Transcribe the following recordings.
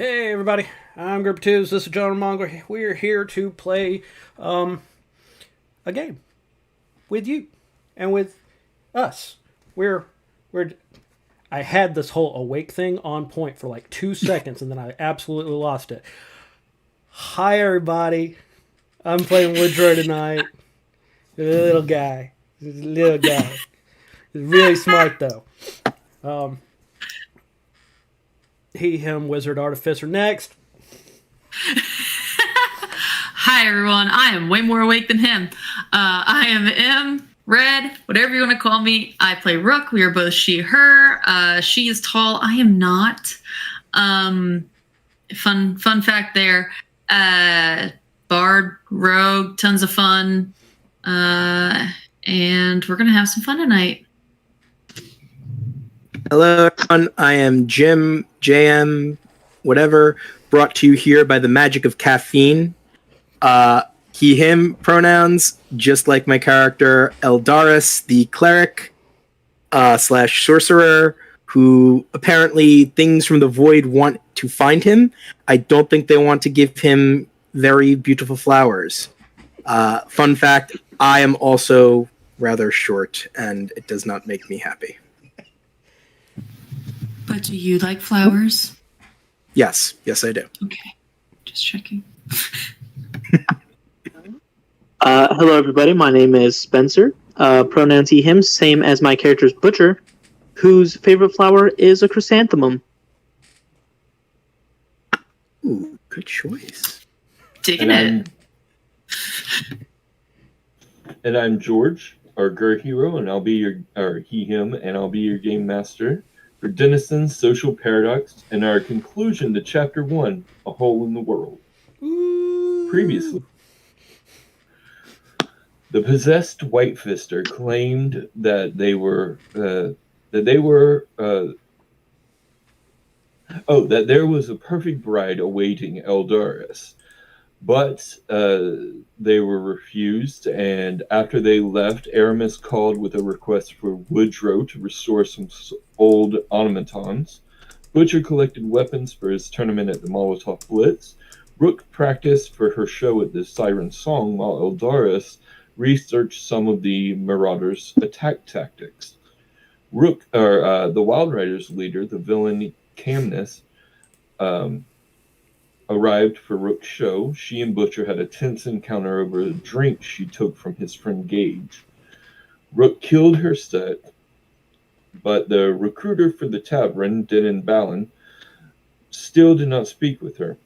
Hey everybody, I'm GRRHero. This is John Mongo. We're here to play a game with you and with us. We're I had this whole awake thing on point for like 2 seconds and then I absolutely lost it. Hi everybody, I'm playing Woodrow tonight. Little guy, little guy. He's really smart though. He, him, wizard, artificer. Next. Hi everyone, I am way more awake than him. I am M, Red, whatever you want to call me. I play Rook. We are both she, her. She is tall. I am not. Fun fact there. Bard, rogue, tons of fun. And we're gonna have some fun tonight. Hello, everyone. I am Jim, JM, whatever, brought to you here by the magic of caffeine. He, him pronouns, just like my character, Eldaris, the cleric slash sorcerer, who apparently things from the void want to find him. I don't think they want to give him very beautiful flowers. Fun fact, I am also rather short, and it does not make me happy. But do you like flowers? Yes, I do. Okay, just checking. Hello, everybody. My name is Spencer. Pronouns he, him, same as my character's Butcher, whose favorite flower is a chrysanthemum. Ooh, good choice. Digging it. And I'm George, our GRRHero, and I'll be him, and I'll be your game master for Denizens, Social Paradox, and our conclusion to Chapter 1, A Hole in the World. Previously, the possessed White Fister claimed that there was a perfect bride awaiting Eldaris. But they were refused, and after they left, Aramis called with a request for Woodrow to restore some old automatons. Butcher collected weapons for his tournament at the Molotov Blitz. Rook practiced for her show at the Siren Song, while Eldaris researched some of the Marauders' attack tactics. Rook, the Wild Riders leader, the villain Camnus, arrived for Rook's show. She and Butcher had a tense encounter over a drink she took from his friend Gage. Rook killed her set, but the recruiter for the tavern, Denon Balin, still did not speak with her.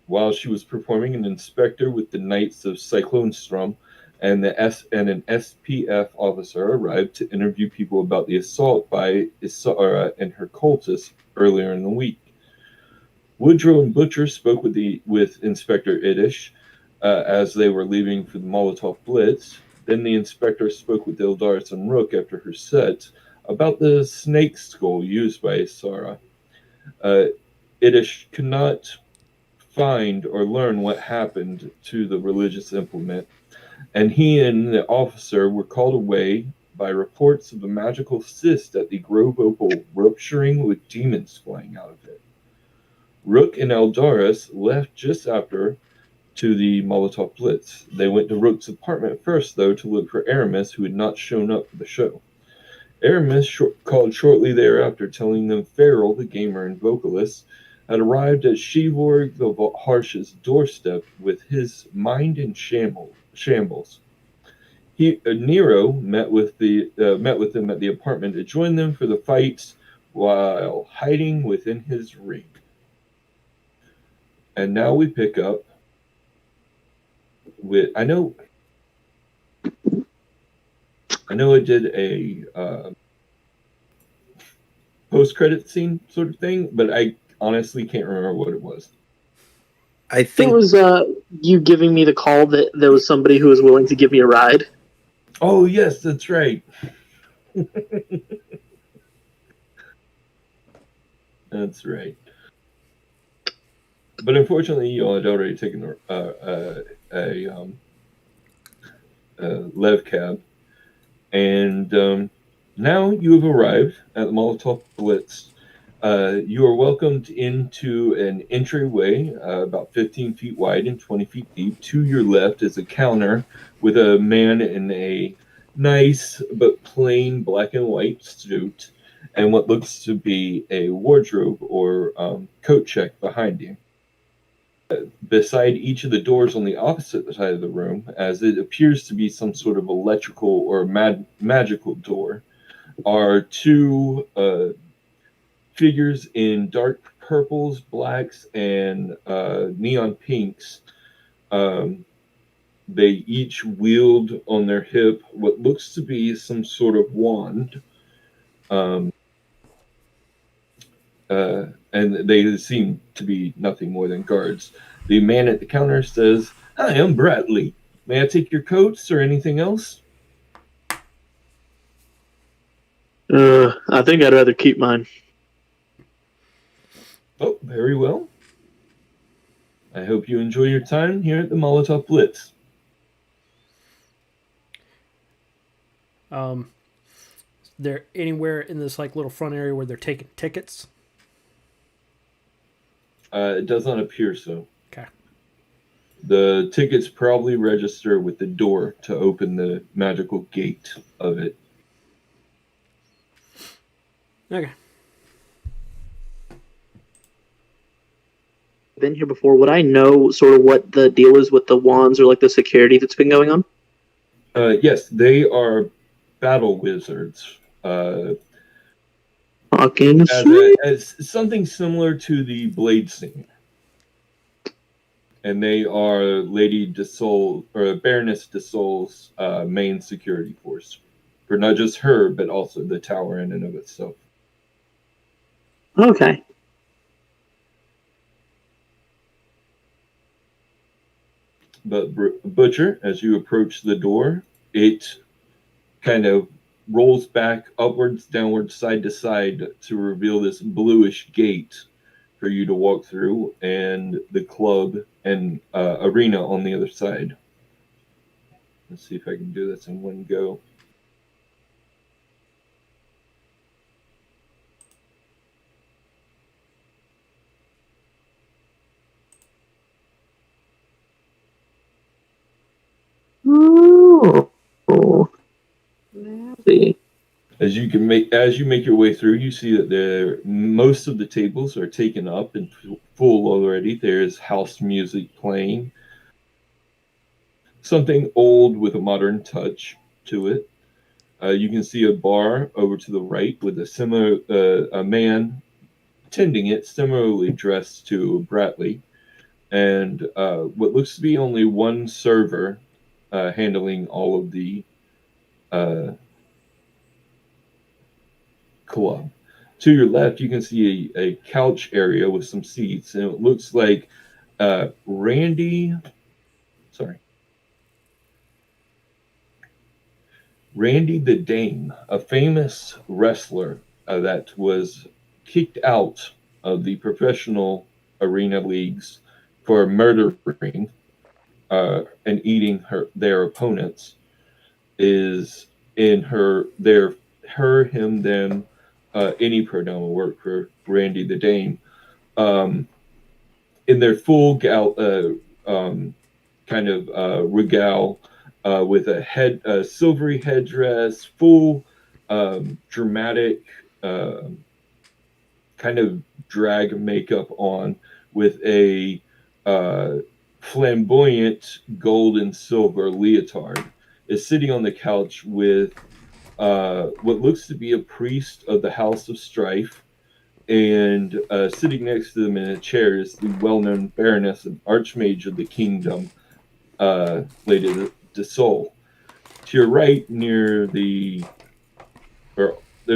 While she was performing, an inspector with the Knights of Cyclone Strum and an SPF officer arrived to interview people about the assault by Isara and her cultists earlier in the week. Woodrow and Butcher spoke with Inspector Idish as they were leaving for the Molotov Blitz. Then the inspector spoke with Eldaris and Rook after her set about the snake skull used by Isara. Idish could not find or learn what happened to the religious implement, and he and the officer were called away by reports of a magical cyst at the Grove Opal rupturing with demons flying out of it. Rook and Eldaris left just after to the Molotov Blitz. They went to Rook's apartment first, though, to look for Aramis, who had not shown up for the show. Aramis called shortly thereafter, telling them Farrell, the gamer and vocalist, had arrived at Shevorg the Harsh's doorstep with his mind in shambles. Nero met with them at the apartment to join them for the fights while hiding within his ring. And now we pick up with I know I did a post-credit scene sort of thing, but I honestly can't remember what it was. I think It was you giving me the call that there was somebody who was willing to give me a ride. Oh yes, that's right. That's right. But unfortunately, you all had already taken a Lev cab, and now you have arrived at the Molotov Blitz. You are welcomed into an entryway about 15 feet wide and 20 feet deep. To your left is a counter with a man in a nice but plain black and white suit and what looks to be a wardrobe or coat check behind you. Beside each of the doors on the opposite side of the room, as it appears to be some sort of electrical or magical door, are two figures in dark purples, blacks, and neon pinks. They each wield on their hip what looks to be some sort of wand. And they seem to be nothing more than guards. The man at the counter says, "Hi, I'm Bradley. May I take your coats or anything else?" I think I'd rather keep mine. Oh, very well. I hope you enjoy your time here at the Molotov Blitz. Is there anywhere in this like little front area where they're taking tickets? It does not appear so. Okay. The tickets probably register with the door to open the magical gate of it. Okay. Been here before. Would I know sort of what the deal is with the wands or like the security that's been going on? Yes, they are battle wizards. Fucking sweet. As something similar to the Blade Singer. And they are Lady de Sol, or Baroness de Sol's main security force. For not just her, but also the tower in and of itself. Okay. But Butcher, as you approach the door, it kind of rolls back upwards, downwards, side to side to reveal this bluish gate for you to walk through, and the club and arena on the other side. Let's see if I can do this in one go. Oh. Nasty. As you make your way through, you see that most of the tables are taken up and full already. There's house music playing, something old with a modern touch to it. You can see a bar over to the right with a man tending it, similarly dressed to Bradley, and what looks to be only one server handling all of the club. To your left, you can see a couch area with some seats, and it looks like Randy the Dane, a famous wrestler that was kicked out of the professional arena leagues for murdering and eating their opponents, is in him, them, any pronoun will work for Randy the Dane. In their full regale, with a silvery headdress, full dramatic kind of drag makeup on, with a flamboyant gold and silver leotard, is sitting on the couch with what looks to be a priest of the House of Strife, and sitting next to them in a chair is the well-known Baroness and Archmage of the Kingdom, Lady de Sol. To your right, there's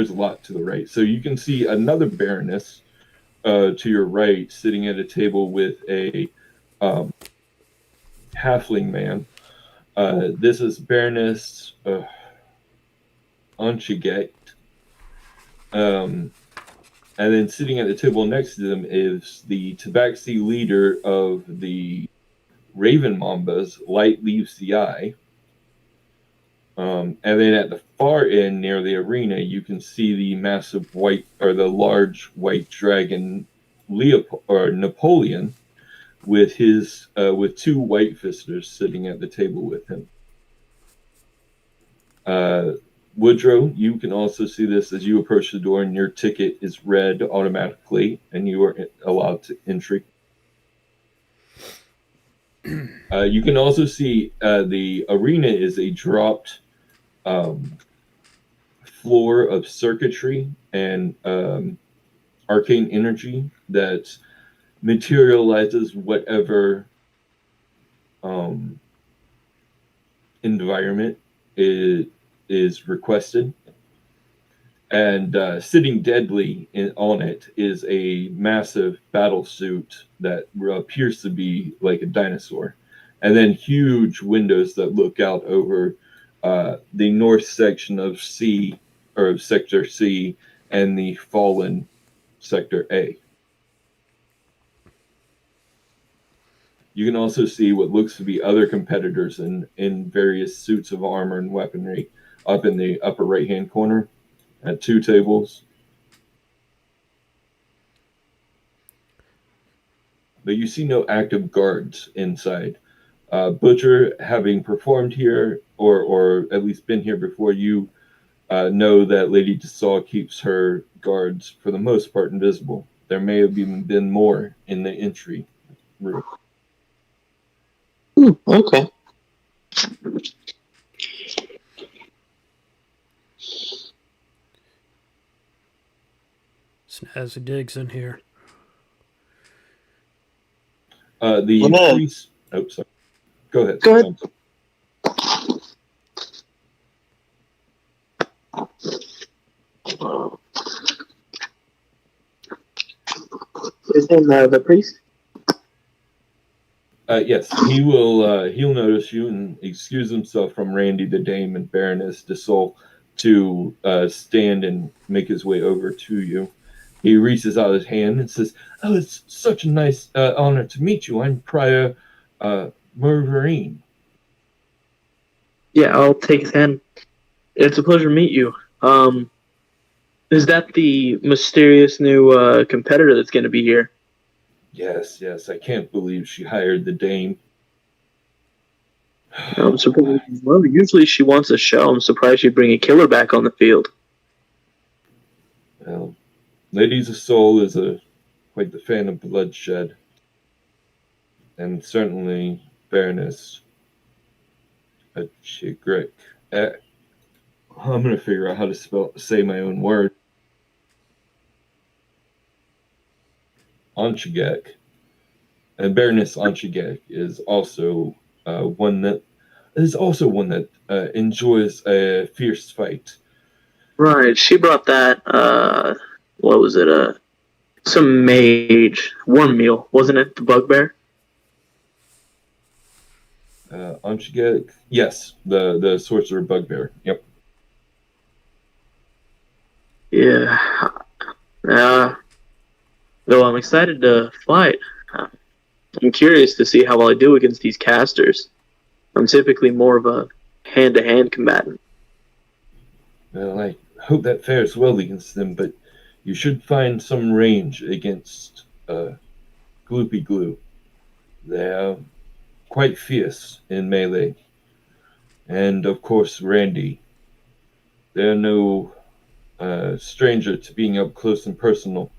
a lot to the right, so you can see another Baroness to your right, sitting at a table with a halfling man. This is Baroness Anchiget. And then sitting at the table next to them is the Tabaxi leader of the Raven Mambas, Light Leaves the Eye. And then at the far end near the arena, you can see the massive white, or the large white dragon Napoleon with his with two white visitors sitting at the table with him. Woodrow, you can also see this as you approach the door, and your ticket is read automatically, and you are allowed to entry. You can also see the arena is a dropped floor of circuitry and arcane energy that materializes whatever environment is requested. And sitting deadly on it is a massive battle suit that appears to be like a dinosaur. And then huge windows that look out over the north section of C, or Sector C, and the fallen Sector A. You can also see what looks to be other competitors in various suits of armor and weaponry up in the upper right-hand corner at two tables. But you see no active guards inside. Butcher, having performed here, or at least been here before, you know that Lady Desaw keeps her guards, for the most part, invisible. There may have even been more in the entry room. Okay. Snazzy digs in here. The priest... Oh, sorry. Go ahead. Go ahead. Is him the priest? Yes, he will. He'll notice you and excuse himself from Randy, the Dame, and Baroness de Sol to stand and make his way over to you. He reaches out his hand and says, "Oh, it's such a nice honor to meet you. I'm Prior Merverine." Yeah, I'll take his hand. It's a pleasure to meet you. Is that the mysterious new competitor that's going to be here? Yes, I can't believe she hired the Dame. I'm surprised. Well, usually she wants a show. I'm surprised she'd bring a killer back on the field. Well, Lady de Sol is quite the fan of bloodshed. And certainly Baroness Chigrick. I'm going to figure out how to say my own word. Anchigek. And Baroness Anchigek is also one that enjoys a fierce fight. Right, she brought that. What was it? Some mage worm meal, wasn't it? The bugbear. Anchigek, yes, the sorcerer bugbear. Yep. Yeah. Though I'm excited to fight. I'm curious to see how well I do against these casters. I'm typically more of a hand-to-hand combatant. Well, I hope that fares well against them, but you should find some range against Gloopy Glue. They're quite fierce in melee. And, of course, Randy. They're no stranger to being up close and personal.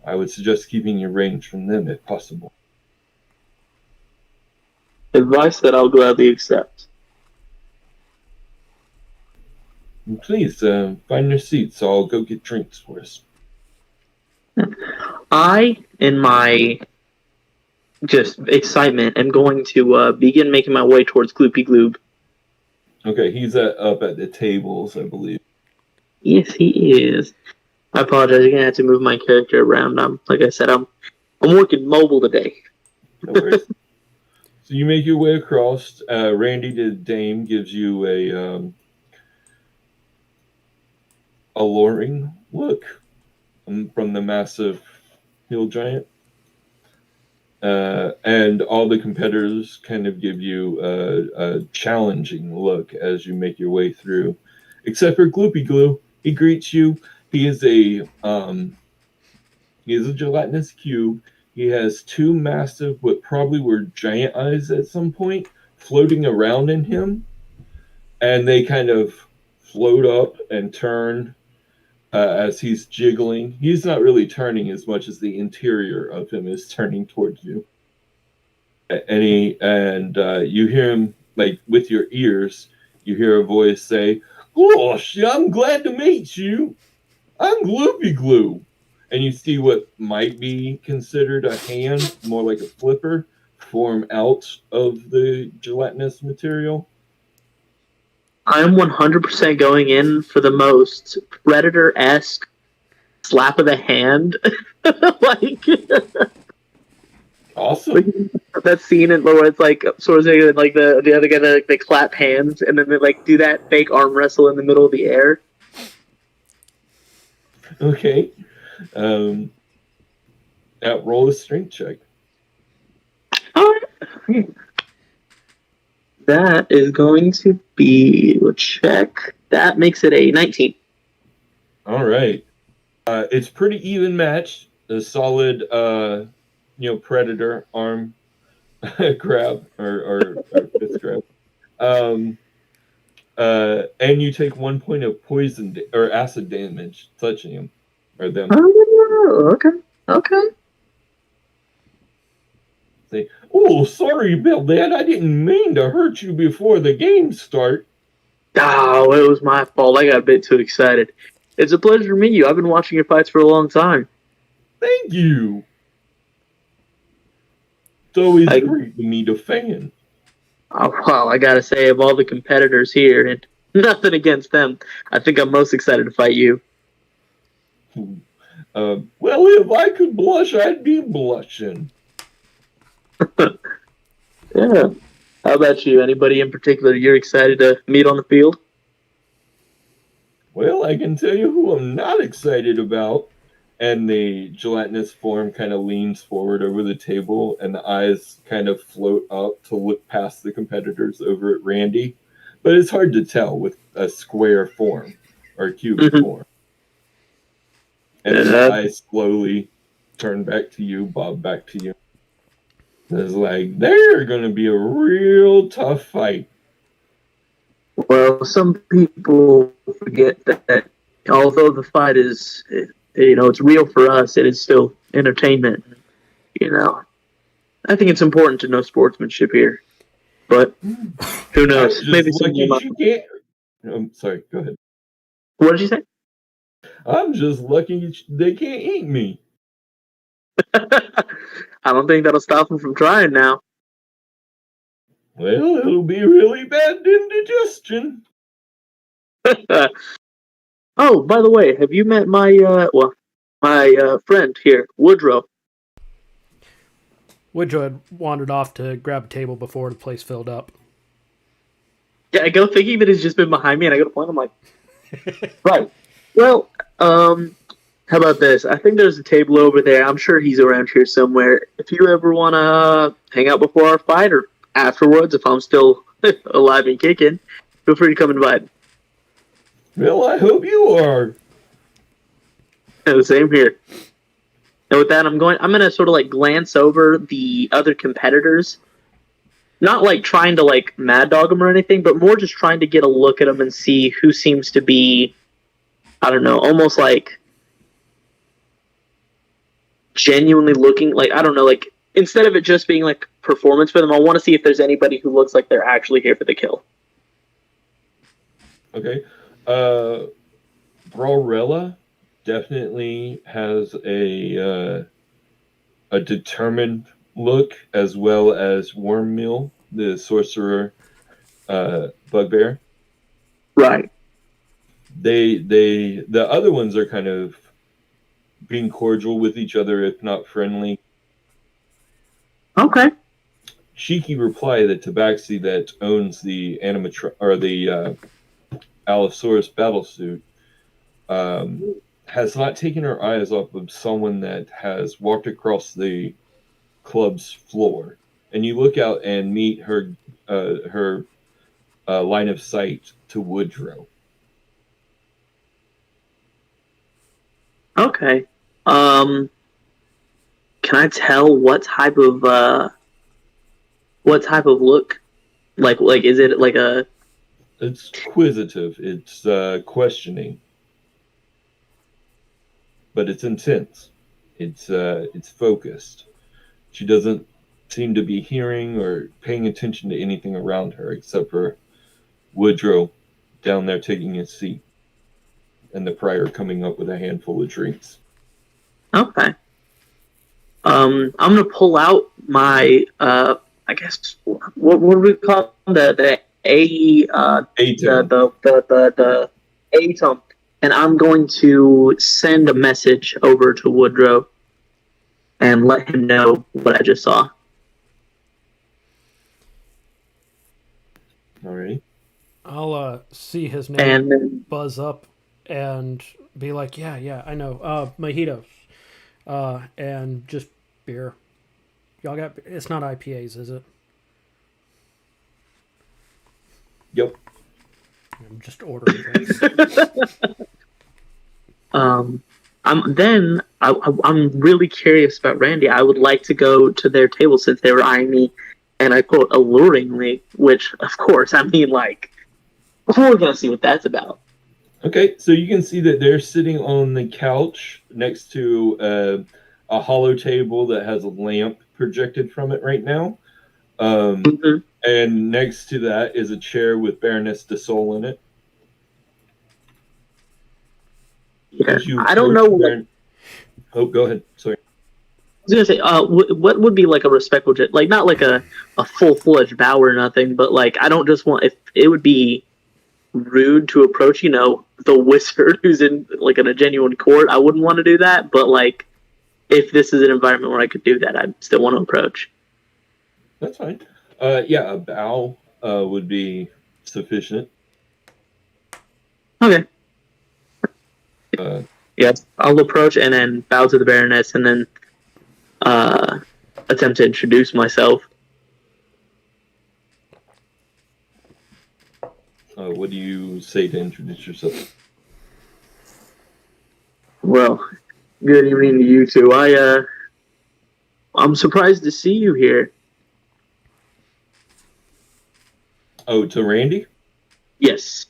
I would suggest keeping your range from them if possible. Advice that I'll gladly accept. And please, find your seats. I'll go get drinks for us. I, in my just excitement, am going to begin making my way towards Gloopy Gloob. Okay, he's up at the tables, I believe. Yes, he is. I apologize. You're gonna have to move my character around. Like I said, I'm working mobile today. No worries. So you make your way across. Randy the Dame gives you a alluring look from the massive hill giant. And all the competitors kind of give you a challenging look as you make your way through, except for Gloopy Glue. He greets you. He is a gelatinous cube. He has two massive, what probably were giant eyes at some point, floating around in him, and they kind of float up and turn as he's jiggling. He's not really turning as much as the interior of him is turning towards you. And you hear him, like, with your ears, you hear a voice say, "Gosh, I'm glad to meet you. I'm Gloopy Glue." And you see what might be considered a hand, more like a flipper, form out of the gelatinous material. I'm 100% going in for the most Predator-esque slap of the hand. Like, awesome. That scene where it's like sort of like the other guy, they clap hands and then they like do that fake arm wrestle in the middle of the air. Okay. Roll a strength check. That is going to be a check. That makes it a 19. All right. It's pretty even match. A solid, Predator arm grab or fist grab. And you take 1 point of poison or acid damage touching him or them. Oh, okay. Say, "Oh, sorry about that. I didn't mean to hurt you before the game start." Oh, it was my fault. I got a bit too excited. It's a pleasure to meet you. I've been watching your fights for a long time. Thank you. It's always great to meet a fan. Oh, well, I gotta say, of all the competitors here, and nothing against them, I think I'm most excited to fight you. Well, if I could blush, I'd be blushing. Yeah. How about you? Anybody in particular you're excited to meet on the field? Well, I can tell you who I'm not excited about. And the gelatinous form kind of leans forward over the table, and the eyes kind of float up to look past the competitors over at Randy. But it's hard to tell with a square form or a cubic form. And then the eyes slowly turn back to you, bob back to you. It's like, they're going to be a real tough fight. Well, some people forget that although the fight is, it's real for us, it is still entertainment. I think it's important to know sportsmanship here. But who knows? Maybe I'm sorry, go ahead. What did you say? I'm just lucky they can't eat me. I don't think that'll stop them from trying now. Well, it'll be really bad indigestion. Oh, by the way, have you met my friend here, Woodrow? Woodrow had wandered off to grab a table before the place filled up. Yeah, I go thinking that he's just been behind me, and I go to point. I'm like, right. Well, how about this? I think there's a table over there. I'm sure he's around here somewhere. If you ever want to hang out before our fight or afterwards, if I'm still alive and kicking, feel free to come invite. Well, I hope you are. Yeah, the same here. And with that, I'm gonna sort of like glance over the other competitors. Not like trying to like mad dog them or anything, but more just trying to get a look at them and see who seems to be, I don't know, almost like genuinely looking like, I don't know, like instead of it just being like performance for them, I want to see if there's anybody who looks like they're actually here for the kill. Okay. GRRHero definitely has a determined look, as well as Wormmeal, the sorcerer bugbear. Right. The other ones are kind of being cordial with each other, if not friendly. Okay. Cheeky reply that Tabaxi, that owns the the Allosaurus battlesuit, has not taken her eyes off of someone that has walked across the club's floor, and you look out and meet her line of sight to Woodrow. Okay. Can I tell what type of look? Like is it like a? It's inquisitive. It's questioning, but it's intense. It's focused. She doesn't seem to be hearing or paying attention to anything around her except for Woodrow down there taking his seat, and the prior coming up with a handful of drinks. Okay. I'm gonna pull out my I guess what do we call them? the Atom. the atom, and I'm going to send a message over to Woodrow and let him know what I just saw. All right. I'll see his name And then, buzz up and be like, yeah, I know. Mojitos. And just beer. Y'all got... It's not IPAs, is it? Yep. I'm just ordering things. I'm really curious about Randy. I would like to go to their table since they were eyeing me, and I quote, alluringly, which, of course, I mean, like, we're going to see what that's about. Okay, so you can see that they're sitting on the couch next to a hollow table that has a lamp projected from it right now. And next to that is a chair with Baroness de Sol in it. Yeah. I don't know. Oh, go ahead. Sorry. I was gonna say, what would be like a respectful, like not like a full-fledged bow or nothing, but like I don't just want, if it would be rude to approach, the wizard who's in like in a genuine court, I wouldn't want to do that. But like, if this is an environment where I could do that, I'd still want to approach. That's fine. Yeah, a bow would be sufficient. Okay. Yes, I'll approach and then bow to the Baroness and then attempt to introduce myself. What do you say to introduce yourself? Well, good evening to you two. I'm surprised to see you here. Oh, to Randy? Yes.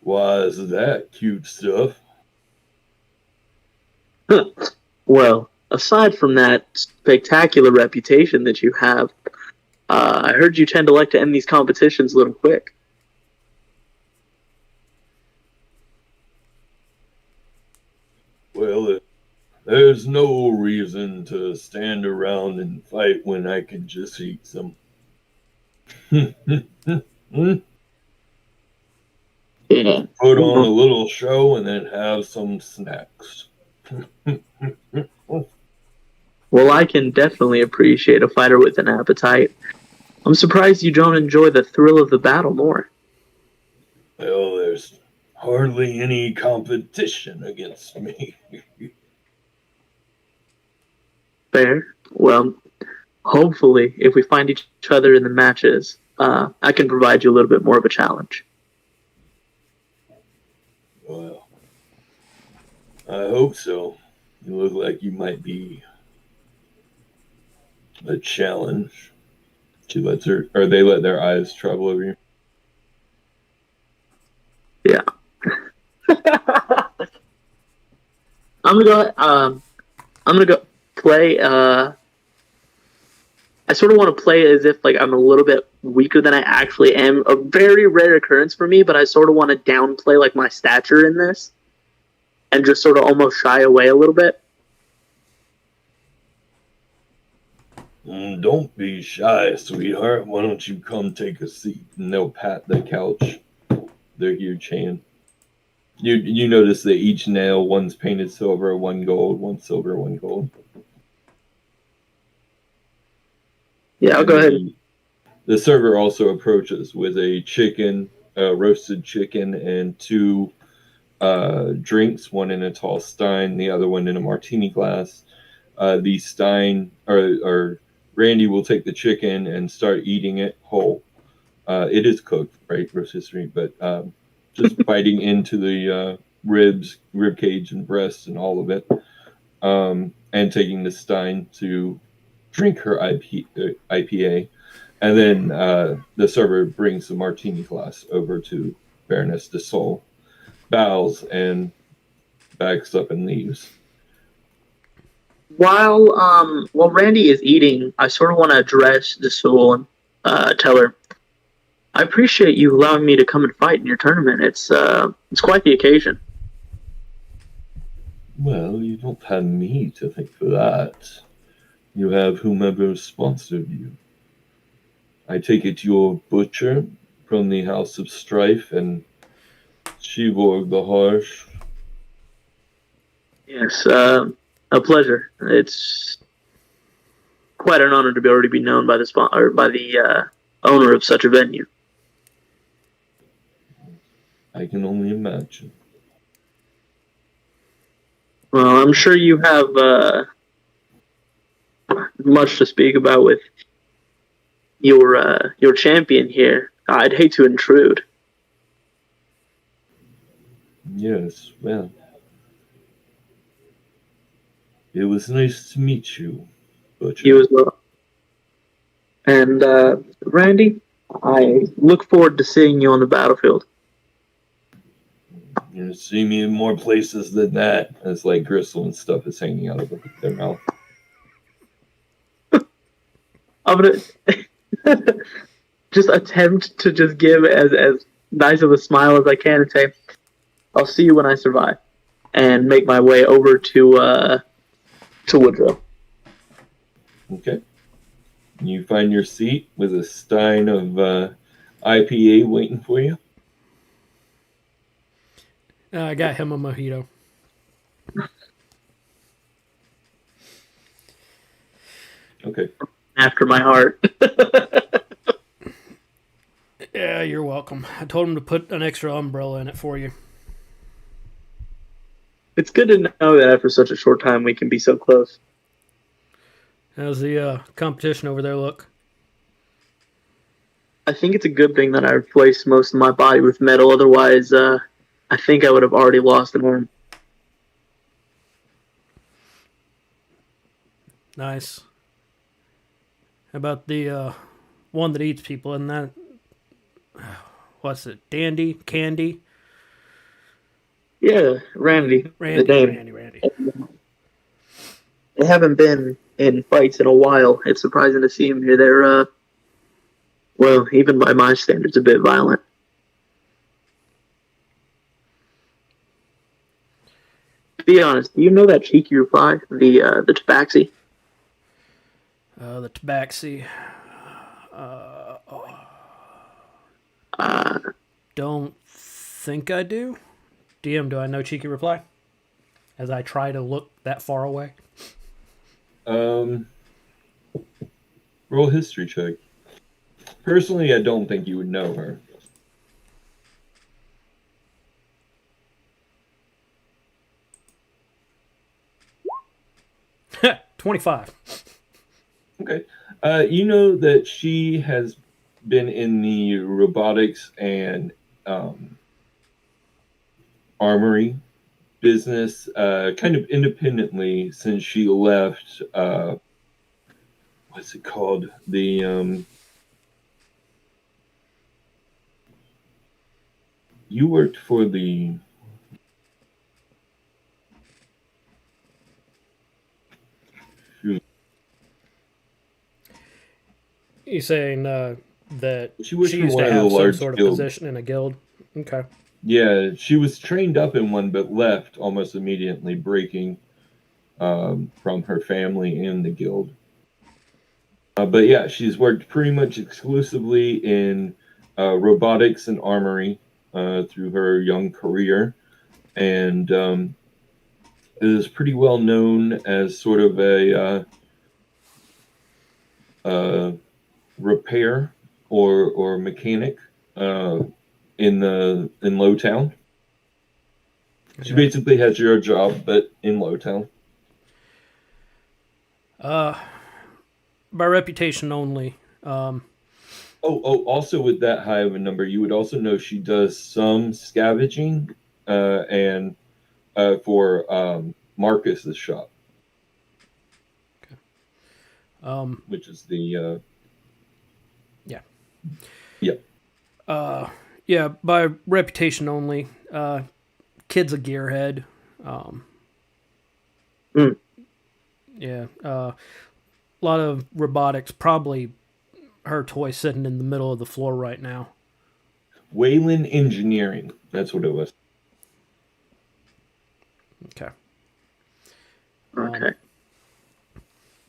Why is that cute stuff? Well, aside from that spectacular reputation that you have, I heard you tend to like to end these competitions a little quick. Well, there's no reason to stand around and fight when I can just eat some. Yeah. Put on a little show and then have some snacks. Well, I can definitely appreciate a fighter with an appetite. I'm surprised you don't enjoy the thrill of the battle more. Well, there's hardly any competition against me. Fair. Well, hopefully, if we find each other in the matches, I can provide you a little bit more of a challenge. Well, I hope so. You look like you might be a challenge. She lets her, or they let their eyes travel over you. Yeah. I'm gonna go play. I sort of want to play as if like I'm a little bit weaker than I actually am. A very rare occurrence for me, but I sort of want to downplay like my stature in this, and just sort of almost shy away a little bit. Don't be shy, sweetheart. Why don't you come take a seat? And they'll pat the couch, their huge hand. You notice that each nail, one's painted silver, one gold, one silver, one gold. Yeah, I'll go ahead. The server also approaches with a chicken, roasted chicken, and two drinks, one in a tall stein, the other one in a martini glass. the Stein or Randy will take the chicken and start eating it whole. It is cooked, right? Rotisserie, but just biting into the rib cage and breast and all of it, and taking the Stein to drink her IPA. And then the server brings the martini glass over to Baroness de Sol, bows, and backs up and leaves. While Randy is eating, I sort of want to address de Sol and tell her, I appreciate you allowing me to come and fight in your tournament. It's quite the occasion. Well, you don't have me to thank for that. You have whomever sponsored you. I take it you're Butcher from the House of Strife and Shevorg the Harsh. Yes, a pleasure. It's quite an honor to already be known by the owner of such a venue. I can only imagine. Well, I'm sure you have much to speak about with your champion here. I'd hate to intrude. Yes, well. It was nice to meet you, Butcher. You as well. And Randy, I look forward to seeing you on the battlefield. You're gonna see me in more places than that. As like gristle and stuff is hanging out of their mouth. I'm gonna just attempt to just give as nice of a smile as I can and say, "I'll see you when I survive," and make my way over to Woodrow. Okay. You find your seat with a stein of IPA waiting for you. I got him a mojito. Okay. After my heart. Yeah, you're welcome. I told him to put an extra umbrella in it for you. It's good to know that after such a short time we can be so close. How's the competition over there look? I think it's a good thing that I replaced most of my body with metal. Otherwise, I think I would have already lost an arm. Nice. How about the one that eats people? Isn't that... What's it? Dandy? Candy? Yeah, Randy. Randy, the name. Randy. They haven't been in fights in a while. It's surprising to see him here. They're, well, even by my standards, a bit violent. To be honest, do you know that cheeky reply? The tabaxi? The tabaxi. Don't think I do. DM, do I know cheeky reply? As I try to look that far away. Roll a history check. Personally, I don't think you would know her. 25. Okay. You know that she has been in the robotics and armory business kind of independently since she left, what's it called? You worked for the... You're saying that She used worked for one to of the have some large sort of guilds. position in a guild? Okay. Yeah, she was trained up in one, but left almost immediately, breaking from her family and the guild. But yeah, she's worked pretty much exclusively in robotics and armory through her young career, and is pretty well known as sort of a repair or mechanic in Lowtown. She basically has your job, but in Lowtown. By reputation only. Also with that high of a number, you would also know she does some scavenging and for Marcus's shop. Which is the yeah, by reputation only. Kid's a gearhead. Yeah, a lot of robotics. Probably her toy sitting in the middle of the floor right now. Wayland Engineering. That's what it was. Okay. Okay.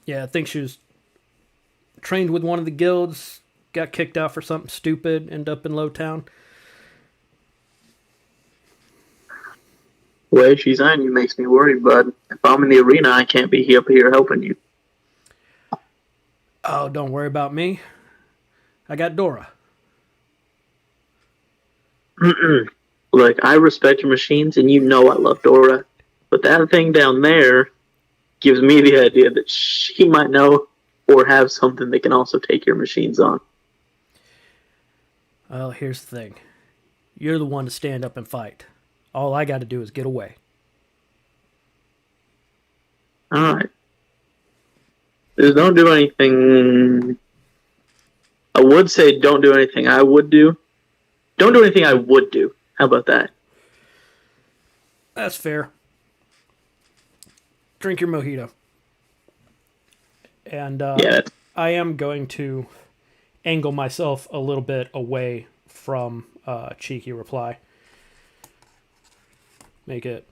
Yeah, I think she was trained with one of the guilds, got kicked out for something stupid, ended up in Lowtown. The way she's on you makes me worried, bud. If I'm in the arena, I can't be up here helping you. Oh, don't worry about me. I got Dora. Look, I respect your machines, and you know I love Dora. But that thing down there gives me the idea that she might know or have something that can also take your machines on. Well, here's the thing. You're the one to stand up and fight. All I got to do is get away. Alright. Just don't do anything. I would say don't do anything I would do. Don't do anything I would do. How about that? That's fair. Drink your mojito. And Yeah. I am going to angle myself a little bit away from Cheeky Reply. Make it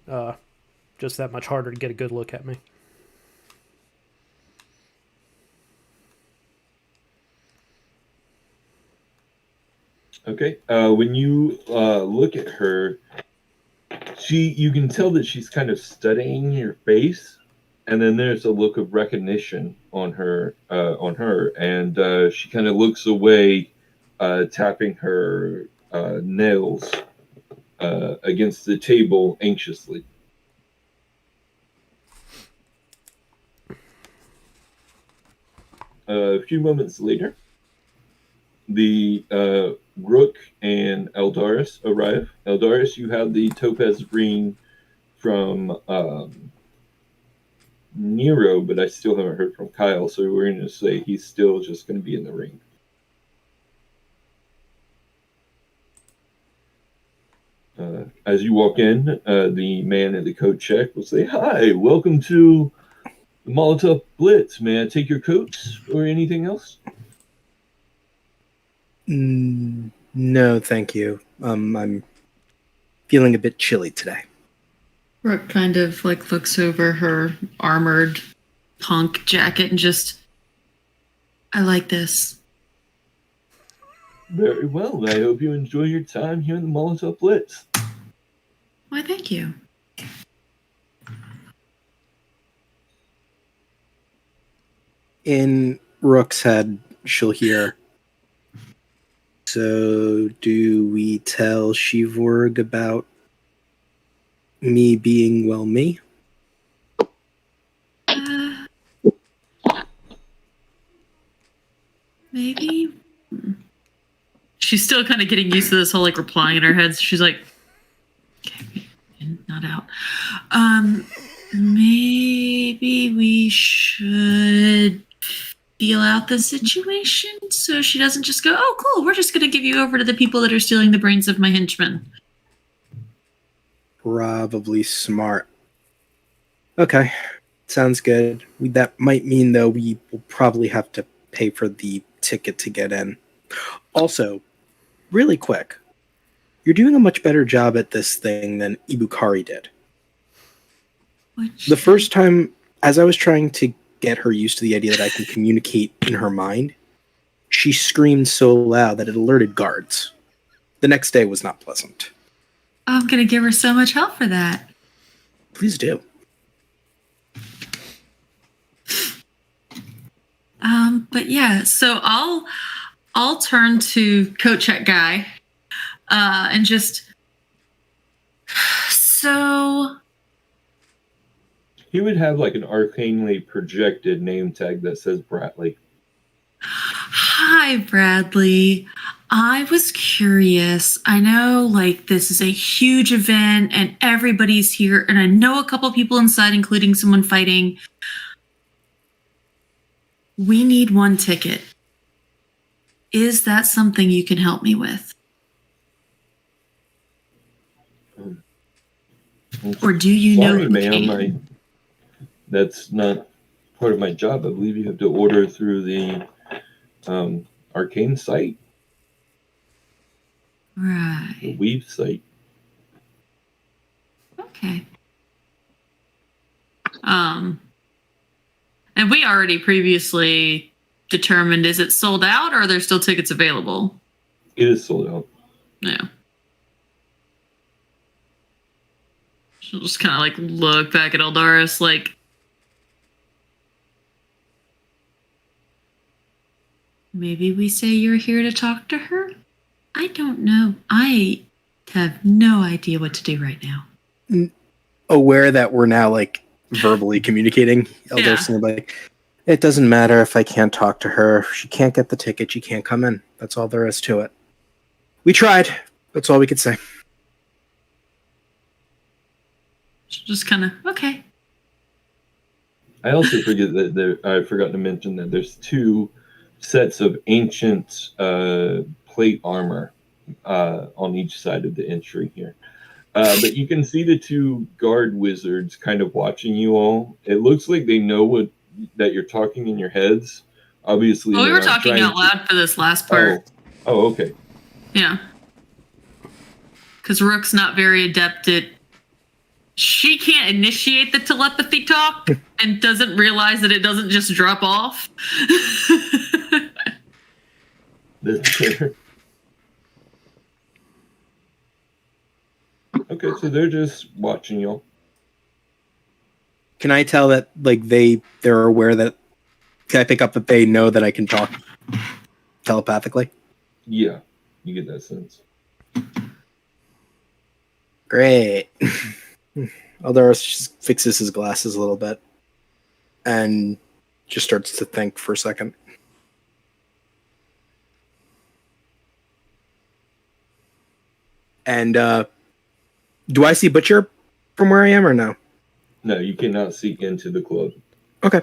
just that much harder to get a good look at me. Okay. When you look at her, you can tell that she's kind of studying your face, and then there's a look of recognition on her, and she kind of looks away, tapping her nails against the table anxiously. A few moments later, the Rook and Eldaris arrive. Eldaris, you have the topaz ring from Nero, but I still haven't heard from Kyle, so we're going to say he's still just going to be in the ring. As you walk in, the man at the coat check will say, "Hi, welcome to the Molotov Blitz. May I take your coats or anything else?" No, thank you. I'm feeling a bit chilly today. Brooke kind of looks over her armored punk jacket and just, I like this. Very well. I hope you enjoy your time here in the Molotov Blitz. Why, thank you. In Rook's head, she'll hear, "So, do we tell Shivorg about me being, well, me?" Maybe. She's still kind of getting used to this whole replying in her head. So she's like, okay, not out. Maybe we should feel out the situation so she doesn't just go, oh, cool, we're just going to give you over to the people that are stealing the brains of my henchmen. Probably smart. Okay, sounds good. That might mean, though, we will probably have to pay for the ticket to get in. Also, really quick, you're doing a much better job at this thing than Ibukari did. The first time, as I was trying to get her used to the idea that I can communicate in her mind, she screamed so loud that it alerted guards. The next day was not pleasant. I'm going to give her so much help for that. Please do. But yeah, so I'll turn to coat check guy, and just so He would have like an arcanely projected name tag that says Bradley. Hi, Bradley. I was curious. I know, like, this is a huge event and everybody's here, and I know a couple people inside, including someone fighting. We need one ticket. Is that something you can help me with? Or do you know Sorry, who ma'am. can? That's not part of my job. I believe you have to order through the arcane site, the Right. Weave site. Okay. And we already previously determined, is it sold out or are there still tickets available? It is sold out. Yeah. She'll just kind of like look back at Eldaris like, maybe we say you're here to talk to her? I don't know. I have no idea what to do right now. Aware that we're now like verbally communicating, Eldar's gonna be like, it doesn't matter if I can't talk to her. If she can't get the ticket, she can't come in. That's all there is to it. We tried. That's all we could say. She'll just kind of, okay. I also forget that I forgot to mention that there's 2 sets of ancient plate armor on each side of the entry here. But you can see the 2 guard wizards kind of watching you all. It looks like they know that you're talking in your heads. Obviously, Well, we were talking out loud for this last part. Oh, okay. Yeah. Because Rook's not very adept at... She can't initiate the telepathy talk and doesn't realize that it doesn't just drop off. That's fair. Okay, so they're just watching y'all. Can I tell that like they're aware that? Can I pick up that they know that I can talk telepathically? Yeah, you get that sense. Great. Eldaris just fixes his glasses a little bit and just starts to think for a second. And do I see Butcher from where I am or no? No, you cannot see into the club. Okay.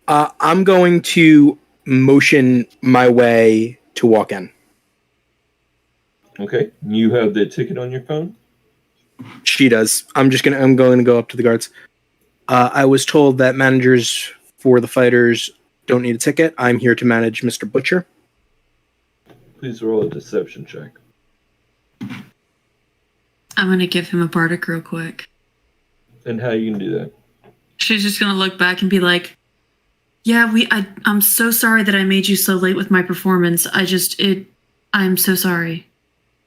I'm going to motion my way to walk in. Okay, you have the ticket on your phone? She does. I'm going to go up to the guards. I was told that managers for the fighters don't need a ticket. I'm here to manage Mr. Butcher. Please roll a deception check. I'm going to give him a bardic real quick. And how you can do that? She's just going to look back and be like, yeah, I'm so sorry that I made you so late with my performance. I'm so sorry.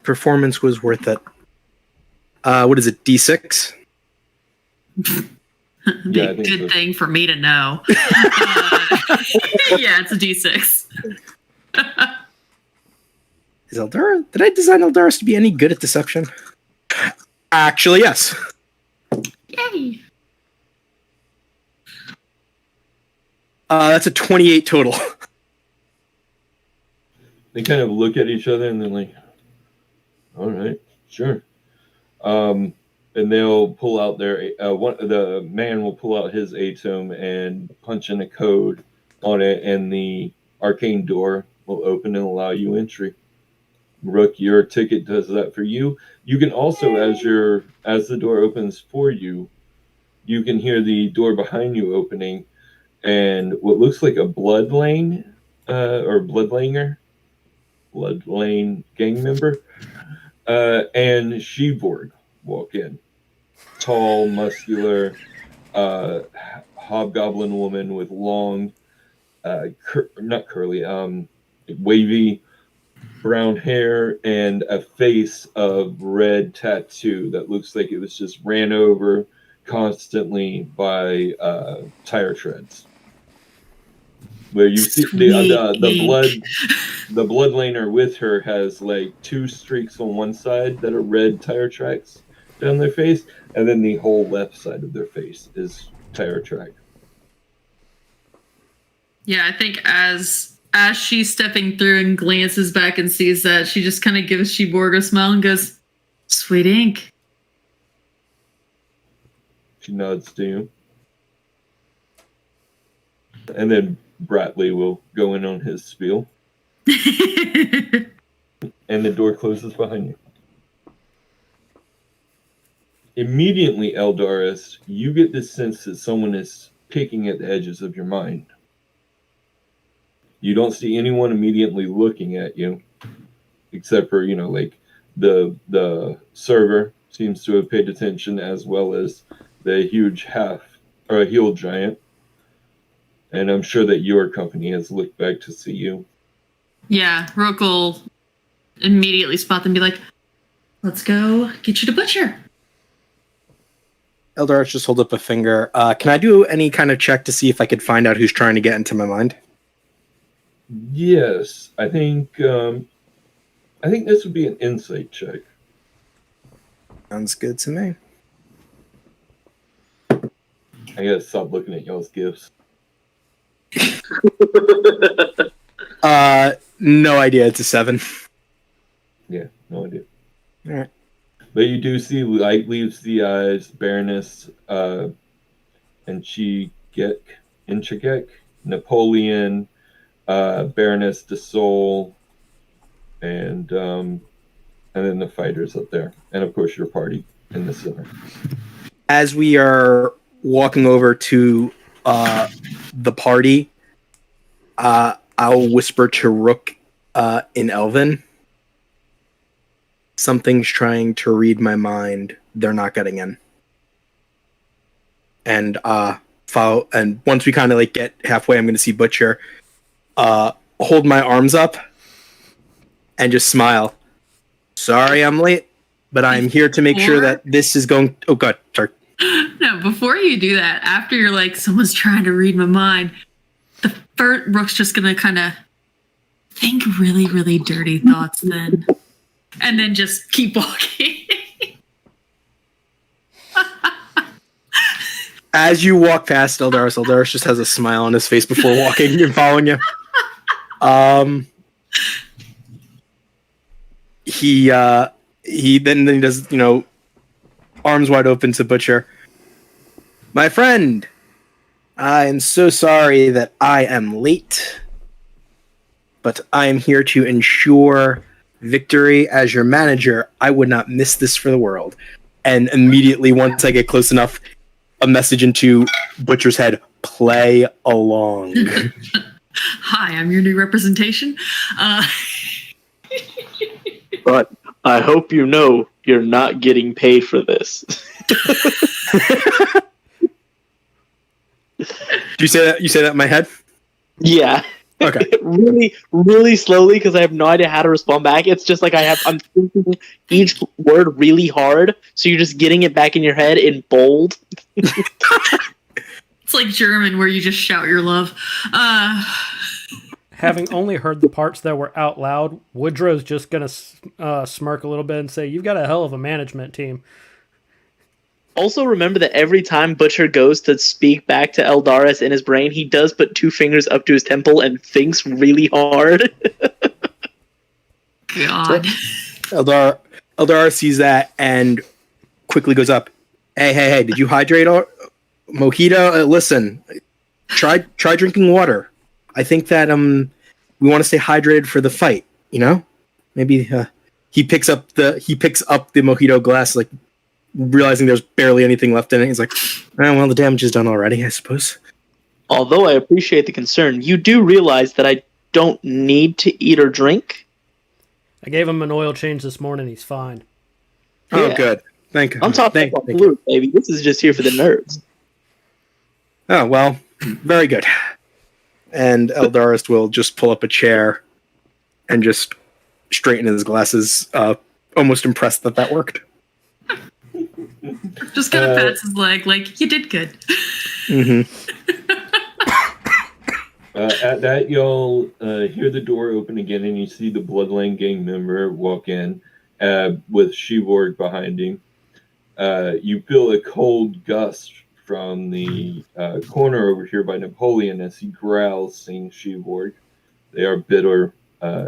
Performance was worth it. What is it, D6? Be Yeah, I a think good so. thing for me to know. Yeah, it's a D6. Is Eldaris? Did I design Eldaris to be any good at deception? Actually, yes. Yay. That's a 28 total. They kind of look at each other and they're like, all right, sure. And they'll pull out the man will pull out his ATOM and punch in a code on it, and the arcane door will open and allow you entry. Rook, your ticket does that for you. You can also, as the door opens for you, you can hear the door behind you opening, and what looks like a blood lane gang member, and Sheborg walk in. Tall, muscular, hobgoblin woman with long, not curly, wavy brown hair and a face of red tattoo that looks like it was just ran over constantly by tire treads. Where you see the blood laner with her has like 2 streaks on one side that are red tire tracks, down their face, and then the whole left side of their face is tire track. Yeah, I think as she's stepping through and glances back and sees that, she just kind of gives Sheborg a smile and goes, "Sweet ink." She nods to you. And then Bradley will go in on his spiel. And the door closes behind you. Immediately, Eldaris, you get the sense that someone is picking at the edges of your mind. You don't see anyone immediately looking at you, except for, like the server seems to have paid attention, as well as the huge heel giant. And I'm sure that your company has looked back to see you. Yeah, Rook will immediately spot them and be like, "Let's go get you to Butcher." Eldaris just hold up a finger. Can I do any kind of check to see if I could find out who's trying to get into my mind? Yes, I think this would be an insight check. Sounds good to me. I gotta stop looking at y'all's gifts. No idea. It's a 7. Yeah, no idea. All right. But you do see light leaves the eyes, Baroness, Intrigue, Napoleon, Baroness de Sol, and then the fighters up there, and of course your party in the center. As we are walking over to the party, I'll whisper to Rook in Elven. Something's trying to read my mind. They're not getting in. And follow. And once we kind of like get halfway, I'm going to see Butcher hold my arms up and just smile. Sorry, I'm late, but I'm here to make sure that this is going. Oh God, sorry. No, before you do that, after you're like, "Someone's trying to read my mind," the first Rook's just gonna kind of think really, really dirty thoughts then. And then just keep walking. As you walk past Eldaris just has a smile on his face before walking and following you. He does, arms wide open to Butcher. My friend, I am so sorry that I am late, but I am here to ensure victory. As your manager, I would not miss this for the world. And immediately, once I get close enough, a message into Butcher's head: play along. Hi, I'm your new representation. But I hope you know you're not getting paid for this. Do you say that? You say that in my head? Yeah. Okay. Really, really slowly, because I have no idea how to respond back. It's just like I'm thinking each word really hard, so you're just getting it back in your head in bold. It's like German, where you just shout your love. Having only heard the parts that were out loud, Woodrow's just going to smirk a little bit and say, "You've got a hell of a management team." Also, remember that every time Butcher goes to speak back to Eldaris in his brain, he does put 2 fingers up to his temple and thinks really hard. God. Eldaris sees that and quickly goes up. Hey, did you hydrate Mojito? Listen, try drinking water. I think that we want to stay hydrated for the fight, Maybe he picks up the Mojito glass, like realizing there's barely anything left in it. He's like, well, the damage is done already, I suppose. Although I appreciate the concern, you do realize that I don't need to eat or drink? I gave him an oil change this morning. He's fine. Oh, Yeah. good. Thank you. I'm talking about blue, baby. This is just here for the nerds. Oh, well, very good. And Eldaris will just pull up a chair and just straighten his glasses, almost impressed that worked. Just kind of pats his leg, like, "You did good." Mm-hmm. At that, y'all hear the door open again, and you see the Bloodline gang member walk in with Sheborg behind him. You feel a cold gust from the corner over here by Napoleon as he growls, saying Shevorg. They are bitter,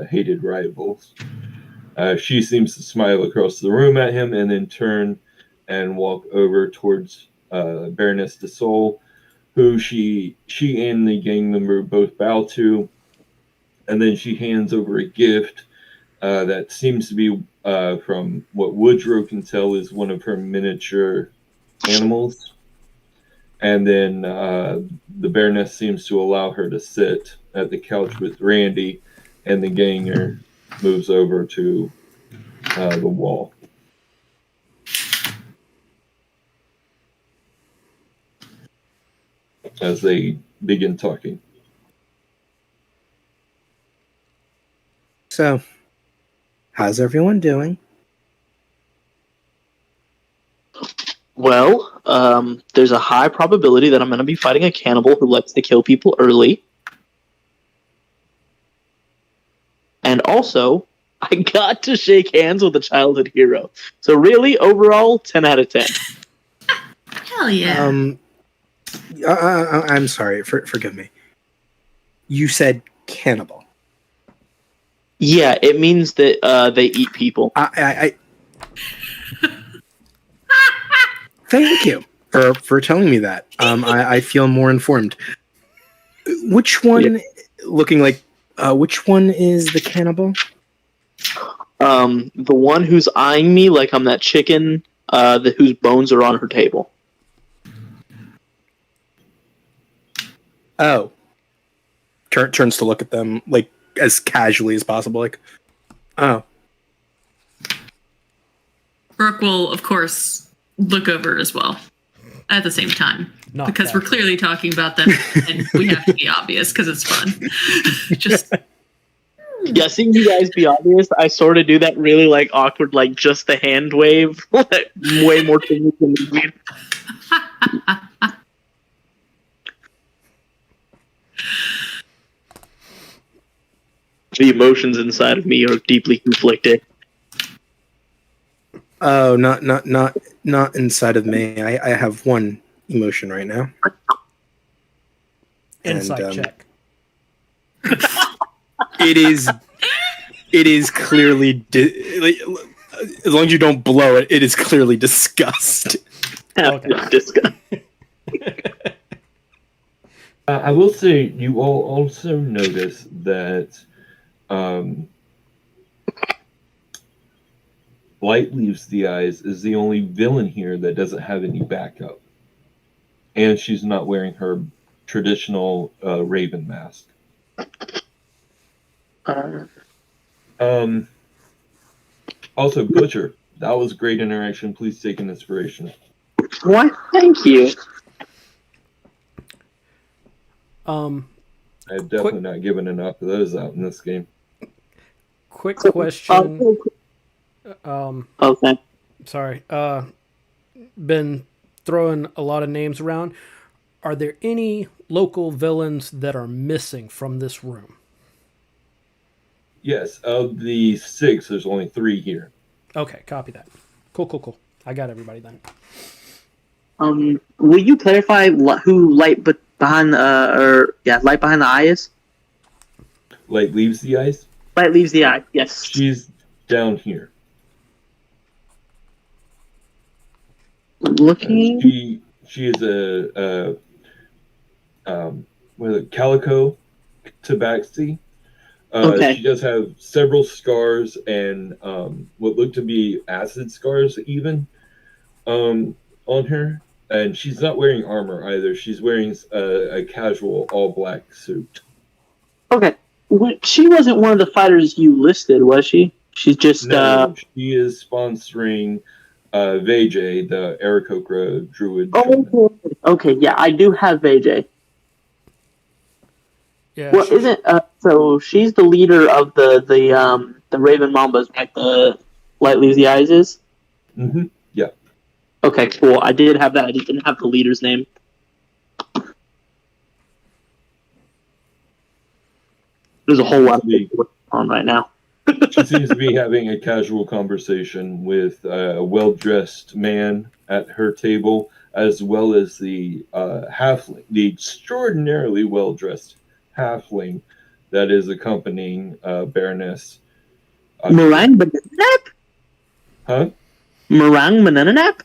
hated rivals. She seems to smile across the room at him and then turn and walk over towards Baroness de Sol, who she and the gang member both bow to, and then she hands over a gift that seems to be, from what Woodrow can tell, is one of her miniature animals. And then the Baroness seems to allow her to sit at the couch with Randy, and the ganger moves over to the wall. As they begin talking. So, how's everyone doing? Well, there's a high probability that I'm going to be fighting a cannibal who likes to kill people early. And also, I got to shake hands with a childhood hero. So really, overall, 10 out of 10. Hell yeah. I'm sorry. Forgive me. You said cannibal. Yeah, it means that they eat people. I Thank you for telling me that. I feel more informed. Which one? Yeah. Looking like which one is the cannibal? The one who's eyeing me like I'm that chicken, whose bones are on her table. Oh. Turns to look at them like as casually as possible, like, oh. Brooke will, of course, look over as well at the same time. Not because we're clearly talking about them and we have to be obvious because it's fun. Just yeah, seeing you guys be obvious, I sort of do that really like awkward, like just the hand wave, way more things than me. The emotions inside of me are deeply conflicted. Oh, not inside of me. I have one emotion right now. Insight check. It is clearly as long as you don't blow it, it is clearly disgust. Okay. Disgust. I will say you all also notice that Light Leaves the Eyes is the only villain here that doesn't have any backup. And she's not wearing her traditional raven mask. Also, Butcher, that was a great interaction. Please take an inspiration. Why, thank you. I've definitely not given enough of those out in this game. Quick question. Okay. Sorry. Been throwing a lot of names around. Are there any local villains that are missing from this room? Yes, of the 6, there's only 3 here. Okay, copy that. Cool. I got everybody then. Will you clarify who Light Behind the Eye is? Light Leaves the Eyes? Light Leaves the Eye, yes. She's down here. Looking. She is a calico tabaxi. Okay. She does have several scars and what look to be acid scars even on her. And she's not wearing armor either. She's wearing a casual all-black suit. Okay. She wasn't one of the fighters you listed, was she? She's just... No, she is sponsoring Vijay, the Aarakocra druid. Oh, okay, yeah, I do have Vijay. Yeah. Well, isn't... so she's the leader of the Raven Mambas, right? The Light Leaves the Eyes is? Mm-hmm, yeah. Okay, cool. I did have that. I didn't have the leader's name. There's a whole lot of things going on right now. She seems to be having a casual conversation with a well-dressed man at her table, as well as the halfling, the extraordinarily well-dressed halfling that is accompanying Baroness. Meringue banana nap? Huh? Meringue banana nap?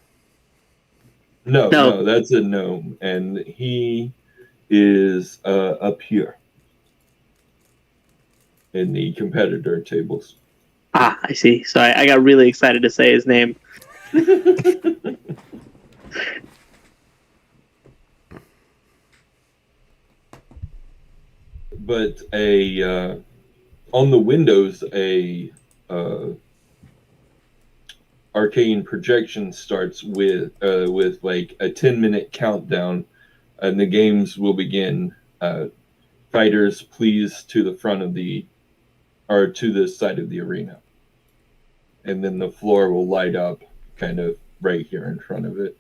No, that's a gnome, and he is up here in the competitor tables. Ah, I see. So I got really excited to say his name. But on the windows, a arcane projection starts with like a 10-minute countdown, and the games will begin. Fighters, please to the front of the, or to the side of the arena, and then the floor will light up, kind of right here in front of it.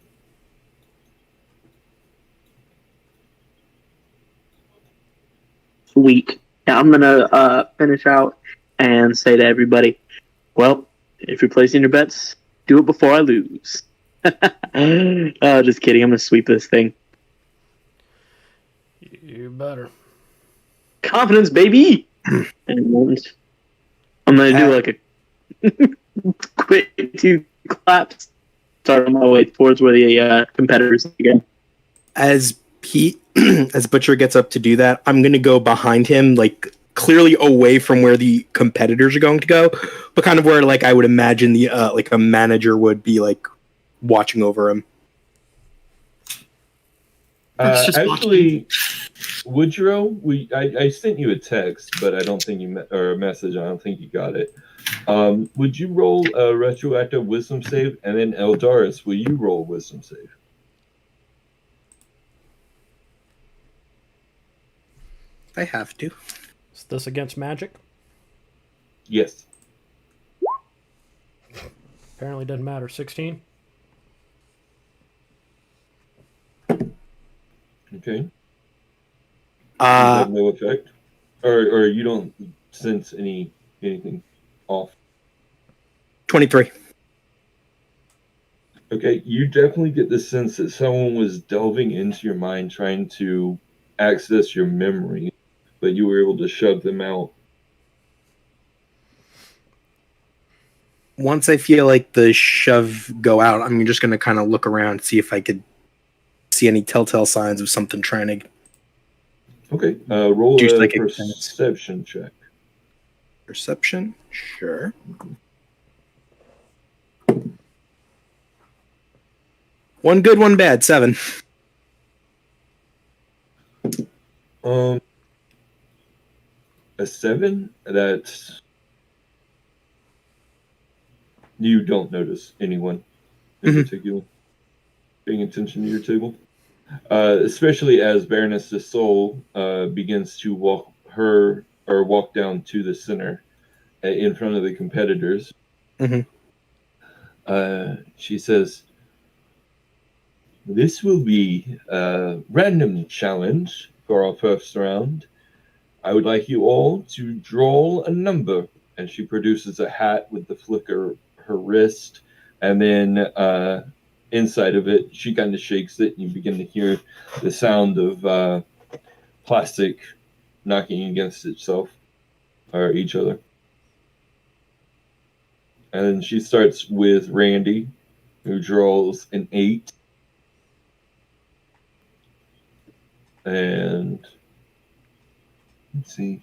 Sweet. Yeah, I'm gonna finish out and say to everybody, well, if you're placing your bets, do it before I lose. Just kidding. I'm gonna sweep this thing. You better. Confidence, baby. And I'm gonna do like a quick 2 claps. Start on my way towards where the competitors again. As Butcher gets up to do that, I'm going to go behind him, like clearly away from where the competitors are going to go, but kind of where like I would imagine the like a manager would be like watching over him. Actually, GRRHero, I sent you a text, but I don't think or a message. I don't think you got it. Would you roll a retroactive wisdom save, and then Eldaris, will you roll a wisdom save? I have to. Is this against magic? Yes. Apparently doesn't matter. 16? Okay. No effect, or you don't sense anything off. 23. Okay, you definitely get the sense that someone was delving into your mind, trying to access your memory, but you were able to shove them out. Once I feel like the shove go out, I'm just going to kind of look around, see if I could see any telltale signs of something trying to. Okay, roll Do a like a perception check. Perception? Sure. One good, one bad. 7. A 7? That's... You don't notice anyone in particular paying attention to your table. Especially as Baroness de Sol begins to walk down to the center in front of the competitors. She says, "This will be a random challenge for our first round. I would like you all to draw a number." And she produces a hat with the flicker her wrist, and then inside of it, she kind of shakes it, and you begin to hear the sound of plastic knocking against itself or each other. And then she starts with Randy, who draws an 8. And let's see.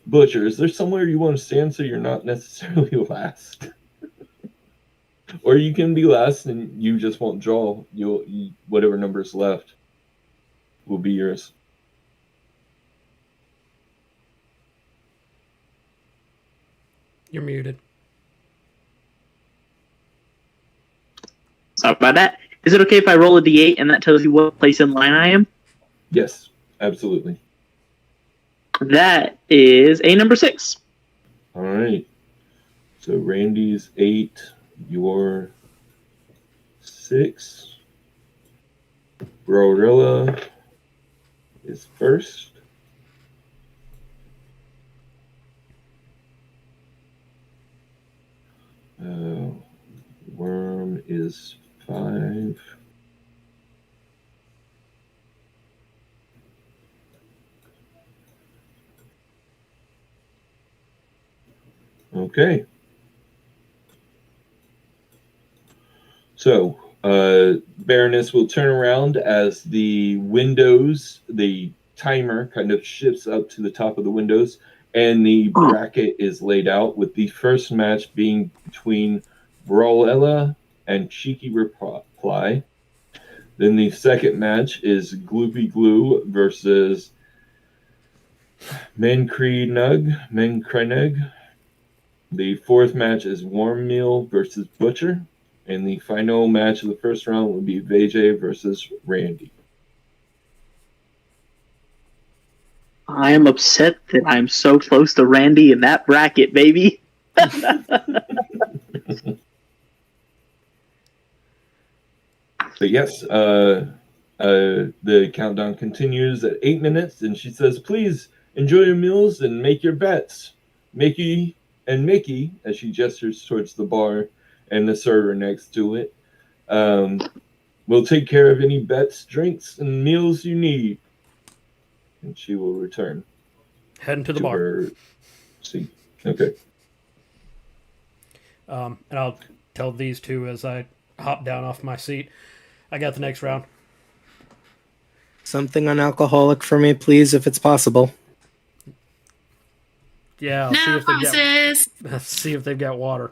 Butcher, is there somewhere you want to stand so you're not necessarily last? Or you can be last and you just won't draw. Whatever number's left will be yours. You're muted. Sorry about that. Is it okay if I roll a d8 and that tells you what place in line I am? Yes, absolutely. That is a number 6. All right. So Randy's 8, you're 6. GRRHero is first. Worm is 5. Okay. So, Baroness will turn around as the windows, the timer kind of shifts up to the top of the windows, and the bracket is laid out with the first match being between Brawlella and Cheeky Reply. Then the second match is Gloopy Glue versus Menkrinug. The fourth match is Warm Meal versus Butcher. And the final match of the first round will be Vijay versus Randy. I am upset that I'm so close to Randy in that bracket, baby. But yes, the countdown continues at 8 minutes, and she says, "Please enjoy your meals and make your bets." Mickey, as she gestures towards the bar and the server next to it, will take care of any bets, drinks, and meals you need. And she will return. Heading to the bar. Her seat. Okay. And I'll tell these two as I hop down off my seat. I got the next round. Something unalcoholic for me, please, if it's possible. Yeah, No promises. See if they've got water.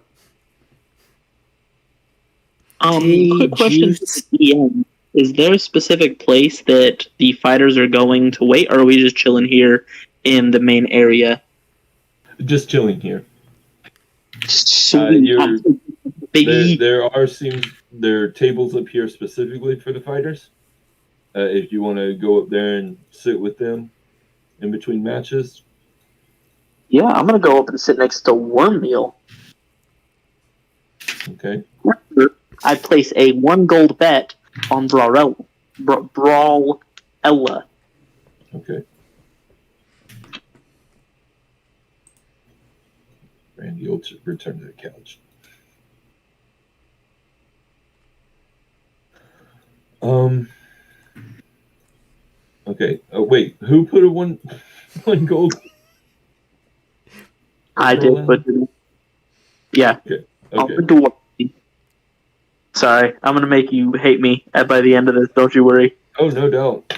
Quick question to the DM. Is there a specific place that the fighters are going to wait, or are we just chilling here in the main area? Just chilling here. Biggie. There are tables up here specifically for the fighters. If you want to go up there and sit with them in between matches. Yeah, I'm going to go up and sit next to Worm Meal. Okay. I place a 1 gold bet on Brawlella. Okay. Randy will return to the couch. Okay. Oh, wait. Who put a one gold? I did, but yeah. Okay. Sorry, I'm gonna make you hate me by the end of this. Don't you worry. Oh, no doubt.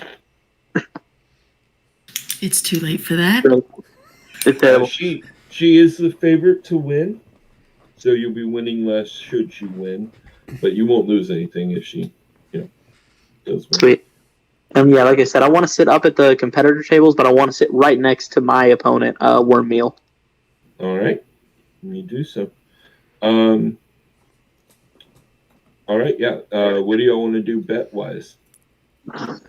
It's too late for that. It's terrible. She is the favorite to win, so you'll be winning less should she win, but you won't lose anything if she, does win. Sweet. Yeah, like I said, I want to sit up at the competitor tables, but I want to sit right next to my opponent, Worm Meal. All right, let me do so. All right, yeah. What do y'all want to do bet wise? I'm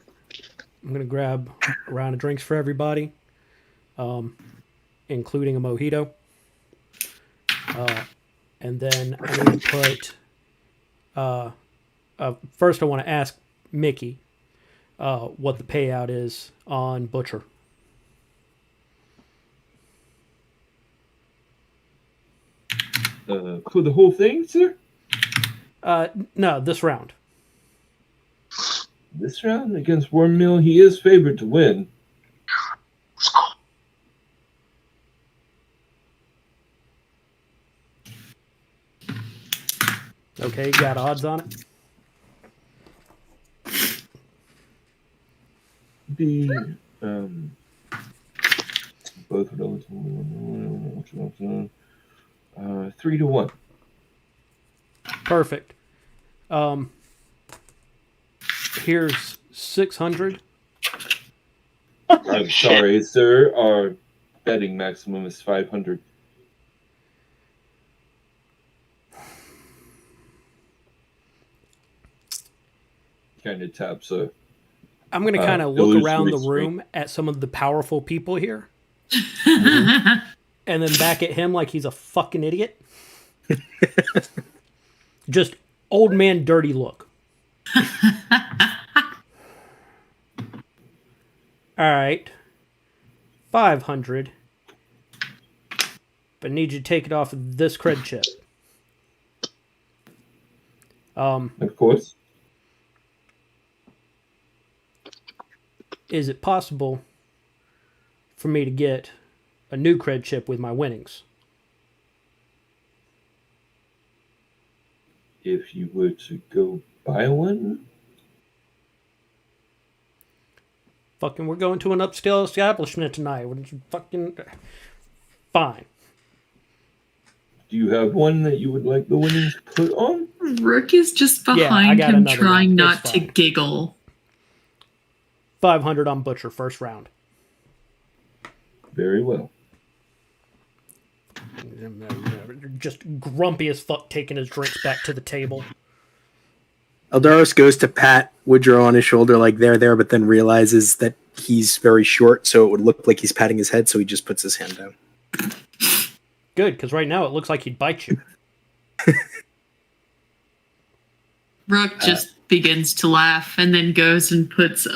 gonna grab a round of drinks for everybody, including a mojito. And then I'm gonna put. First, I want to ask Mickey what the payout is on Butcher. For the whole thing, sir? No, this round. This round against Worm Meal, he is favored to win. Okay, you got odds on it? Both of those 3-1. Perfect. Here's 600. I'm sorry, sir. Our betting maximum is 500. Kind of taps a. I'm going to kind of look around the room at some of the powerful people here. And then back at him like he's a fucking idiot. Just old man dirty look. All right. 500. But need you to take it off of this cred chip. Of course. Is it possible for me to get a new cred chip with my winnings? If you were to go buy one, Fucking, we're going to an upscale establishment tonight. We're just fucking fine. do you have one that you would like the winnings put on? Rook is just I behind got him another trying one. not It's to fine. giggle. 500 on Butcher, first round. Very well. Just grumpy as fuck, taking his drinks back to the table. Eldaris goes to pat Woodrow on his shoulder like there, but then realizes that he's very short, so it would look like he's patting his head, so he just puts his hand down. Good, because right now it looks like he'd bite you. Rook just begins to laugh and then goes and puts,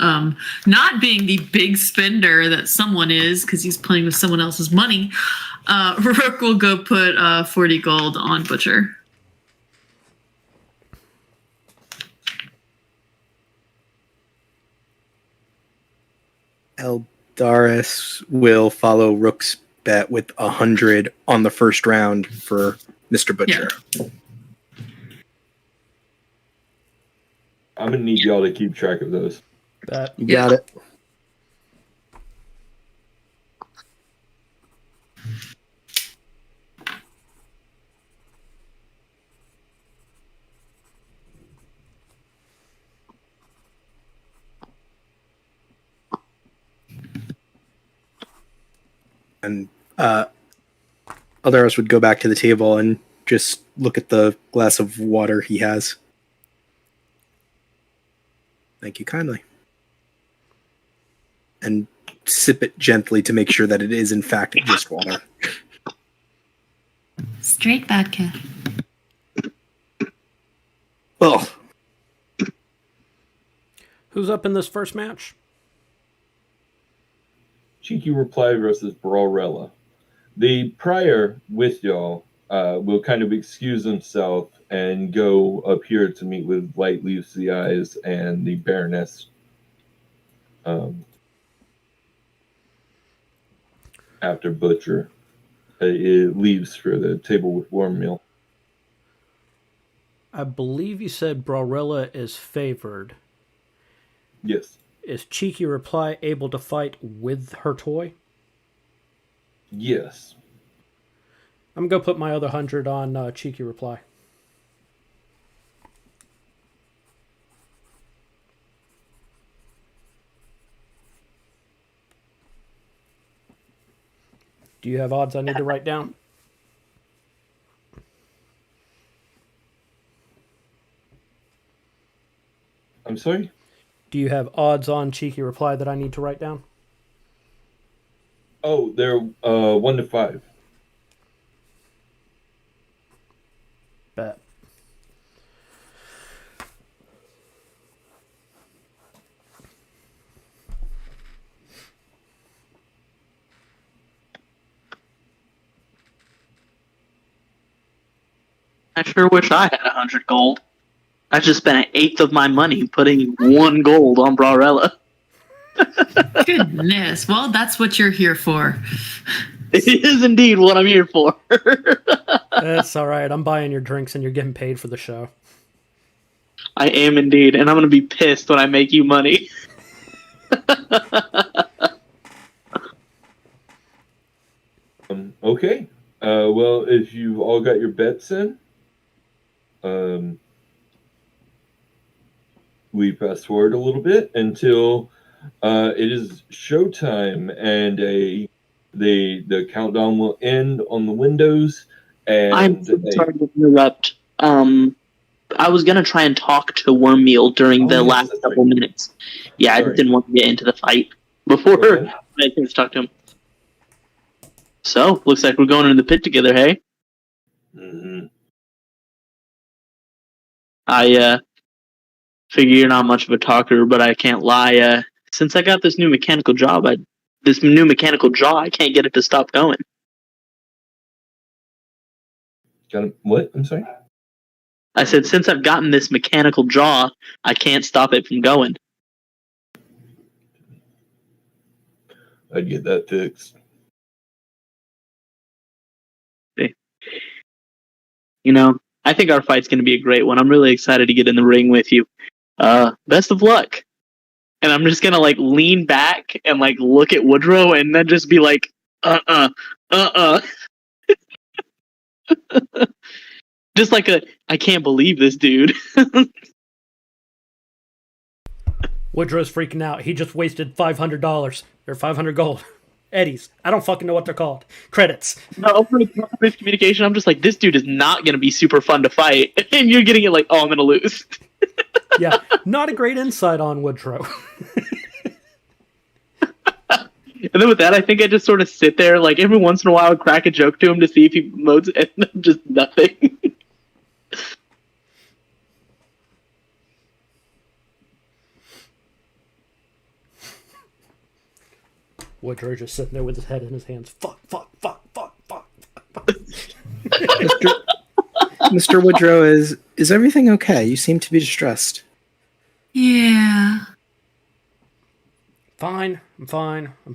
not being the big spender that someone is, because he's playing with someone else's money, Rook will go put 40 gold on Butcher. Eldaris will follow Rook's bet with 100 on the first round for Mr. Butcher. Yeah. I'm gonna need y'all to keep track of those. You got it. And Eldaris would go back to the table and just look at the glass of water he has. Thank you kindly. And sip it gently to make sure that it is in fact just water. Straight vodka. Oh, Who's up in this first match? Cheeky Reply versus Brawrella. The prior with y'all will kind of excuse himself and go up here to meet with Light Leaves the Eyes and the Baroness. After Butcher it leaves for the table with warm meal. I believe you said Brawrella is favored. Yes. Is Cheeky Reply able to fight with her toy? Yes. I'm going to put my other 100 on Cheeky Reply. Do you have odds I need to write down? I'm sorry? Do you have odds on Cheeky Reply that I need to write down? Oh, they're 1 to 5. Bet. I sure wish I had 100 gold. I just spent 1/8 of my money putting 1 gold on Brawrella. Goodness. Well, that's what you're here for. It is indeed what I'm here for. That's all right. I'm buying your drinks and you're getting paid for the show. I am indeed, and I'm going to be pissed when I make you money. Okay. Well, if you've all got your bets in, we fast forward a little bit until it is showtime, and the countdown will end on the windows. And I'm so sorry to interrupt. I was going to try and talk to Wormmeal during the last couple minutes. Yeah, Sorry. I just didn't want to get into the fight before I can talk to him. So, looks like we're going into the pit together, hey? Mm-hmm. I figure you're not much of a talker, but I can't lie. Since I got this new mechanical jaw, I can't get it to stop going. Got what? I'm sorry. I said, since I've gotten this mechanical jaw, I can't stop it from going. I'd get that fixed. You know, I think our fight's going to be a great one. I'm really excited to get in the ring with you. Best of luck. And I'm just going to like lean back and like look at Woodrow and then just be like, just like I can't believe this dude. Woodrow's freaking out. He just wasted $500 or 500 gold. Eddies. I don't fucking know what they're called. Credits. No, for communication, I'm just like, this dude is not going to be super fun to fight. And you're getting it like, oh, I'm going to lose. Yeah, not a great insight on Woodrow. And then with that, I think I just sort of sit there, like every once in a while, I'd crack a joke to him to see if he modes, and then just nothing. Woodrow just sitting there with his head in his hands. Fuck. Mr. Woodrow, is everything okay? You seem to be distressed. Yeah. Fine. I'm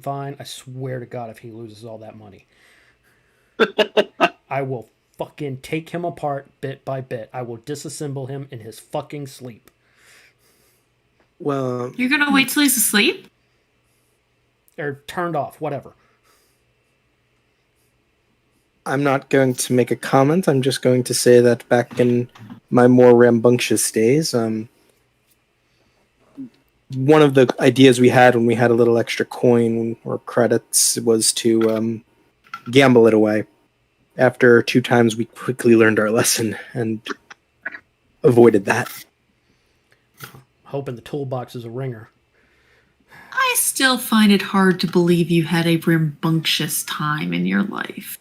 fine. I swear to God, if he loses all that money, I will fucking take him apart bit by bit. I will disassemble him in his fucking sleep. Well, You're gonna wait till he's asleep? Or turned off, whatever. I'm not going to make a comment. I'm just going to say that back in my more rambunctious days, one of the ideas we had when we had a little extra coin or credits was to gamble it away. After 2 times, we quickly learned our lesson and avoided that. Hoping the toolbox is a ringer. I still find it hard to believe you had a rambunctious time in your life.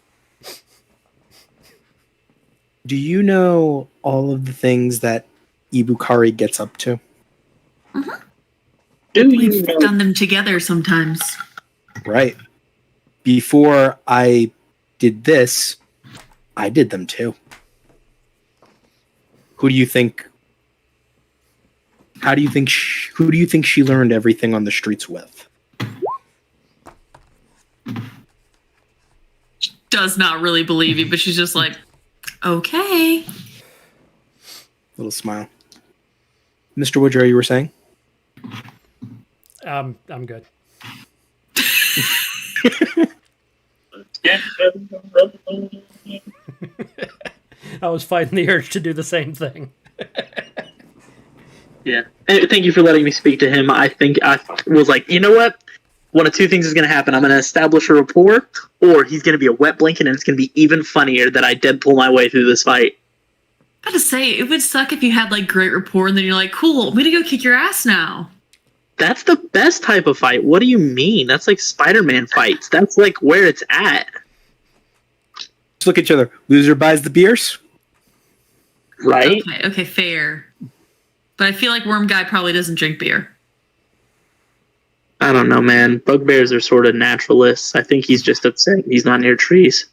Do you know all of the things that Ibukari gets up to? Mm-hmm. Do you We've know? done them together sometimes. Right. Before I did this, I did them too. Who do you think she learned everything on the streets with? Does not really believe you, but she's just like, okay. Little smile. Mr. Woodrow, you were saying? I'm good. I was fighting the urge to do the same thing. Yeah. Thank you for letting me speak to him. I think I was like, you know what? One of 2 things is going to happen. I'm going to establish a rapport, or he's going to be a wet blanket, and it's going to be even funnier that I Deadpool my way through this fight. I gotta say, it would suck if you had like great rapport and then you're like, cool, I'm gonna go kick your ass now. That's the best type of fight. What do you mean? That's like Spider-Man fights. That's like where it's at. Just look at each other. Loser buys the beers. Right? Okay, fair. But I feel like Worm Guy probably doesn't drink beer. I don't know, man. Bugbears are sort of naturalists. I think he's just upset he's not near trees.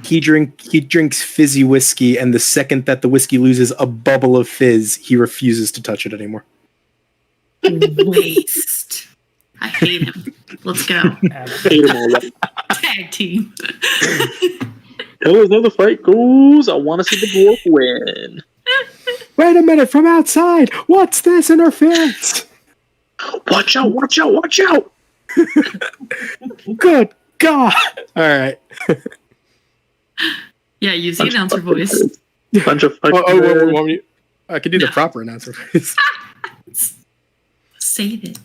He drinks fizzy whiskey, and the second that the whiskey loses a bubble of fizz, he refuses to touch it anymore. Waste. I hate him. Let's go. Hate 'em all right. Tag team. Tell us how the fight goes. I want to see the dwarf win. Wait a minute, from outside! What's this interference? Watch out, watch out, watch out! Good God! Alright. Yeah, use the announcer voice. Bunch of fucking I can do the proper announcer voice. Save it.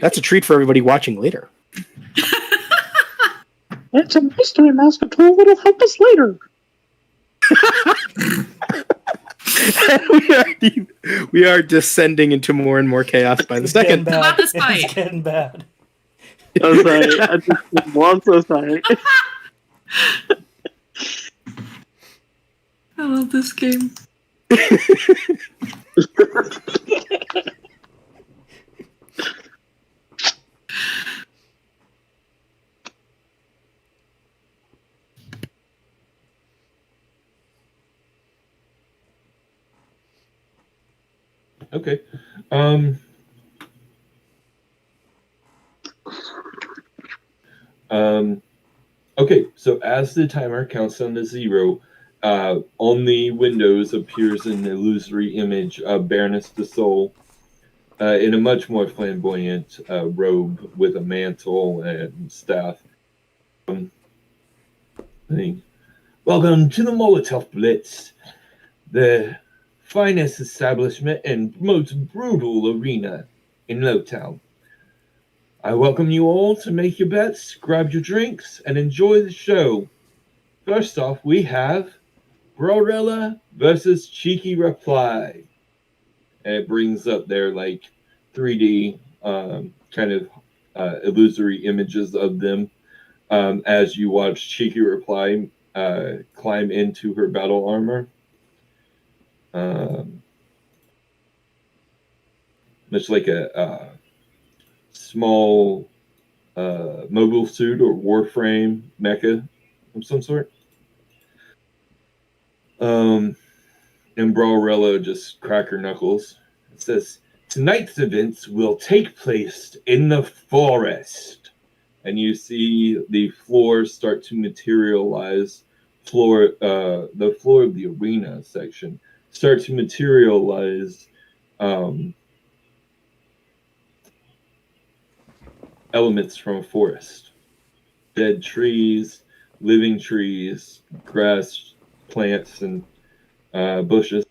That's a treat for everybody watching later. It's a mystery master tool that'll help us later. we are descending into more and more chaos by the second. How about this fight? It's getting bad. I'm sorry. I'm so sorry. I love this game. Okay. Okay, so as the timer counts down to 0, on the windows appears an illusory image of Baroness de Sol in a much more flamboyant robe with a mantle and staff. Welcome to the Molotov Blitz, the finest establishment and most brutal arena in Lowtown. I welcome you all to make your bets, grab your drinks, and enjoy the show. First off, we have GRRHero versus Cheeky Reply. And it brings up their 3D kind of illusory images of them as you watch Cheeky Reply climb into her battle armor. Much like a small mobile suit or warframe mecha of some sort. And GRRHero just crack her knuckles. It says, tonight's events will take place in the forest. And you see the floor start to materialize. The floor of the arena section start to materialize elements from a forest. Dead trees, living trees, grass, plants, and bushes.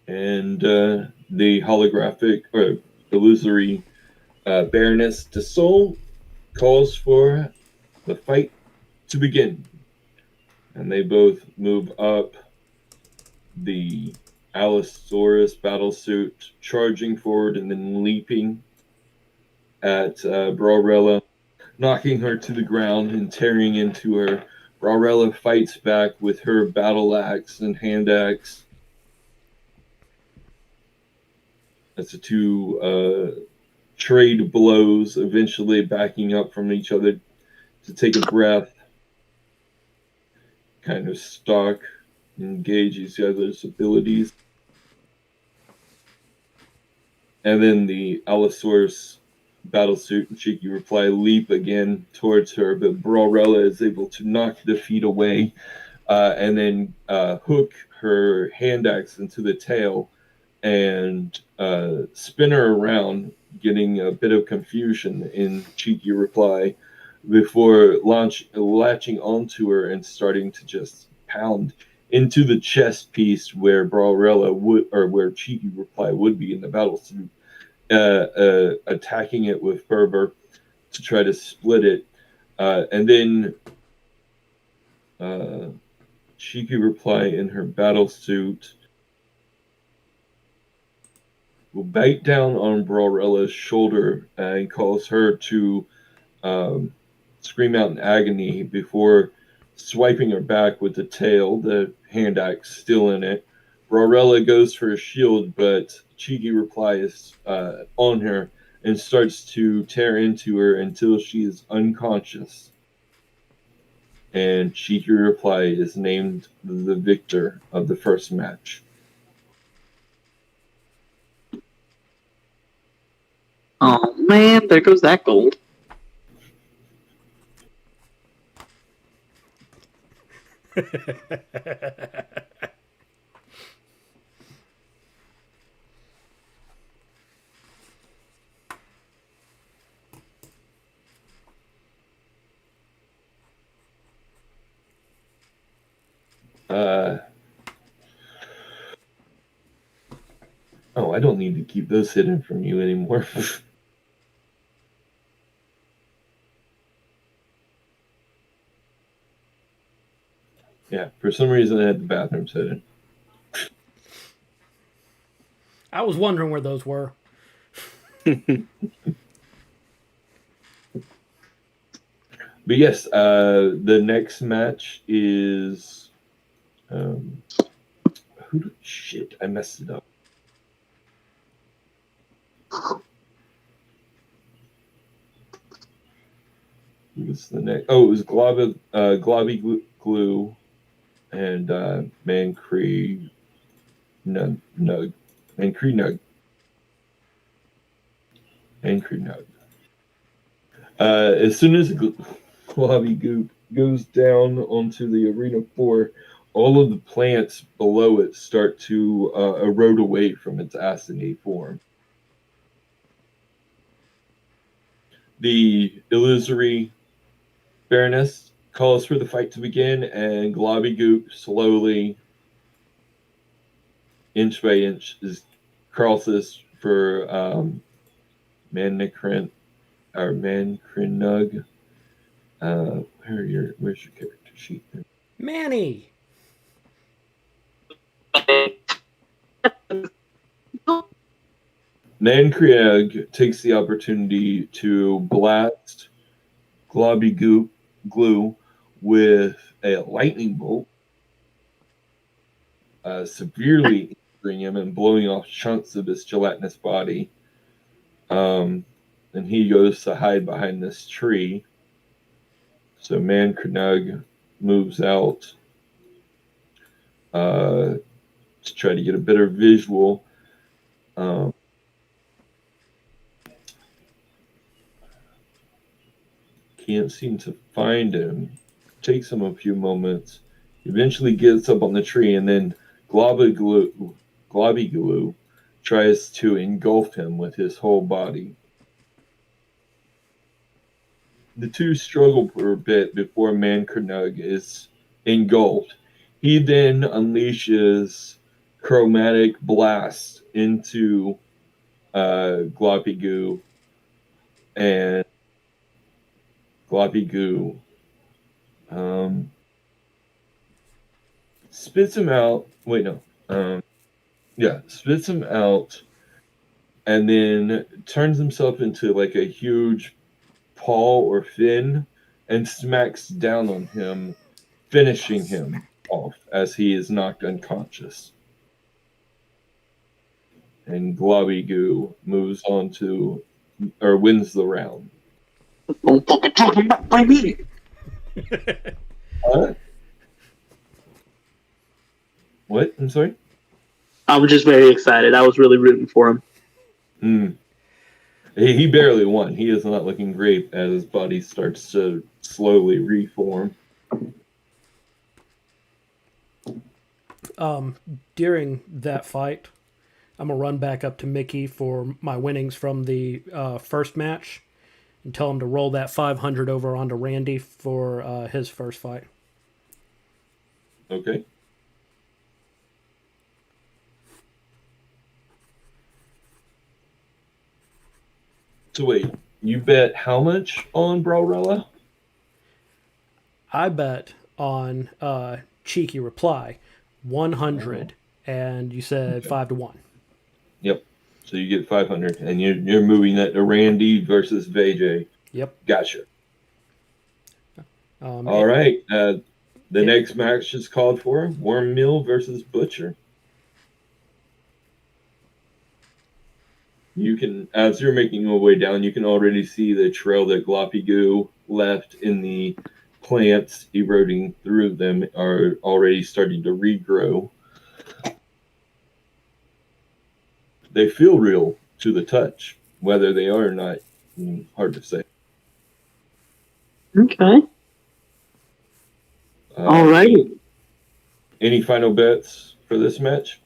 And the holographic or illusory Baroness de Sol calls for the fight to begin. And they both move up the Allosaurus battlesuit, charging forward and then leaping at GRRHero, knocking her to the ground and tearing into her. GRRHero fights back with her battle axe and hand axe. As the two trade blows, eventually backing up from each other to take a breath, kind of stalk, engage each other's abilities. And then the Allosaurus battlesuit and Cheeky Reply leap again towards her, but GRRHero is able to knock the feet away and then hook her hand axe into the tail and spin her around, getting a bit of confusion in Cheeky Reply before latching onto her and starting to just pound into the chest piece where GRRHero would, or where Cheeky Reply would be in the battlesuit, attacking it with fervor to try to split it, and then Cheeky Reply in her battlesuit will bite down on GRRHero's shoulder and cause her to scream out in agony before swiping her back with the tail, the hand axe still in it. GRRHero goes for a shield, but Cheeky Reply is on her and starts to tear into her until she is unconscious. And Cheeky Reply is named the victor of the first match. Oh man, there goes that gold. Oh, I don't need to keep those hidden from you anymore. Yeah, for some reason I had the bathrooms hidden. I was wondering where those were. But yes, the next match is shit, I messed it up. Who was the next? Oh, it was Globby Glue and Mancree Nug. Mancree Nug. As soon as Globby Goop goes down onto the arena floor, all of the plants below it start to erode away from its acidity form. The illusory Baroness calls for the fight to begin, and Globby Goop slowly, inch by inch, crosses for Mancrinug. Where's your character sheet? Manny. Mancrinug takes the opportunity to blast Globby Glue with a lightning bolt, severely injuring him and blowing off chunks of his gelatinous body. And he goes to hide behind this tree. So Mancrinug moves out to try to get a better visual. Can't seem to find him. Takes him a few moments. Eventually gets up on the tree, and then Globby Glue tries to engulf him with his whole body. The two struggle for a bit before Mancrinug is engulfed. He then unleashes chromatic blast into Globby Goo, and Globby Goo spits him out. Spits him out, and then turns himself into like a huge paw or fin and smacks down on him, finishing him off as he is knocked unconscious. And Globby Goo moves on to, or wins the round. Don't fucking talk about my me. What? I'm sorry? I'm just very excited. I was really rooting for him. He barely won. He is not looking great as his body starts to slowly reform. During that fight, I'm going to run back up to Mickey for my winnings from the first match and tell him to roll that 500 over onto Randy for his first fight. Okay. So wait, you bet how much on Brawlrella? I bet on Cheeky Reply 100, and you said 5-1. Yep. So you get 500, and you're moving that to Randy versus VJ. Yep. Gotcha. All right. The next match is called for Worm Mill versus Butcher. You can, as you're making your way down, you can already see the trail that Globby Goo left in the plants eroding through them are already starting to regrow. They feel real to the touch. Whether they are or not, hard to say. Okay. All right. Any final bets for this match?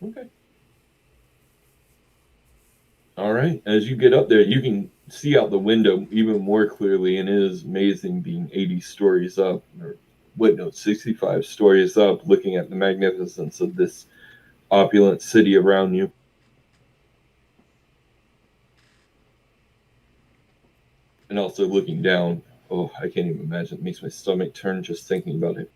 Okay. All right. As you get up there, you can see out the window even more clearly, and it is amazing being 80 stories up, 65 stories up, looking at the magnificence of this opulent city around you. And also looking down. Oh, I can't even imagine. It makes my stomach turn just thinking about it.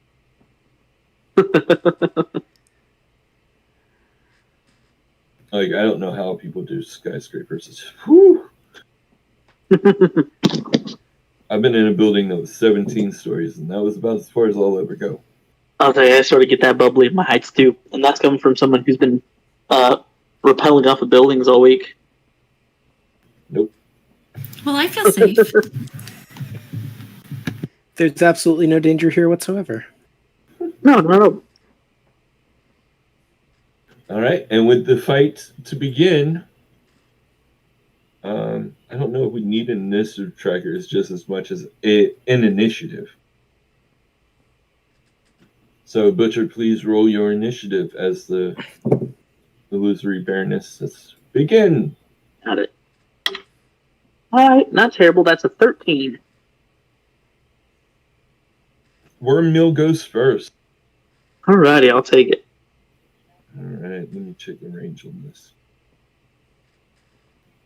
Like, I don't know how people do skyscrapers. Whew. I've been in a building that was 17 stories, and that was about as far as I'll ever go. I'll tell you, I sort of get that bubbly in my heights, too. And that's coming from someone who's been rappelling off of buildings all week. Nope. Well, I feel safe. There's absolutely no danger here whatsoever. No. All right, and with the fight to begin, I don't know if we need an initiative tracker just as much as an initiative. So, Butcher, please roll your initiative as the illusory baroness. Let's begin. Got it. All right, not terrible. That's a 13. Wormmill goes first. Alrighty, I'll take it. All right, let me check the range on this.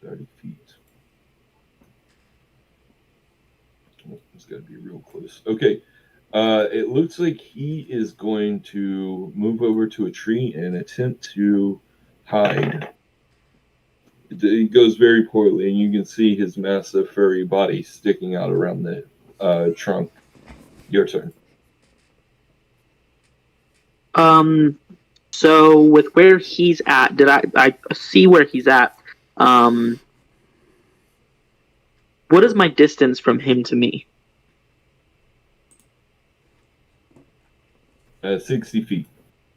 30 feet. Oh, it's got to be real close. Okay. It looks like he is going to move over to a tree and attempt to hide. It goes very poorly, and you can see his massive furry body sticking out around the trunk. Your turn. So with where he's at, did I see where he's at? What is my distance from him to me? 60 feet.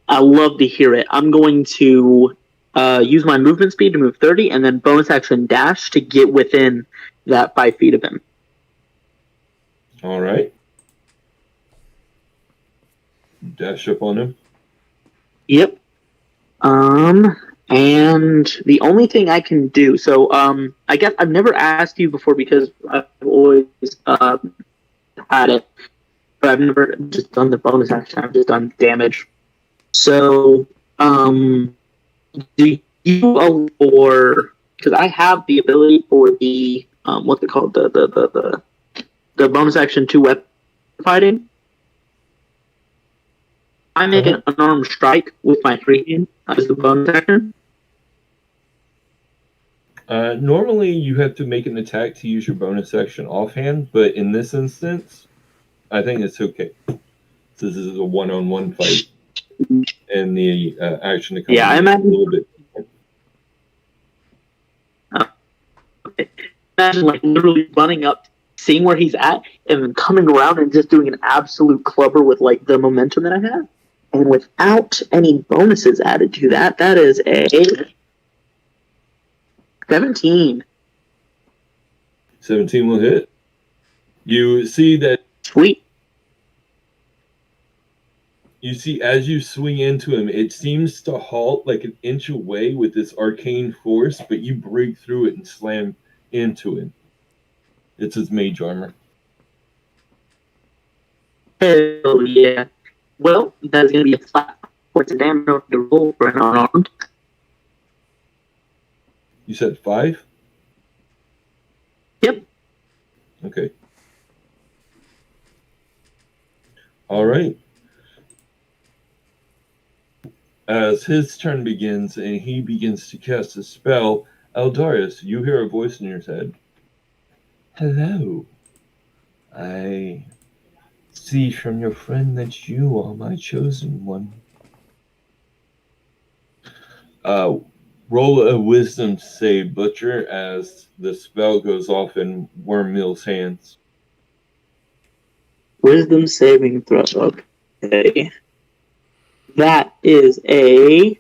I love to hear it. I'm going to use my movement speed to move 30, and then bonus action dash to get within that 5 feet of him. All right. Dash up on him. Yep. And the only thing I can do, so I guess I've never asked you before because I've always had it, but I've never just done the bonus action. I've just done damage. So, do you or because I have the ability for the what's it called, the bonus action to weapon fighting. I make an unarmed strike with my free hand as the bonus action. Normally, you have to make an attack to use your bonus action offhand, but in this instance, I think it's okay. This is a one-on-one fight, and the action to come I a imagine little bit. Imagine like literally running up, seeing where he's at, and then coming around and just doing an absolute clubber with like the momentum that I have. And without any bonuses added to that, that is a 17. 17 will hit. You see that. Sweet. You see, as you swing into him, it seems to halt like an inch away with this arcane force, but you break through it and slam into him. It's his mage armor. Hell yeah. Well, that's going to be a flat points of damage on the roll for an unarmed. You said 5? Yep. Okay. All right. As his turn begins and he begins to cast a spell, Eldaris, you hear a voice in your head. Hello. I see from your friend that you are my chosen one. Roll a wisdom save, Butcher, as the spell goes off in Wormmill's hands. Wisdom saving throw. Okay. That is a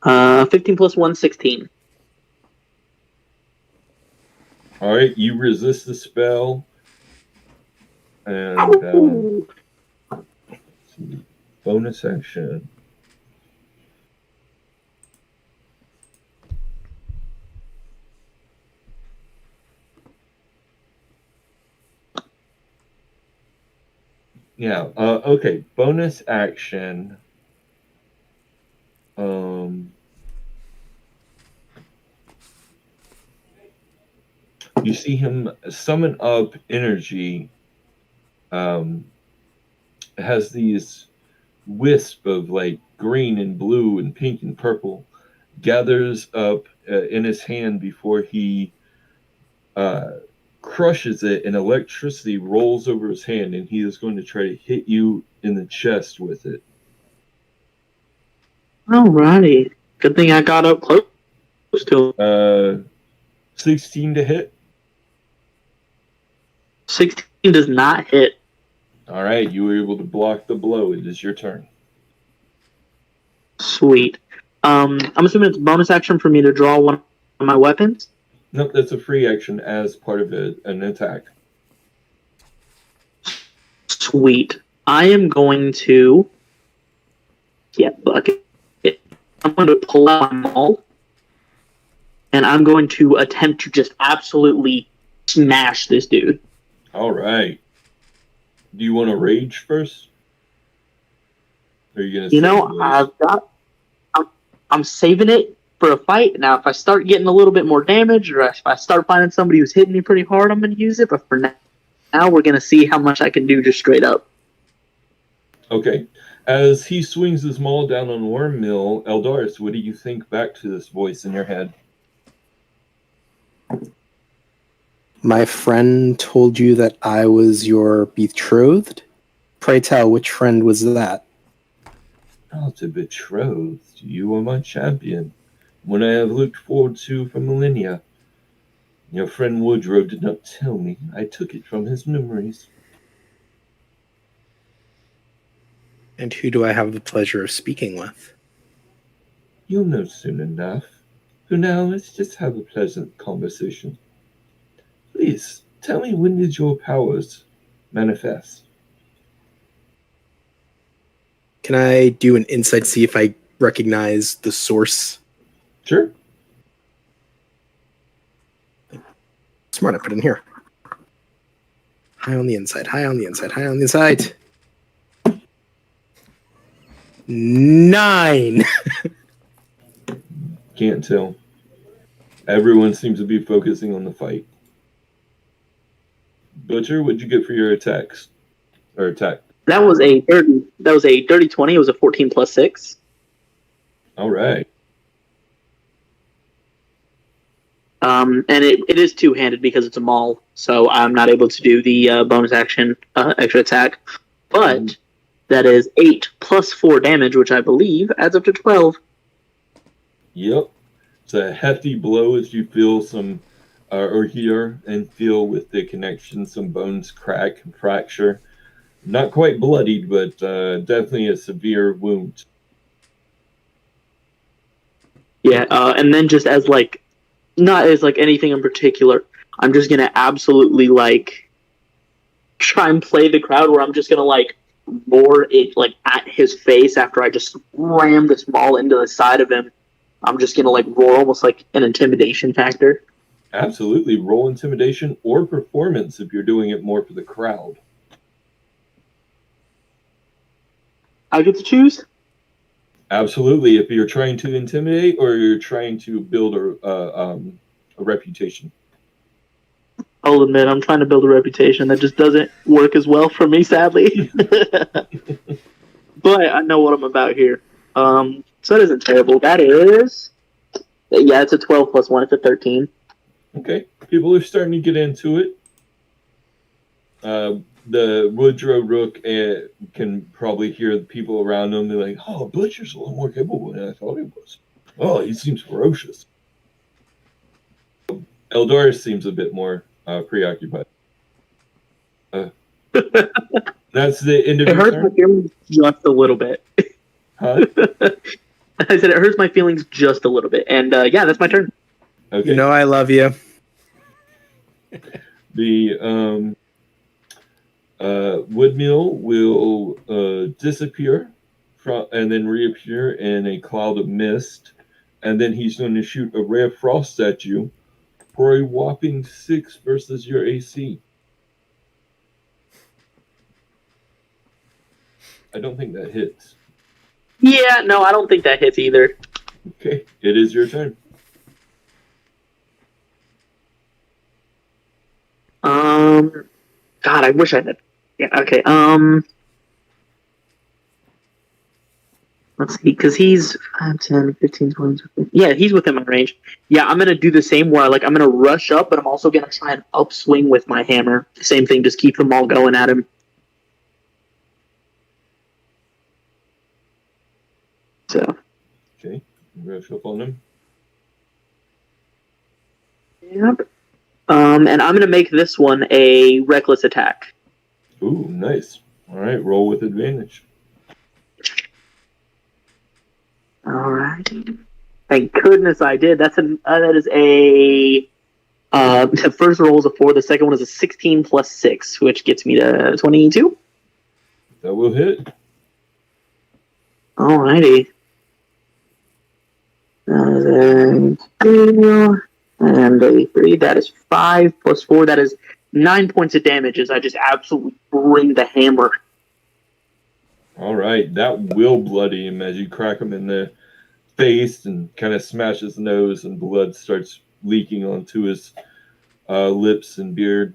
15 plus 1, 16. All right, you resist the spell. And bonus action. Yeah, okay. Bonus action. You see him summon up energy. It has these wisp of like green and blue and pink and purple, gathers up in his hand before he crushes it, and electricity rolls over his hand, and he is going to try to hit you in the chest with it. Alrighty. Good thing I got up close to him. 16 to hit. 16 does not hit. All right, you were able to block the blow. It is your turn. Sweet. I'm assuming it's a bonus action for me to draw one of my weapons. Nope, that's a free action as part of an attack. Sweet. I am going to... Yeah, bucket. I'm going to pull out my maul. And I'm going to attempt to just absolutely smash this dude. All right. Do you want to rage first? Or are you going to... You know, I'm saving it for a fight. Now, if I start getting a little bit more damage, or if I start finding somebody who's hitting me pretty hard, I'm going to use it. But for now, we're going to see how much I can do just straight up. Okay. As he swings his maul down on Wormmill, Eldaris, what do you think back to this voice in your head? My friend told you that I was your betrothed? Pray tell, which friend was that? Not a betrothed. You are my champion. One I have looked forward to for millennia. Your friend Woodrow did not tell me. I took it from his memories. And who do I have the pleasure of speaking with? You'll know soon enough. For now, let's just have a pleasant conversation. Please, tell me, when did your powers manifest? Can I do an insight, see if I recognize the source? Sure. Smart, I put it in here. High on the inside, high on the inside, high on the inside. 9! Can't tell. Everyone seems to be focusing on the fight. Butcher, what'd you get for your attacks? Or attack? That was a dirty 20. It was a 14 plus 6. All right. And it is two-handed because it's a maul, so I'm not able to do the bonus action extra attack. But that is 8 plus 4 damage, which I believe adds up to 12. Yep. It's a hefty blow as you feel some, or hear and feel with the connection, some bones crack and fracture. Not quite bloodied, but definitely a severe wound. Yeah, and then just as not as anything in particular, I'm just gonna absolutely try and play the crowd where I'm just gonna roar it at his face after I just ram this maul into the side of him. I'm just gonna roar almost like an intimidation factor. Absolutely. Roll intimidation or performance if you're doing it more for the crowd. I get to choose? Absolutely. If you're trying to intimidate or you're trying to build a reputation. I'll admit, I'm trying to build a reputation. That just doesn't work as well for me, sadly. But I know what I'm about here. So that isn't terrible. That is... Yeah, it's a 12 plus 1. It's a 13. Okay. People are starting to get into it. The Woodrow Rook can probably hear the people around him. They're like, oh, Butcher's a lot more capable than I thought he was. Oh, he seems ferocious. Eldaris seems a bit more preoccupied. That's the end of It your hurts turn? my feelings just a little bit. Huh? I said it hurts my feelings just a little bit. And yeah, that's my turn. Okay. You know I love you. The woodmill will disappear and then reappear in a cloud of mist. And then he's going to shoot a ray of frost at you for a whopping 6 versus your AC. I don't think that hits. Yeah, no, I don't think that hits either. Okay, it is your turn. God, I wish I had. Yeah, okay. Let's see, because he's 5, 10, 15, 20, 15. Yeah, he's within my range. Yeah, I'm going to do the same where, I'm going to rush up, but I'm also going to try and upswing with my hammer. Same thing, just keep them all going at him. So. Okay, rush up on him. Yep. And I'm going to make this one a reckless attack. Ooh, nice. All right, roll with advantage. All right. Thank goodness I did. That is a. The first roll is a 4. The second one is a 16 plus 6, which gets me to 22. That will hit. Alrighty. And a 3. That is 5 plus 4. That is 9 points of damage as I just absolutely bring the hammer. All right, that will bloody him as you crack him in the face and kind of smash his nose, and blood starts leaking onto his lips and beard.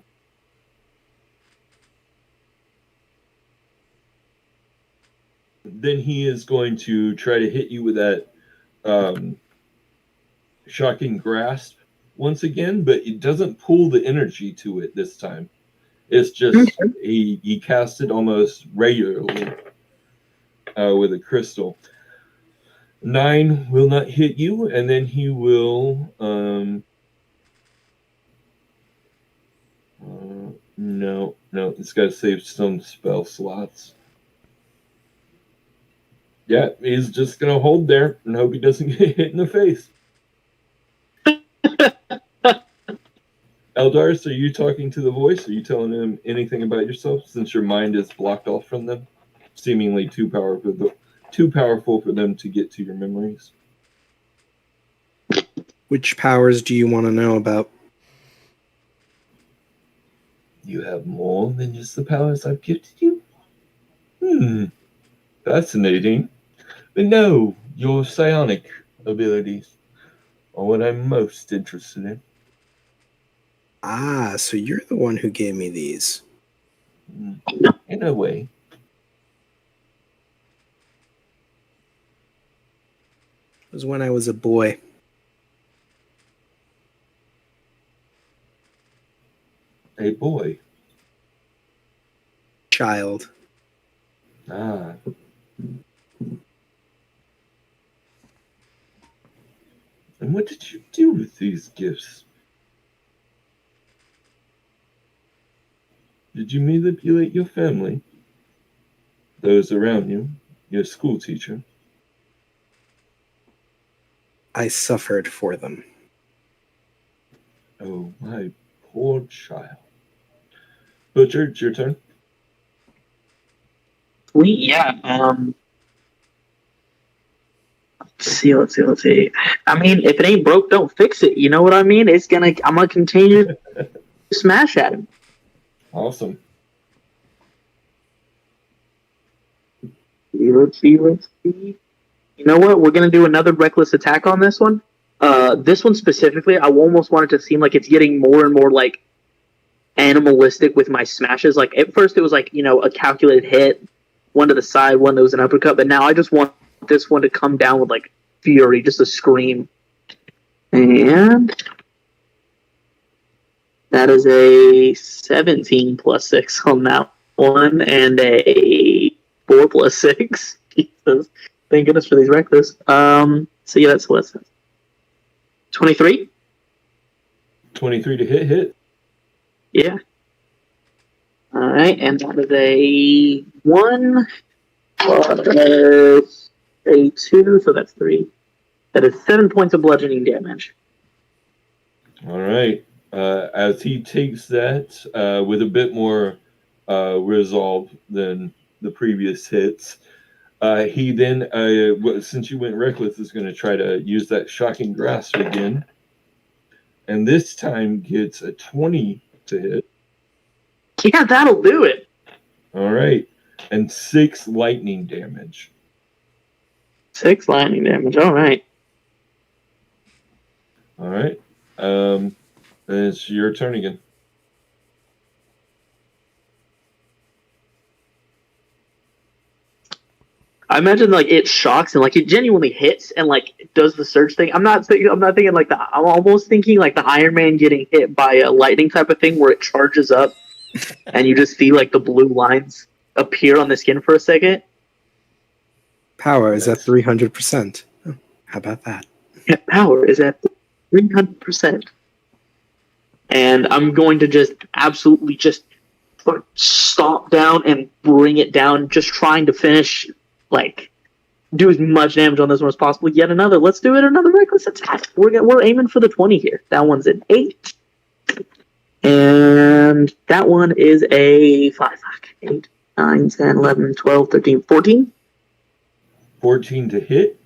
Then he is going to try to hit you with that shocking grasp once again, but it doesn't pull the energy to it this time. It's just he cast it almost regularly with a crystal. 9 will not hit you, and then he will no, it's got to save some spell slots. Yeah, he's just gonna hold there and hope he doesn't get hit in the face. Eldaris, are you talking to the voice? Are you telling him anything about yourself, since your mind is blocked off from them? Seemingly too powerful for them to get to your memories. Which powers do you want to know about? You have more than just the powers I've gifted you? Fascinating. But no, your psionic abilities are what I'm most interested in. Ah, so you're the one who gave me these. In a way. It was when I was a boy. A boy. Child. Ah. And what did you do with these gifts? Did you manipulate your family? Those around you? Your school teacher? I suffered for them. Oh, my poor child. Butcher, it's your turn. Sweet, yeah. Let's see. I mean, if it ain't broke, don't fix it. You know what I mean? I'm gonna continue to smash at him. Awesome. Let's see. You know what? We're gonna do another reckless attack on this one. This one specifically, I almost want it to seem like it's getting more and more like animalistic with my smashes. Like at first, it was like a calculated hit, one to the side, one that was an uppercut. But now I just want this one to come down with like fury, just a scream. And that is a 17 plus 6 on that one, and a 4 plus 6. Jesus. Thank goodness for these reckless. So yeah, that's what's 23. 23 to hit. Yeah. All right, and that is a 1 plus a 2, so that's 3. That is 7 points of bludgeoning damage. All right. As he takes that with a bit more resolve than the previous hits, he then, since you went reckless, is going to try to use that shocking grasp again. And this time gets a 20 to hit. Yeah, that'll do it. All right. And 6 lightning damage. 6 lightning damage, all right. All right. And it's your turn again. I imagine like it shocks and like it genuinely hits and like it does the surge thing. I'm not thinking like I'm almost thinking like the Iron Man getting hit by a lightning type of thing where it charges up and you just see like the blue lines appear on the skin for a second. Power is at 300%. How about that? Yeah, power is at 300%. and I'm going to just absolutely just stomp down and bring it down, just trying to finish, like, do as much damage on this one as possible. Yet another. Let's do it. Another reckless attack. We're aiming for the 20 here. That one's an 8. And that one is a 5. 8, 9, 10, 11, 12, 13, 14. 14 to hit?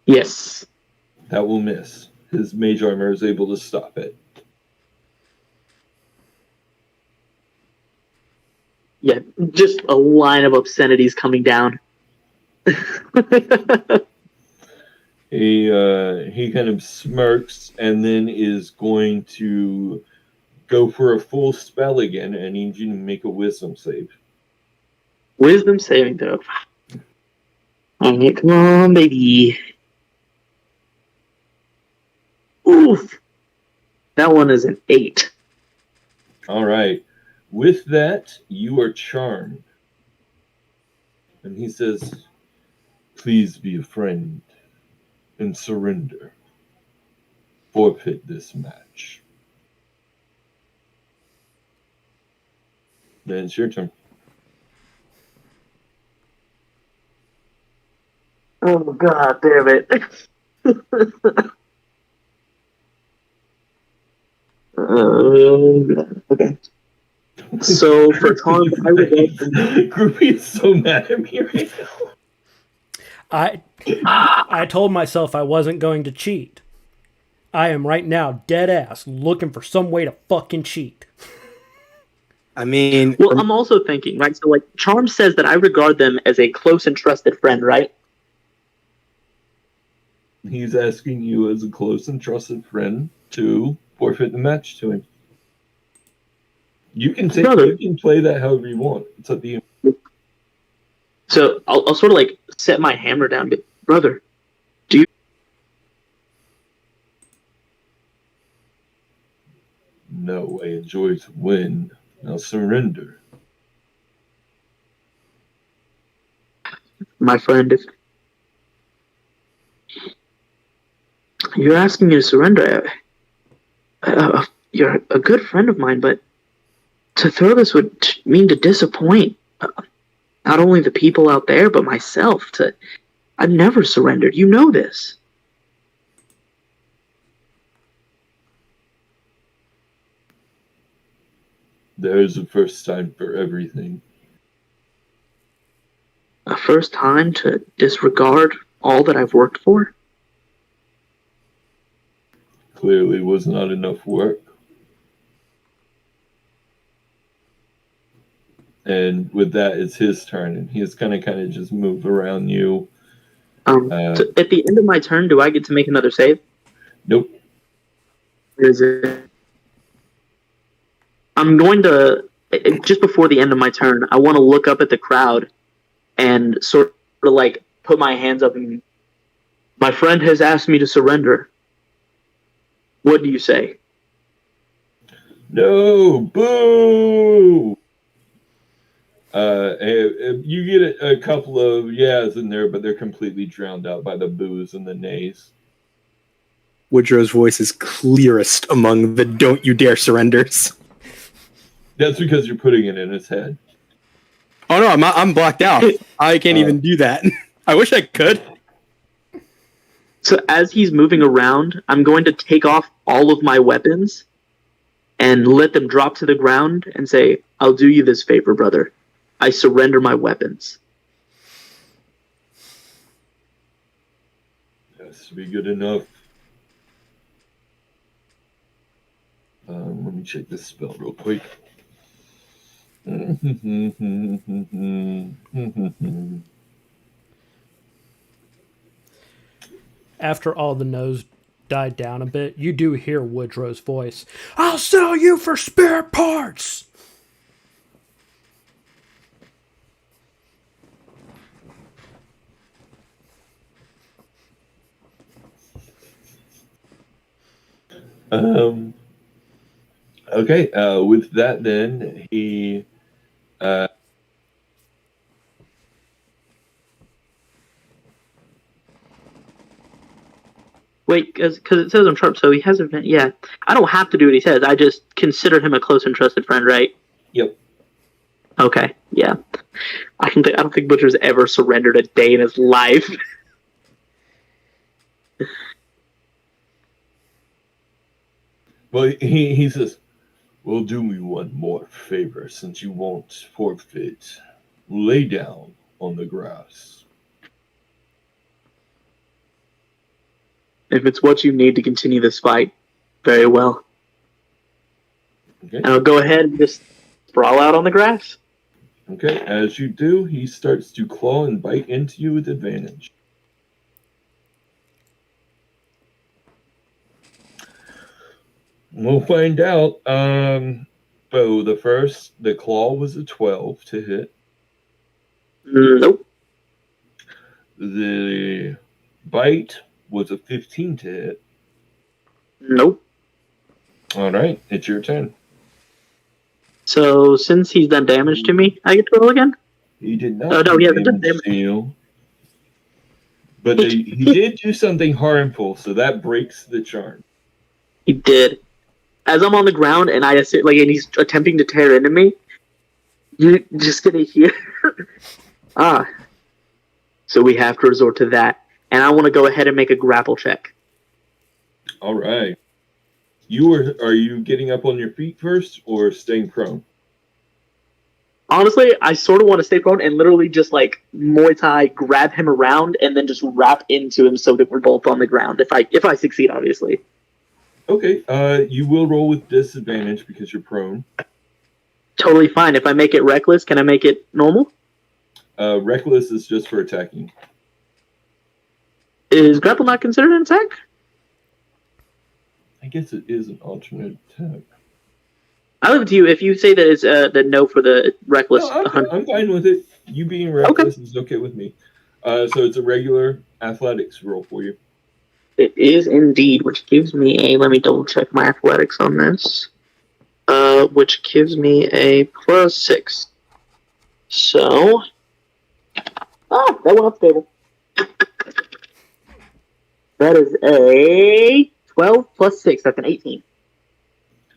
Yes. That will miss. His mage armor is able to stop it. Yeah, just a line of obscenities coming down. He kind of smirks and then is going to go for a full spell again. I need you to make a wisdom save. Wisdom saving throw. Alright, come on, baby. Oof. That one is an 8. All right. With that, you are charmed. And he says, please be a friend and surrender. Forfeit this match. Then it's your turn. Oh, God damn it. Okay. So, for Tom, I would go. Groupie is so mad at me right now. I told myself I wasn't going to cheat. I am right now dead ass looking for some way to fucking cheat. I mean, Well, I'm also thinking, right? So, like, Charm says that I regard them as a close and trusted friend, right? He's asking you as a close and trusted friend to forfeit the match to him. You can play that however you want. It's up to you. So I'll sort of like set my hammer down, but brother, do you? No, I enjoy to win. Now surrender. My friend, if you're asking me to surrender, you're a good friend of mine, but to throw this would mean to disappoint not only the people out there, but myself. I've never surrendered. You know this. There's a first time for everything. A first time to disregard all that I've worked for? Clearly was not enough work. And with that, it's his turn, and he's kind of just move around you. So at the end of my turn, do I get to make another save? Nope. Is it? I'm going to, just before the end of my turn, I want to look up at the crowd and sort of like put my hands up and my friend has asked me to surrender. What do you say? No, boo! You get a couple of yeahs in there, but they're completely drowned out by the boos and the nays. Woodrow's voice is clearest among the "Don't you dare" surrenders. That's because you're putting it in his head. Oh no, I'm blocked out. I can't even do that. I wish I could. So as he's moving around, I'm going to take off all of my weapons and let them drop to the ground and say, I'll do you this favor, brother. I surrender my weapons. Has to be good enough. Let me check this spell real quick. After all the no's died down a bit, you do hear Woodrow's voice. I'll sell you for spare parts! Okay, with that then, he Wait, because it says I'm sharp, so he has a... Yeah, I don't have to do what he says. I just consider him a close and trusted friend, right? Yep. Okay, yeah. I don't think Butcher's ever surrendered a day in his life. Well, he says, "Well, do me one more favor, since you won't forfeit. Lay down on the grass." If it's what you need to continue this fight, very well. Okay. And I'll go ahead and just sprawl out on the grass. Okay. As you do, he starts to claw and bite into you with advantage. We'll find out. So the claw was a 12 to hit. Nope. The bite was a 15 to hit. Nope. All right, it's your turn. So, since he's done damage to me, I get to roll again? He did not Oh, no, do he hasn't done damage damage. to you. But he did do something harmful, so that breaks the charm. He did. As I'm on the ground and and he's attempting to tear into me, you're just gonna hear... So we have to resort to that. And I want to go ahead and make a grapple check. All right. Are you getting up on your feet first or staying prone? Honestly, I sort of want to stay prone and literally just like Muay Thai, grab him around, and then just wrap into him so that we're both on the ground. If I succeed, obviously. Okay. You will roll with disadvantage because you're prone. Totally fine. If I make it reckless, can I make it normal? Reckless is just for attacking. Is grapple not considered an attack? I guess it is an alternate attack. I leave it to you. If you say that it's the no for the reckless. No, I'm fine with it. You being reckless is okay with me. So it's a regular athletics roll for you. It is indeed, which gives me a... Let me double check my athletics on this. Which gives me a +6. So... that went up the table. That is a 12 plus 6. That's an 18.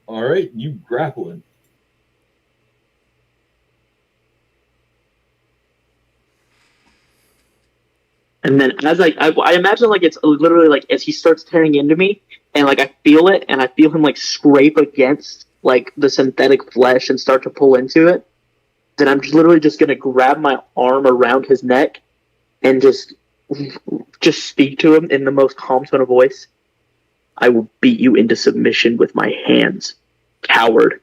All right, you grapple him. And then as I imagine like it's literally like as he starts tearing into me and like I feel it and I feel him like scrape against like the synthetic flesh and start to pull into it, then I'm literally just gonna grab my arm around his neck and just speak to him in the most calm tone of voice. I will beat you into submission with my hands, coward.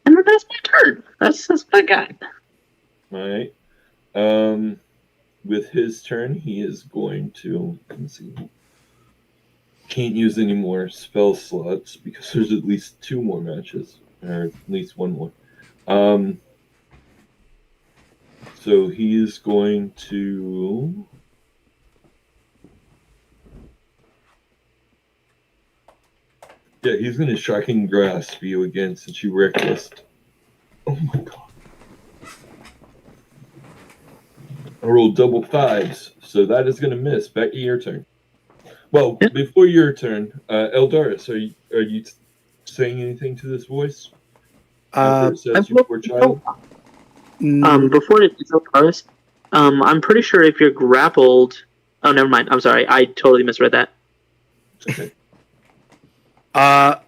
And that's my turn. That's what I got. All right. With his turn, he is going to... Let's see. Can't use any more spell slots because there's at least 2 more matches. Or at least 1 more. So he is going to... Yeah, he's going to shocking grasp you again since you reckless. Oh my god. I rolled double 5s, so that is going to miss. Becky, your turn. Well, before your turn, Eldaris, are you saying anything to this voice? After it says you poor child? Before it's Eldaris, I'm pretty sure if you're grappled... Oh, never mind. I'm sorry. I totally misread that. Okay.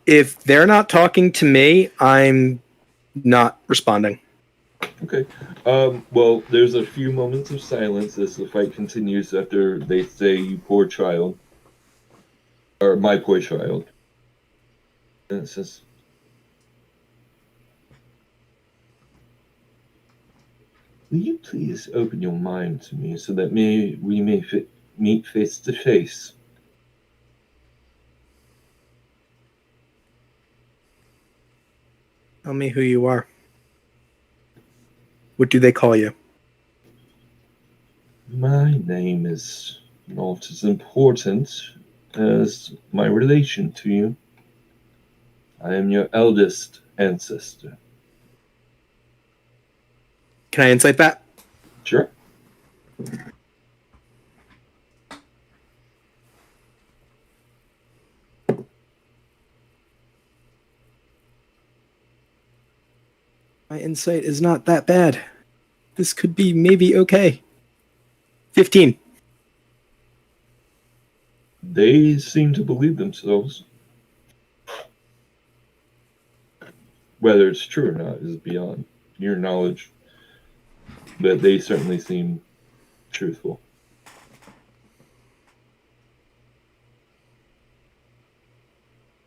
If they're not talking to me, I'm not responding. Okay. Well, there's a few moments of silence as the fight continues after they say, "You poor child." Or, "My poor child." And it says, "Will you please open your mind to me so that we may meet face to face?" Tell me who you are. What do they call you? My name is not as important as my relation to you. I am your eldest ancestor. Can I insight that? Sure. My insight is not that bad. This could be maybe okay. 15. They seem to believe themselves. Whether it's true or not is beyond your knowledge. But they certainly seem truthful.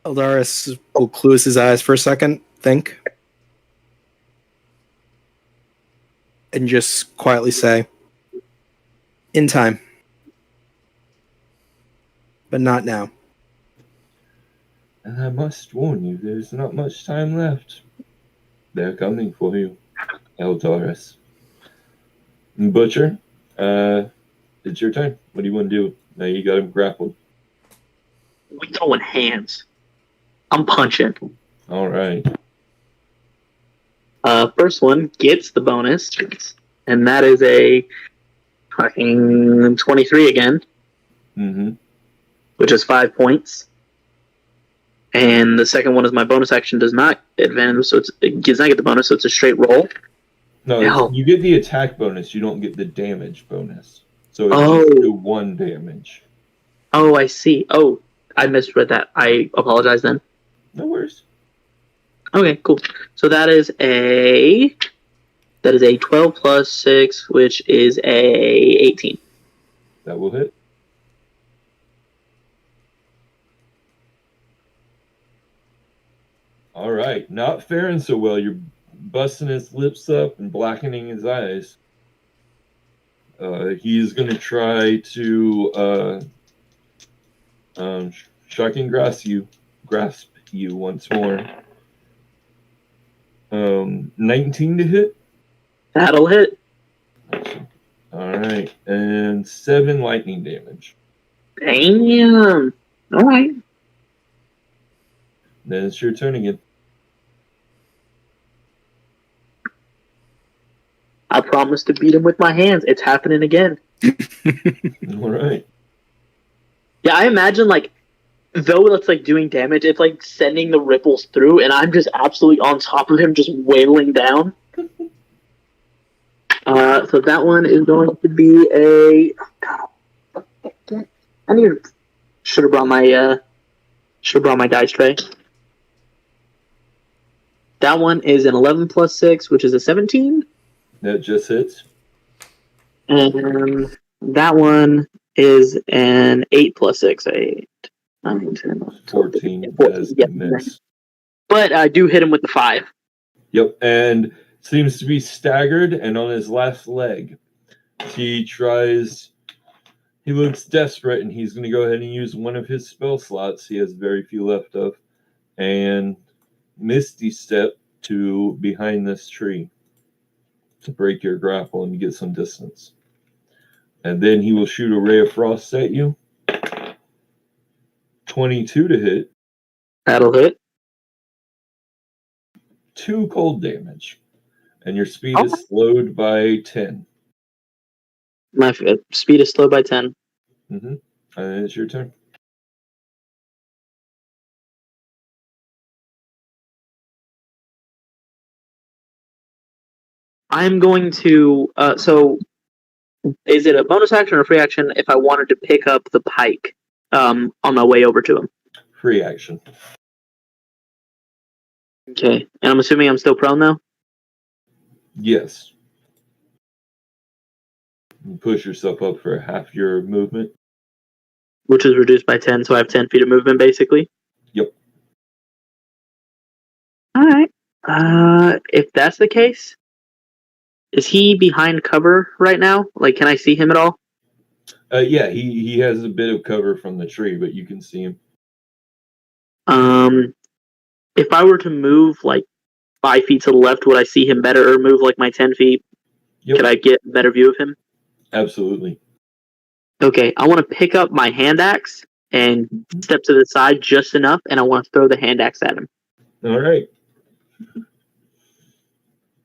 Eldaris will close his eyes for a second, think, and just quietly say, in time. But not now. And I must warn you, there's not much time left. They're coming for you, Eldaris. Butcher, it's your turn. What do you want to do? Now you got him grappled. We throwing hands. I'm punching. All right. First one gets the bonus, and that is a fucking 23 again, which is 5 points. And the second one is my bonus action does not advantage, so it does not get the bonus, so it's a straight roll. No, you get the attack bonus. You don't get the damage bonus. So it's just do 1 damage. Oh, I see. Oh, I misread that. I apologize then. No worries. Okay, cool. So that is a 12 plus 6, which is a 18. That will hit. All right. Not faring so well. You're busting his lips up and blackening his eyes. He's going to try to shocking grasp you once more. 19 to hit. That'll hit. All right, and 7 lightning damage. Damn. All right. Then it's your turn again. I promise to beat him with my hands. It's happening again. All right. Yeah, I imagine, like, though it's, like, doing damage, it's, like, sending the ripples through, and I'm just absolutely on top of him, just wailing down. So that one is going to be a... Should have brought my dice tray. That one is an 11 plus 6, which is a 17. That just hits. And that one is an 8 plus 6. 8, 9, 10, 14 as yeah. miss. But I do hit him with the 5. Yep, and seems to be staggered, and on his last leg, he looks desperate, and he's going to go ahead and use one of his spell slots. He has very few left of, and Misty Step to behind this tree to break your grapple and get some distance. And then he will shoot a ray of frost at you. 22 to hit. That'll hit. 2 cold damage. And your speed is slowed by 10. My speed is slowed by 10. And then it's your turn. I'm going to... so, is it a bonus action or a free action if I wanted to pick up the pike on my way over to him? Free action. Okay. And I'm assuming I'm still prone, though? Yes. You push yourself up for half your movement. Which is reduced by 10, so I have 10 feet of movement, basically? Yep. Alright. If that's the case, is he behind cover right now? Like, can I see him at all? Yeah, he has a bit of cover from the tree, but you can see him. If I were to move, like, 5 feet to the left, would I see him better, or move, like, my 10 feet? Yep. Could I get a better view of him? Absolutely. Okay, I want to pick up my hand axe and step to the side just enough, and I want to throw the hand axe at him. All right.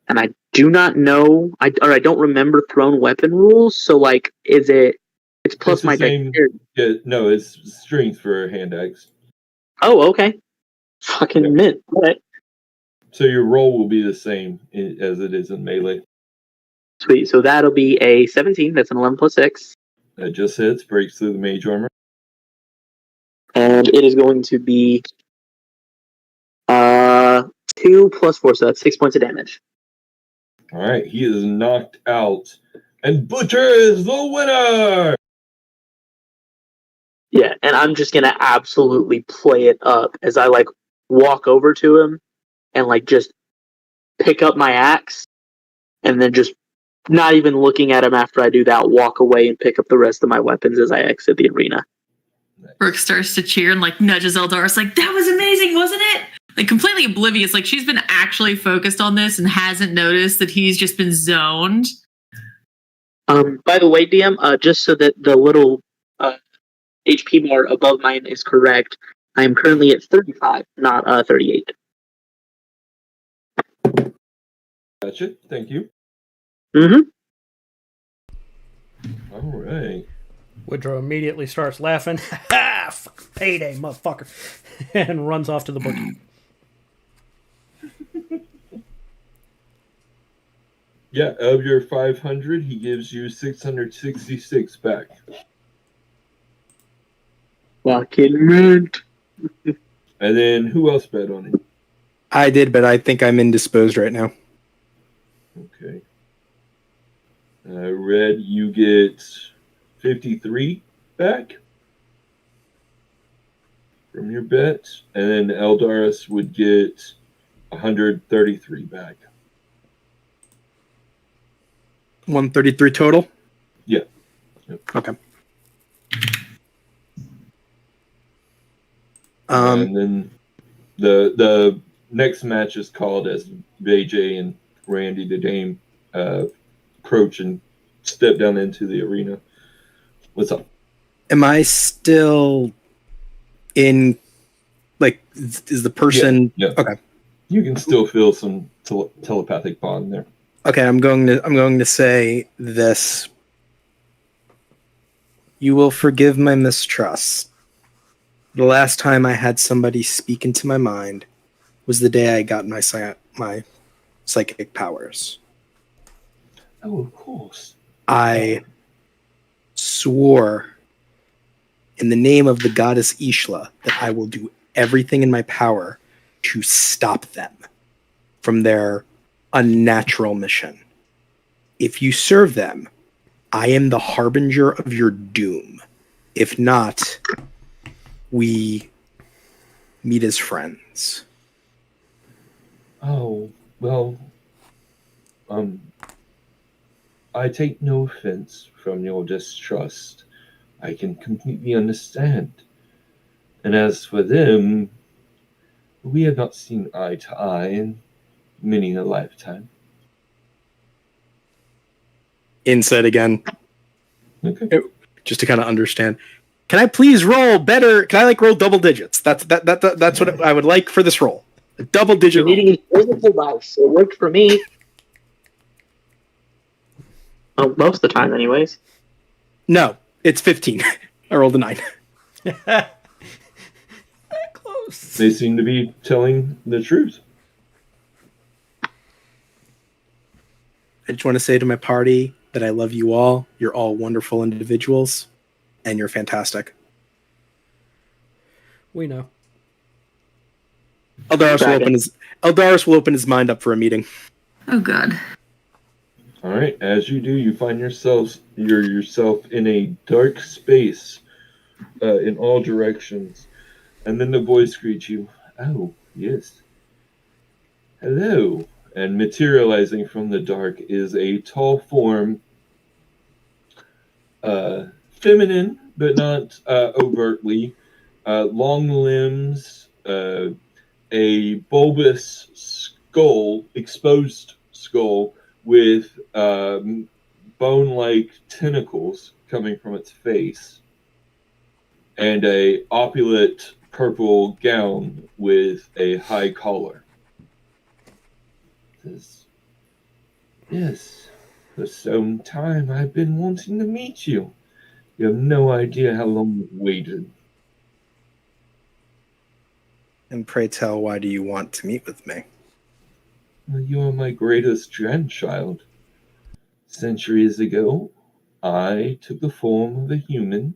And I do not know, I don't remember thrown weapon rules, so, like, it's plus my dexterity. Yeah, no, it's strength for a hand axe. Oh, okay. Fucking mint. All right. So your roll will be the same as it is in melee. Sweet. So that'll be a 17. That's an 11 plus 6. That just hits, breaks through the mage armor. And it is going to be 2 plus 4, so that's 6 points of damage. All right, he is knocked out, and Butcher is the winner. Yeah, and I'm just gonna absolutely play it up as I like walk over to him and like just pick up my axe, and then just not even looking at him after I do that, walk away and pick up the rest of my weapons as I exit the arena. Brooke starts to cheer and like nudges Eldaris like, that was amazing, wasn't it? Like completely oblivious. Like she's been actually focused on this and hasn't noticed that he's just been zoned. By the way, DM, just so that the little HP bar above mine is correct, I am currently at 35, not 38. Gotcha. Thank you. Mm-hmm. All right. Woodrow immediately starts laughing. Ha! Fucking payday, motherfucker. And runs off to the bookie. Yeah, of your 500, he gives you 666 back. Fucking mint. And then who else bet on it? I did, but I think I'm indisposed right now. Okay. Red, you get 53 back from your bet, and then Eldaris would get 133 back. 133 total? Yeah. Yep. Okay. And then the next match is called as VJ and Randy the Dame approach and step down into the arena. What's up? Am I still in, like, is the person... Yeah. Okay. You can still feel some telepathic bond there. Okay, I'm going to say this. You will forgive my mistrust. The last time I had somebody speak into my mind was the day I got my psychic powers. Oh, of course. I swore in the name of the goddess Ishla that I will do everything in my power to stop them from their unnatural mission. If you serve them, I am the harbinger of your doom. If not, we meet as friends. Oh, well, I take no offense from your distrust. I can completely understand. And as for them, we have not seen eye to eye in many a lifetime. Insight again. Okay. Just to kind of understand. Can I please roll better? Can I roll double digits? That's what I would like for this roll. A double digit You're needing physical dice. It worked for me. Oh, most of the time, anyways. No, it's 15. I rolled a 9. That close. They seem to be telling the truth. I just want to say to my party that I love you all. You're all wonderful individuals, and you're fantastic. We know. Eldaris will open his mind up for a meeting. Oh, God. All right. As you do, you find yourself in a dark space in all directions, and then the voice greets you. Oh, yes. Hello. And materializing from the dark is a tall form, feminine, but not overtly, long limbs, a bulbous skull, exposed skull, with bone-like tentacles coming from its face, and a opulent purple gown with a high collar. Yes, for some time I've been wanting to meet you. You have no idea how long we've waited. And pray tell, why do you want to meet with me? You are my greatest grandchild. Centuries ago, I took the form of a human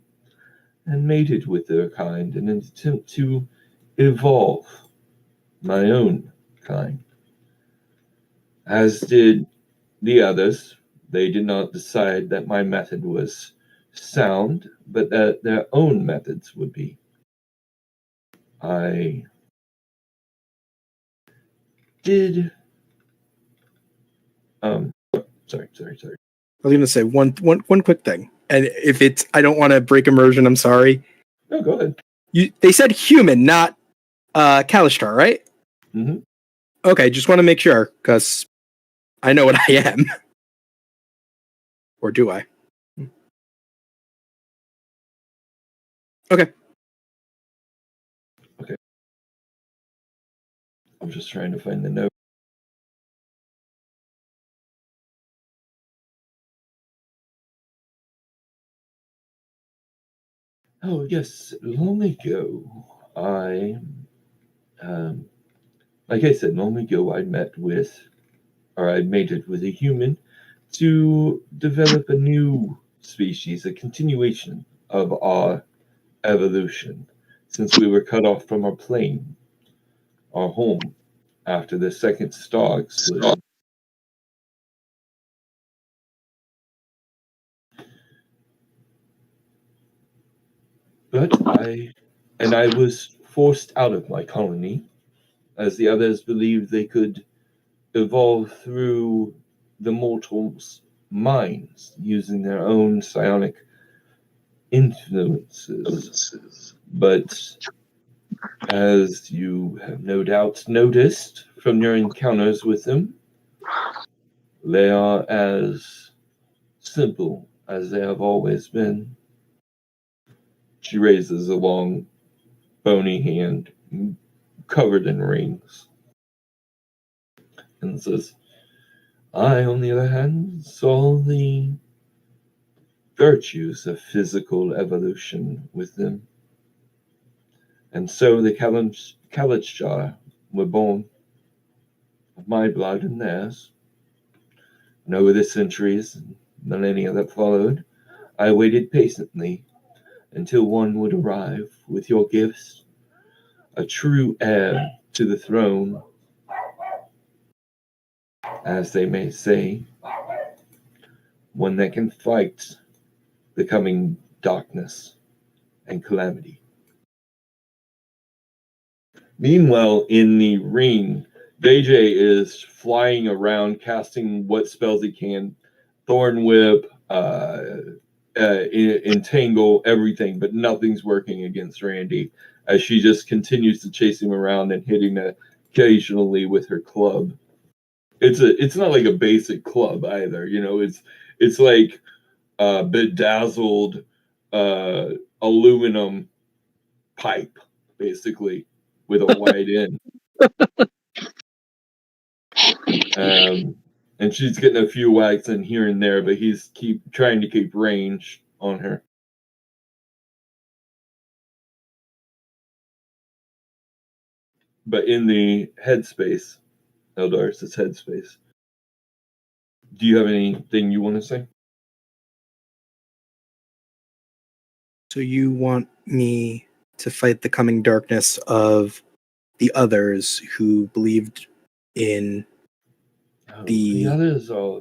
and mated with their kind in an attempt to evolve my own kind. As did the others, they did not decide that my method was sound, but that their own methods would be. I did. Sorry. I was going to say one quick thing, and if it's, I don't want to break immersion. I'm sorry. No, go ahead. They said human, not Kalistar, right? Mm-hmm. Okay, just want to make sure because I know what I am, or do I? Okay. I'm just trying to find the note. Oh, yes. Long ago, like I said, long ago I mated with a human to develop a new species, a continuation of our evolution, since we were cut off from our plane, our home, after the second star explosion. But I was forced out of my colony, as the others believed they could evolve through the mortals' minds using their own psionic influences. But as you have no doubt noticed from your encounters with them, they are as simple as they have always been. She raises a long, bony hand covered in rings and says, I, on the other hand, saw the virtues of physical evolution with them. And so the Kalachjar were born of my blood and theirs. And over the centuries and millennia that followed, I waited patiently until one would arrive with your gifts, a true heir to the throne, as they may say, one that can fight the coming darkness and calamity. Meanwhile, in the ring, JJ is flying around, casting what spells he can, Thorn Whip, Entangle, everything, but nothing's working against Randy, as she just continues to chase him around and hitting occasionally with her club. It's not like a basic club either, it's like bedazzled aluminum pipe, basically, with a wide end. And she's getting a few whacks in here and there, but he's trying to keep range on her. But in the headspace, Eldaris' headspace, do you have anything you want to say? So you want me to fight the coming darkness of the others who believed in The others are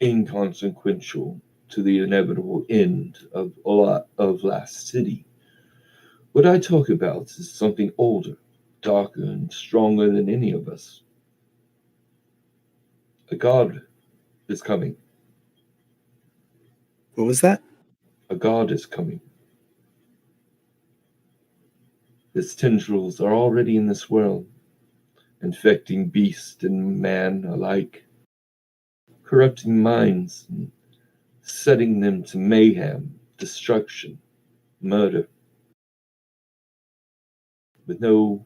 inconsequential to the inevitable end of a lot of Last City. What I talk about is something older, darker, and stronger than any of us. A god is coming. What was that? A god is coming. His tendrils are already in this world, infecting beast and man alike, corrupting minds and setting them to mayhem, destruction, murder, with no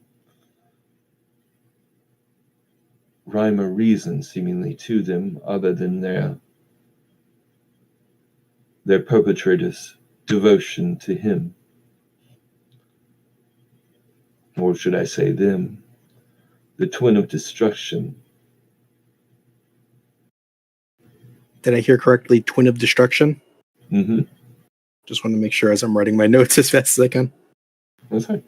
rhyme or reason seemingly to them other than their perpetrator's devotion to him. Or should I say them, the twin of destruction Did I hear correctly? Twin of Destruction? Mm-hmm. Just want to make sure as I'm writing my notes as fast as I can. That's right.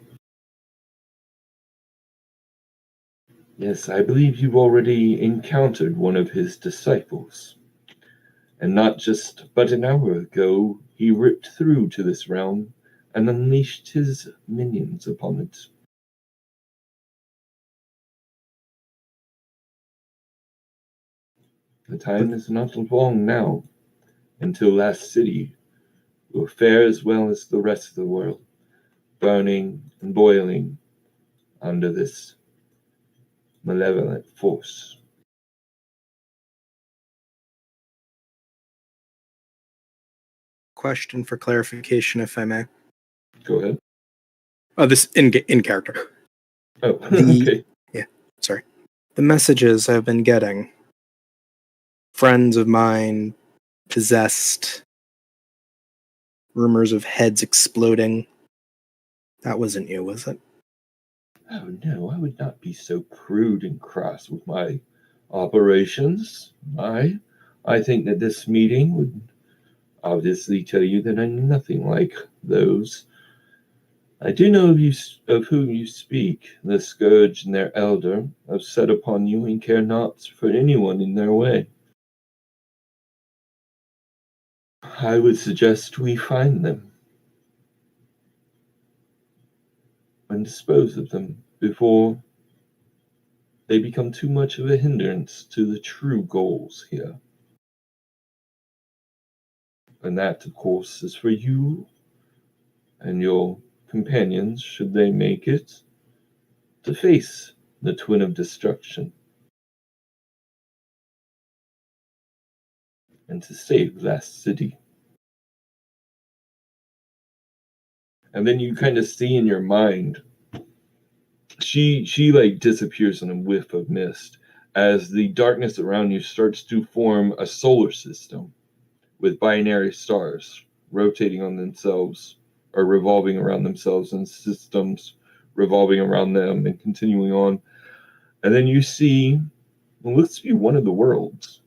Yes, I believe you've already encountered one of his disciples. And not just but an hour ago, he ripped through to this realm and unleashed his minions upon it. The time is not long now until Last City will fare as well as the rest of the world, burning and boiling under this malevolent force. Question for clarification, if I may. Go ahead. Oh, this in character. Oh, The- okay. Sorry. The messages I've been getting. Friends of mine possessed. Rumors of heads exploding. That wasn't you, was it? Oh no, I would not be so crude and crass with my operations. I think that this meeting would obviously tell you that I'm nothing like those. I do know of whom you speak. The Scourge and their elder have set upon you and care not for anyone in their way. I would suggest we find them and dispose of them before they become too much of a hindrance to the true goals here. And that, of course, is for you and your companions, should they make it, to face the Twin of Destruction and to save Last City. And then you kind of see in your mind, she like disappears in a whiff of mist as the darkness around you starts to form a solar system with binary stars rotating on themselves or revolving around themselves, and systems revolving around them and continuing on. And then you see what looks to be one of the worlds.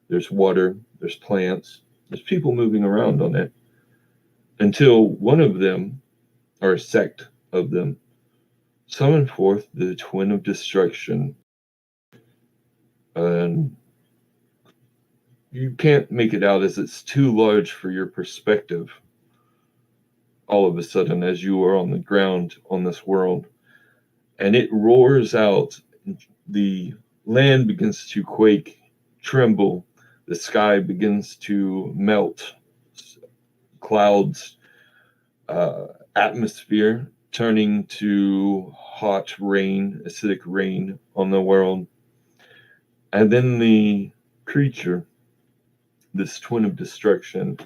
There's water, there's plants, there's people moving around on it, until one of them, or a sect of them, summon forth the Twin of Destruction. And you can't make it out as it's too large for your perspective all of a sudden as you are on the ground on this world. And it roars out. The land begins to quake, tremble. The sky begins to melt. Clouds, atmosphere turning to hot rain, acidic rain on the world. And then the creature, this Twin of Destruction,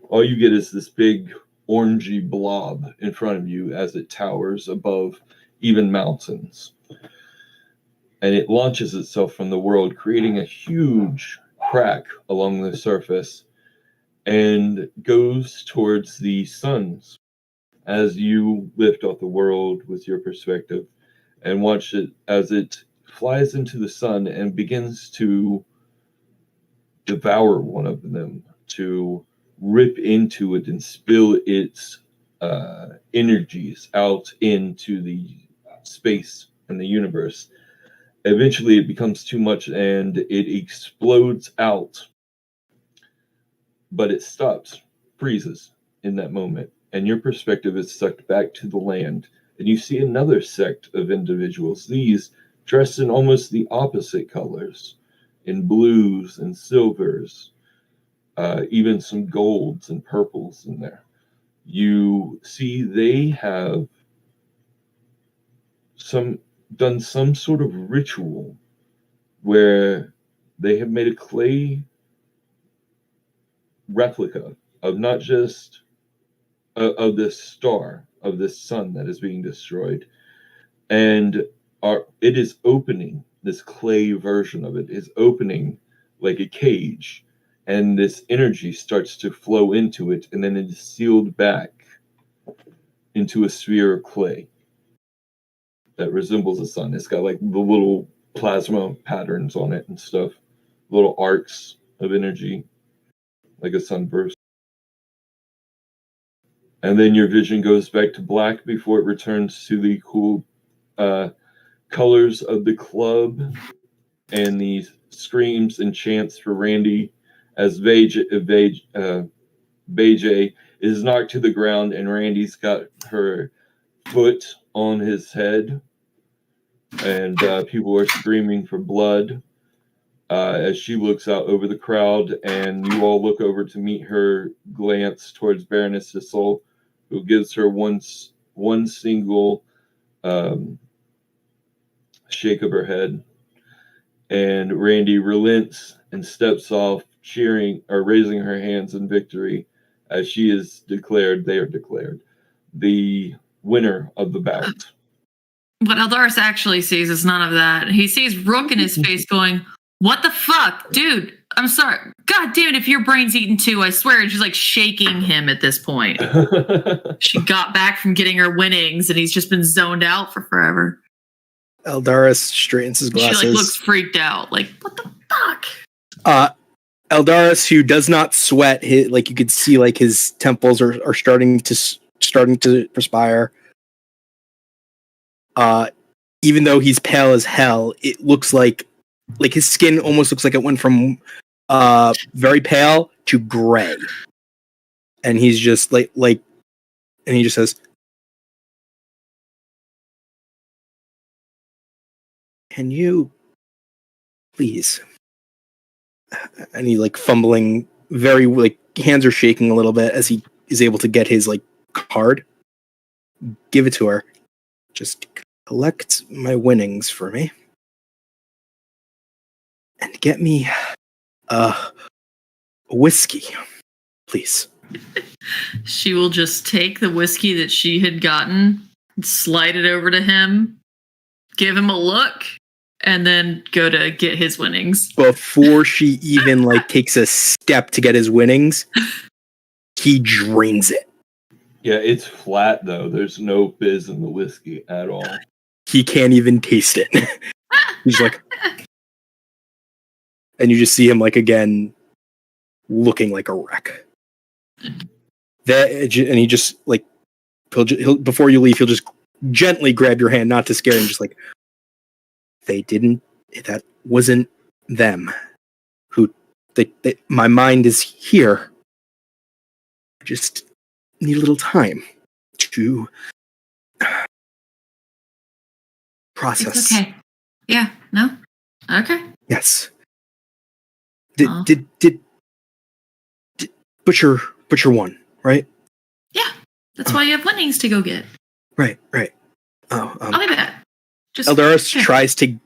all you get is this big orangey blob in front of you as it towers above even mountains. And it launches itself from the world, creating a huge crack along the surface, and goes towards the suns as you lift off the world with your perspective and watch it as it flies into the sun and begins to devour one of them, to rip into it and spill its energies out into the space and the universe. Eventually it becomes too much and it explodes out, but it stops, freezes in that moment, and your perspective is sucked back to the land, and you see another sect of individuals, these dressed in almost the opposite colors, in blues and silvers, even some golds and purples in there. You see they have done some sort of ritual where they have made a clay replica of not just of this star, of this sun that is being destroyed, and it is opening. This clay version of it is opening like a cage, and this energy starts to flow into it, and then it is sealed back into a sphere of clay that resembles the sun. It's got like the little plasma patterns on it and stuff, little arcs of energy like a sunburst. And then your vision goes back to black before it returns to the cool colors of the club and the screams and chants for Randy as Vijay is knocked to the ground and Randy's got her foot on his head. And people are screaming for blood as she looks out over the crowd, and you all look over to meet her glance towards Baroness Sissel, who gives her one single shake of her head. And Randy relents and steps off, cheering or raising her hands in victory as they are declared the winner of the bout. What Eldaris actually sees is none of that. He sees Rook in his face going, "What the fuck? Dude, I'm sorry. God damn it, if your brain's eaten too, I swear." And she's like shaking him at this point. She got back from getting her winnings and he's just been zoned out for forever. Eldaris straightens his glasses. She looks freaked out. Like, what the fuck? Eldaris, who does not sweat, you could see his temples are starting to perspire. Even though he's pale as hell, it looks like his skin almost looks like it went from very pale to gray. And he's just and he just says, "Can you please?" And he fumbling, very hands are shaking a little bit as he is able to get his card. Give it to her. Just collect my winnings for me. And get me a whiskey, please. She will just take the whiskey that she had gotten, slide it over to him, give him a look, and then go to get his winnings. Before she even takes a step to get his winnings, he drains it. Yeah, it's flat though. There's no fizz in the whiskey at all. He can't even taste it. He's like, and you just see him again, looking like a wreck. And he just he'll before you leave, he'll just gently grab your hand, not to scare him, just that wasn't them. My mind is here. I just need a little time to process. It's okay. Yeah. No. Okay. Yes. Did Butcher won, right? Yeah. That's why you have winnings to go get. Right. Oh, I'll be back. Just Eldaris tries to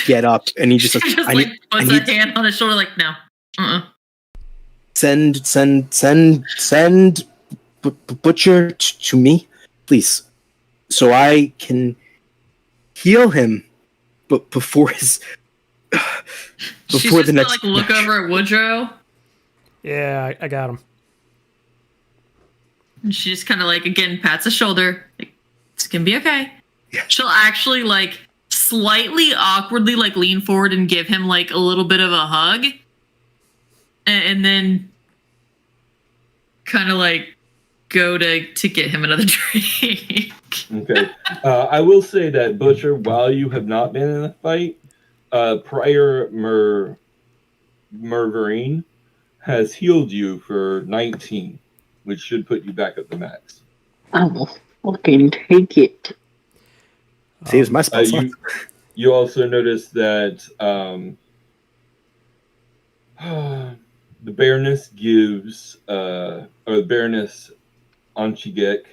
get up, and he just puts a hand on his shoulder, no. Send Butcher to me, please, so I can heal him. But before the next look over at Woodrow. Yeah, I got him. And she just kind of again pats his shoulder. It's gonna be okay. Yeah. She'll actually slightly awkwardly lean forward and give him a little bit of a hug, and then kind of go to get him another drink. Okay. I will say that Butcher, while you have not been in a fight, Prior Merverine has healed you for 19, which should put you back at the max. I will fucking take it. Saves my spell. You also notice that the Baroness gives, or the Baroness Anchigek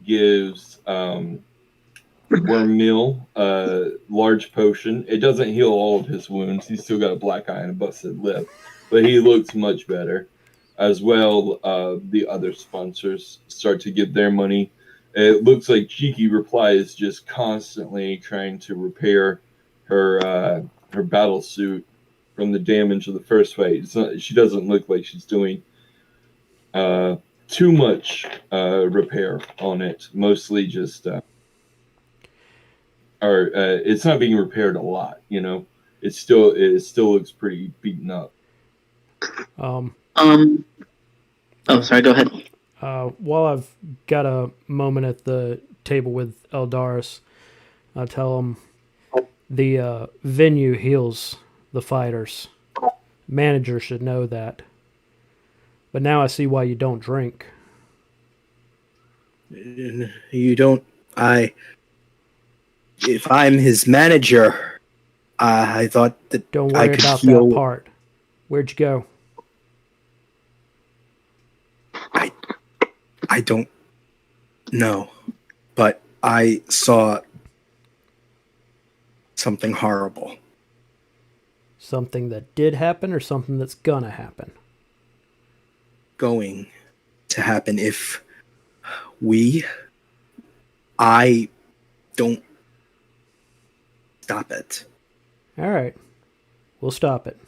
gives Wormmeal a large potion. It doesn't heal all of his wounds. He's still got a black eye and a busted lip, but he looks much better. As well, the other sponsors start to give their money. It looks like Cheeky Reply is just constantly trying to repair her battle suit from the damage of the first fight. She doesn't look like she's doing too much repair on it. Mostly just, it's not being repaired a lot. It still looks pretty beaten up. Oh, sorry. Go ahead. While I've got a moment at the table with Eldaris, I'll tell him the venue heals the fighters. Manager should know that. But now I see why you don't drink. You don't. If I'm his manager, I thought that Don't I worry could about heal. that part. Where'd you go? I don't know, but I saw something horrible. Something that did happen or something that's gonna happen? Going to happen if I don't stop it. All right. We'll stop it.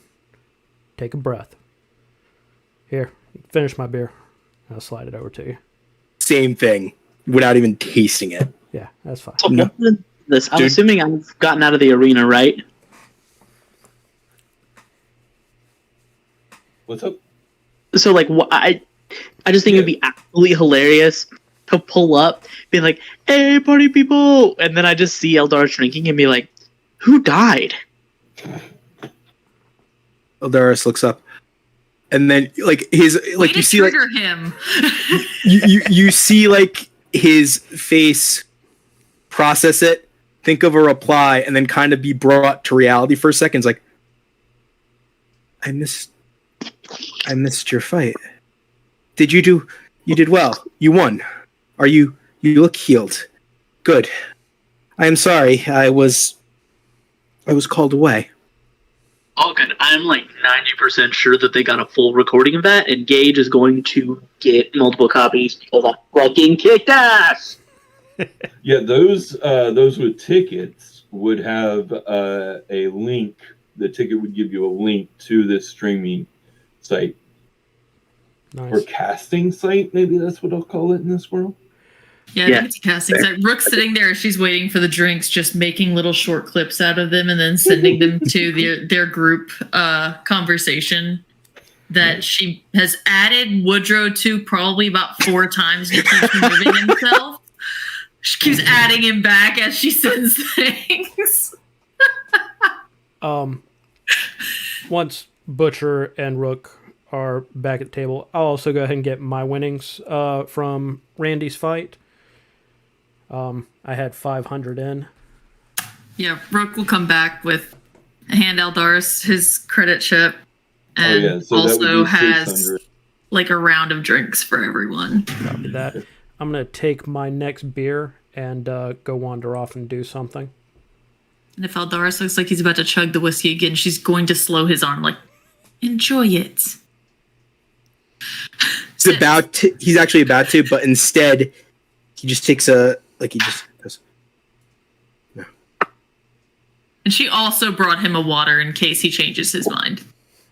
Take a breath. Here, finish my beer. I'll slide it over to you. Same thing, without even tasting it. Yeah, that's fine. So No. this, I'm Dude. assuming I've gotten out of the arena, right? What's up? So like, I just think it'd be absolutely hilarious to pull up, be like, "Hey, party people!" and then I just see Eldaris drinking and be like, "Who died?" Eldaris looks up, and then like his like Way you to see like trigger him. you see like his face process it, think of a reply, and then kind of be brought to reality for a second. It's like, I missed your fight. You did well. You won. You look healed. Good. I am sorry. I was called away. Oh, good. I'm like 90% sure that they got a full recording of that, and Gage is going to get multiple copies because I fucking kicked ass. Yeah, those with tickets would have a link. The ticket would give you a link to this streaming site or Nice. casting site. Maybe that's what I'll call it in this world. Yeah, I think it's a casting set. Rook's sitting there. She's waiting for the drinks, just making little short clips out of them and then sending them to their group conversation that she has added Woodrow to probably about 4 times. He keeps moving himself. She keeps adding him back as she sends things. Once Butcher and Rook are back at the table, I'll also go ahead and get my winnings from Randy's fight. I had 500 in. Yeah, Rook will come back with hand Eldaris his credit chip, and So that would also be has 600. like a round of drinks for everyone. Copy that. I'm going to take my next beer and go wander off and do something. And if Eldaris looks like he's about to chug the whiskey again, she's going to slow his arm, like, enjoy it. He's actually about to, but instead he just takes he just goes, no. And she also brought him a water in case he changes his mind.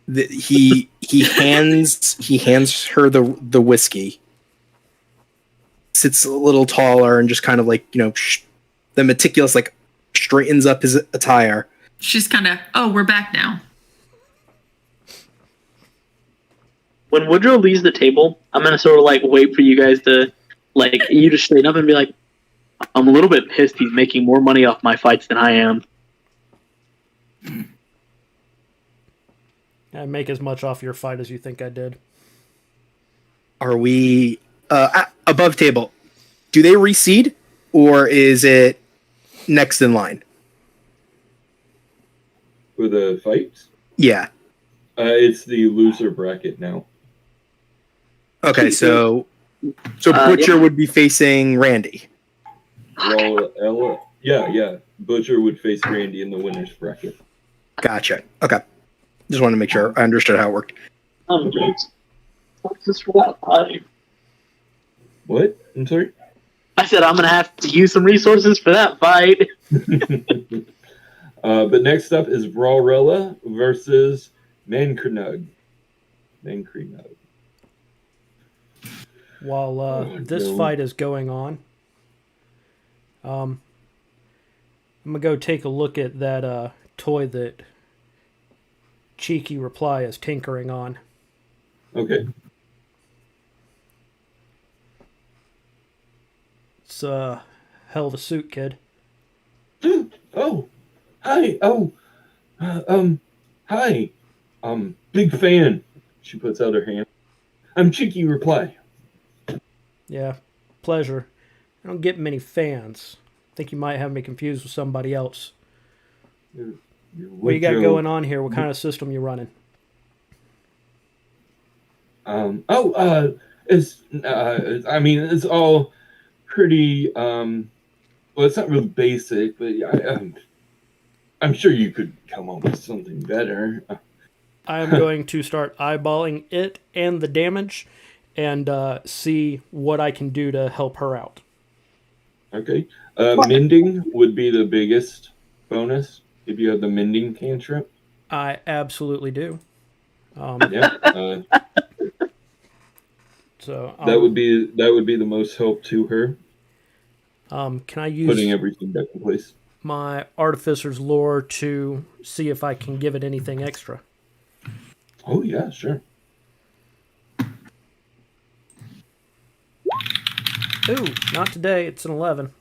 He hands her the whiskey, sits a little taller and just kind of like, the meticulous, like, straightens up his attire. She's kind of, oh, we're back now. When Woodrow leaves the table, I'm gonna sort of like wait for you guys to you to straighten up and be like, I'm a little bit pissed he's making more money off my fights than I am. I make as much off your fight as you think I did. Are we above table? Do they reseed, or is it next in line? For the fights? Yeah. It's the loser bracket now. Okay, so Butcher would be facing Randy. Well, Ella, yeah. Butcher would face Randy in the winner's bracket. Gotcha. Okay. Just wanted to make sure I understood how it worked. Just for that fight. What? I'm sorry? I said I'm gonna have to use some resources for that fight. But next up is Brawrella versus Mankrenug. While this fight is going on, I'm going to go take a look at that toy that Cheeky Reply is tinkering on. Okay. It's hell of a suit, kid. Oh, hi. Oh, hi. Big fan. She puts out her hand. I'm Cheeky Reply. Yeah, pleasure. I don't get many fans. I think you might have me confused with somebody else. What you got going on here? What kind of system you running? It's all pretty, well, it's not real basic, but yeah, I'm sure you could come up with something better. I'm going to start eyeballing it and the damage and see what I can do to help her out. Okay. Mending would be the biggest bonus if you have the mending cantrip. I absolutely do. Yeah. So that would be the most help to her. Can I use putting everything back in place? My artificer's lore to see if I can give it anything extra? Oh yeah, sure. Ooh, not today. It's an 11.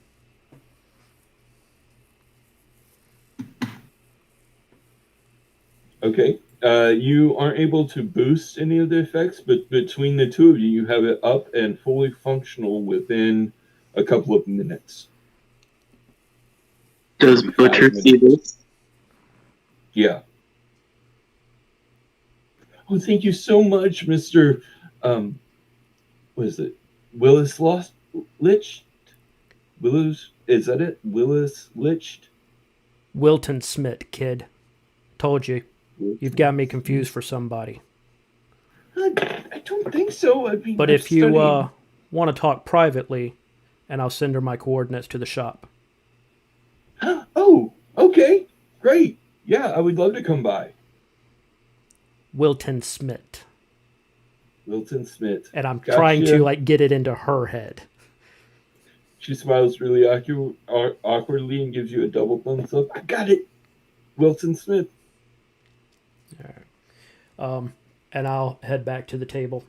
Okay. You aren't able to boost any of the effects, but between the two of you, you have it up and fully functional within a couple of minutes. Does Butcher see this? Yeah. Oh, thank you so much, Mr. What is it? Willis Lich? Willis, is that it? Willis Lich? Wilton Smith, kid. Told you. You've got me confused for somebody. I don't think so. I mean, but if you want to talk privately, and I'll send her my coordinates to the shop. Oh, okay. Great. Yeah, I would love to come by. Wilton Smith. Wilton Smith. And I'm trying to get it into her head. She smiles really awkwardly and gives you a double thumbs up. I got it. Wilton Smith. All right. And I'll head back to the table.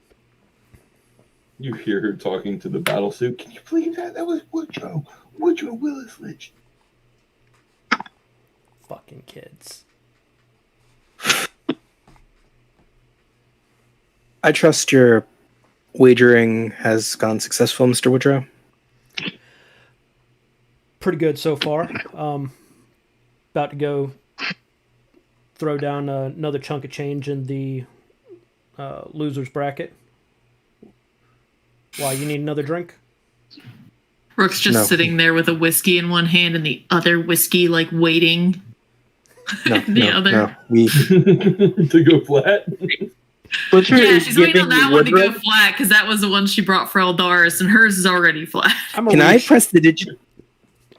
You hear her talking to the battle suit. Can you believe that? That was Woodrow Willis Lich. Fucking kids. I trust your wagering has gone successful, Mr. Woodrow. Pretty good so far. About to go throw down another chunk of change in the loser's bracket. Why, you need another drink? Rook's just sitting there with a whiskey in one hand and the other whiskey, waiting. No, we to go flat. Yeah, she's waiting on that one to go flat because that was the one she brought for Eldaris, and hers is already flat. Can I press the digit?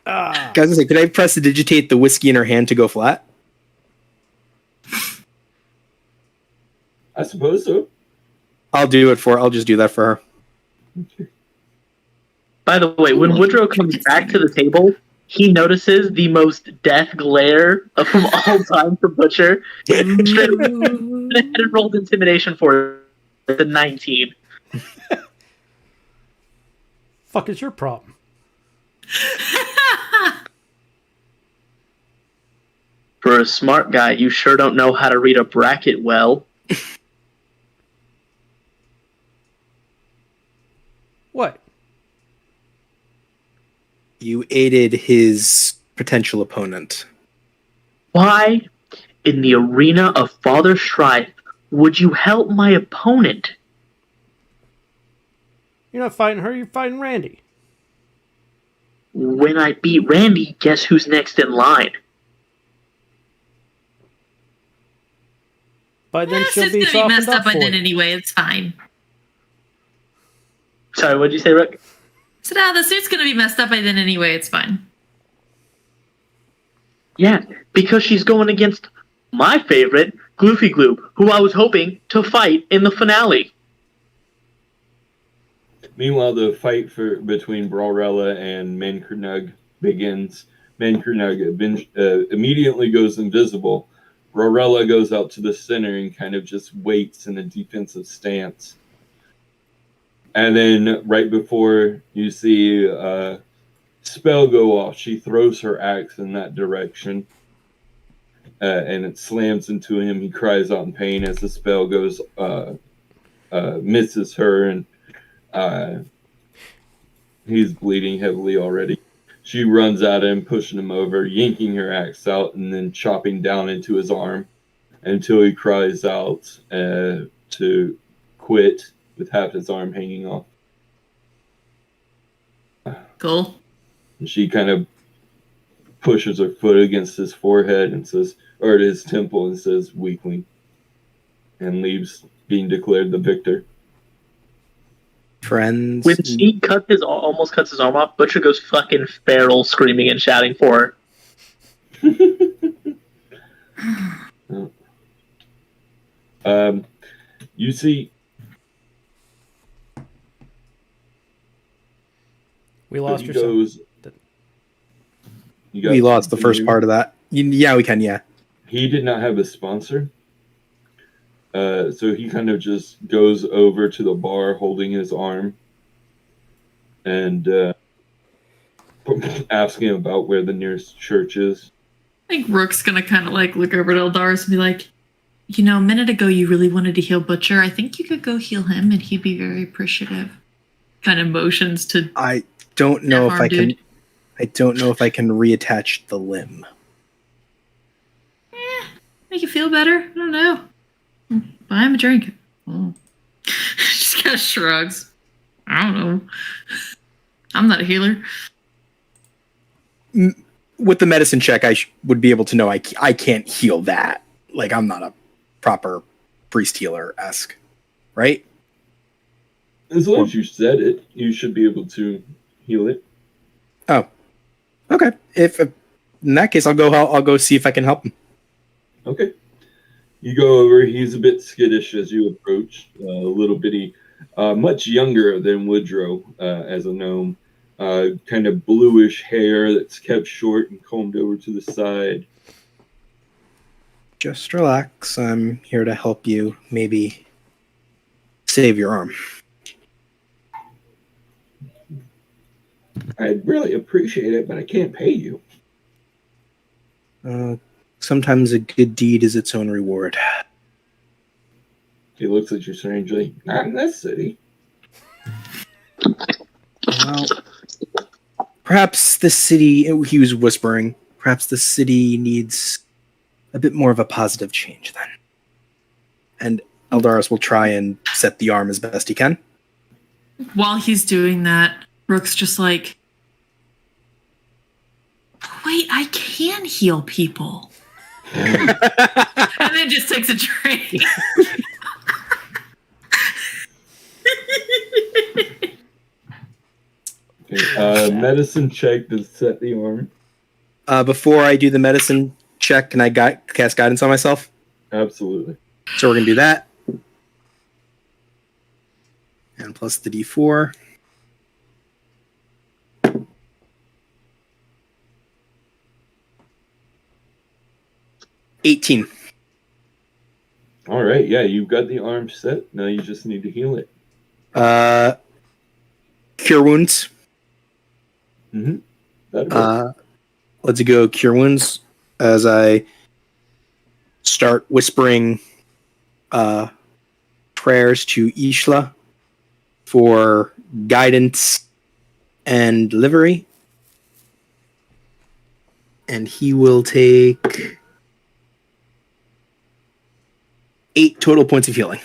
Guys, could I press the digitate the whiskey in her hand to go flat? I suppose so. I'll just do that for her. By the way, when Woodrow comes back to the table, he notices the most death glare of all time for Butcher. And rolled intimidation for the 19. Fuck is your problem? For a smart guy, you sure don't know how to read a bracket well. What? You aided his potential opponent. Why, in the arena of Father Strife, would you help my opponent? You're not fighting her, you're fighting Randy. When I beat Randy, guess who's next in line? By then she'll It's be gonna be messed softened up by for then you. anyway. It's fine. Sorry, what'd you say, Rick? So now the suit's gonna be messed up by then anyway. It's fine. Yeah, because she's going against my favorite, Gloofy Gloop, who I was hoping to fight in the finale. Meanwhile, the fight between Brawrella and Mankernug begins. Mankernug immediately goes invisible. Brawrella goes out to the center and kind of just waits in a defensive stance. And then right before you see spell go off. She throws her axe in that direction, and it slams into him. He cries out in pain as the spell goes misses her, and he's bleeding heavily already. She runs at him, pushing him over, yanking her axe out, and then chopping down into his arm until he cries out to quit with half his arm hanging off. Cool. And she kind of pushes her foot against his forehead and says, or at his temple, and says, "Weakling," and leaves, being declared the victor. Friends. When she almost cuts his arm off, Butcher goes fucking feral, screaming and shouting for her. You see, We lost he your goes. We lost the first part of that. Yeah, we can. Yeah. He did not have a sponsor. So he kind of just goes over to the bar holding his arm and asking about where the nearest church is. I think Rook's gonna kind of like look over at Eldaris and be like, you know, a minute ago you really wanted to heal Butcher. I think you could go heal him and he'd be very appreciative. Kind of motions to. I don't know if I can. Dude. I don't know if I can reattach the limb. Make you feel better? I don't know. Buy him a drink. Oh. Just kind of shrugs. I don't know. I'm not a healer. With the medicine check, I would be able to know I can't heal that. Like, I'm not a proper priest healer-esque. Right? As long as you said it, you should be able to heal it. Oh. Okay. If in that case, I'll go see if I can help him. Okay. You go over. He's a bit skittish as you approach. A little bitty, much younger than Woodrow as a gnome. Kind of bluish hair that's kept short and combed over to the side. Just relax. I'm here to help you. Maybe save your arm. I'd really appreciate it, but I can't pay you. Sometimes a good deed is its own reward. He looks at you strangely. Not in this city. Well, perhaps the city, he was whispering, perhaps the city needs a bit more of a positive change then. And Eldaris will try and set the arm as best he can. While he's doing that, Rook's just like, wait, I can heal people. And then just takes a drink. Okay, medicine check to set the arm. Before I do the medicine check, can I cast guidance on myself? Absolutely. So we're going to do that. And plus the D4. $18. All right, yeah, you've got the arm set. Now you just need to heal it. Cure wounds. Mm-hmm. Let's go cure wounds as I start whispering prayers to Ishla for guidance and delivery. And he will take 8 total points of healing.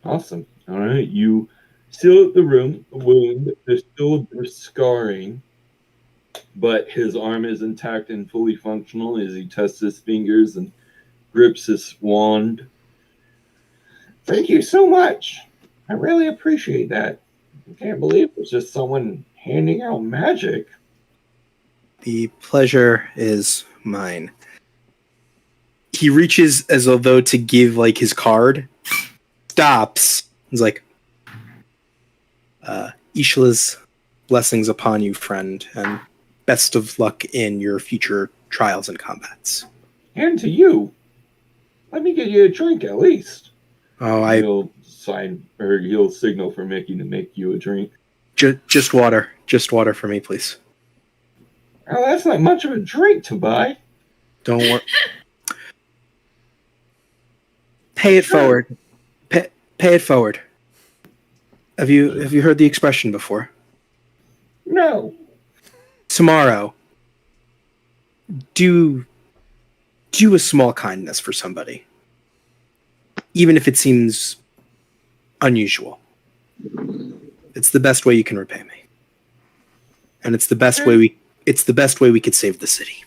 Awesome. All right, you seal the wound. There's still a bit of scarring, but his arm is intact and fully functional as he tests his fingers and grips his wand. Thank you so much. I really appreciate that. I can't believe it's just someone handing out magic. The pleasure is mine. He reaches as though to give like his card. Stops. He's like, Ishla's blessings upon you, friend, and best of luck in your future trials and combats. And to you. Let me get you a drink at least. Oh, He'll signal for Mickey to make you a drink. Just water. Just water for me, please. Oh, that's not much of a drink to buy. Don't worry. Pay it forward. Pay it forward. Have you heard the expression before? No. Tomorrow, do a small kindness for somebody, even if it seems unusual. It's the best way you can repay me, and it's the best way we could save the city.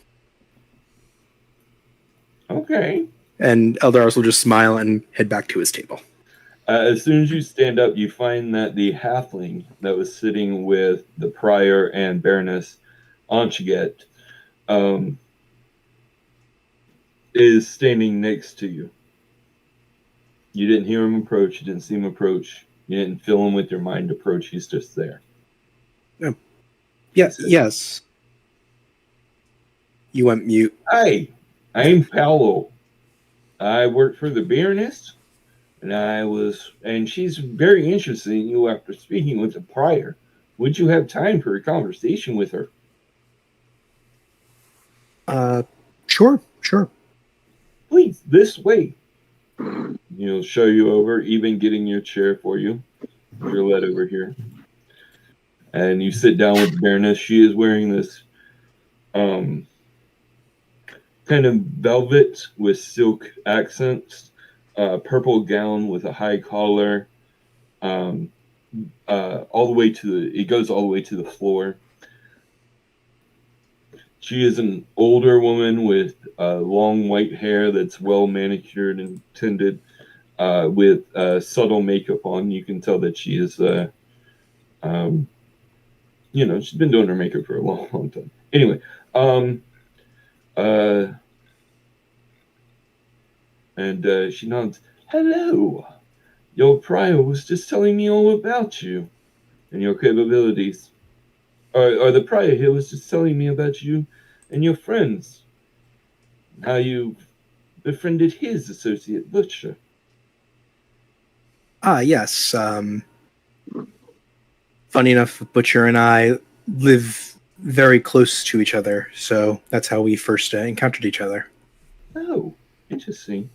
Okay. And Eldaris will just smile and head back to his table. As soon as you stand up, you find that the halfling that was sitting with the prior and Baroness Anchiget is standing next to you. You didn't hear him approach. You didn't see him approach. You didn't feel him with your mind approach. He's just there. Yes. You went mute. Hi, I'm Paolo. I work for the Baroness, and she's very interested in you after speaking with the prior. Would you have time for a conversation with her? Sure. Please, this way. Show you over, even getting your chair for you. You're led over here. And you sit down with the Baroness. She is wearing this kind of velvet with silk accents, purple gown with a high collar, all the way it goes all the way to the floor. She is an older woman with long white hair that's well manicured and tended, with subtle makeup on. You can tell that she is, she's been doing her makeup for a long, long time. Anyway, and she nods. Hello. Your prior was just telling me all about you and your capabilities. Or the prior here was just telling me about you and your friends. How you befriended his associate Butcher. Yes. Funny enough, Butcher and I live very close to each other, so that's how we first encountered each other. Oh, interesting.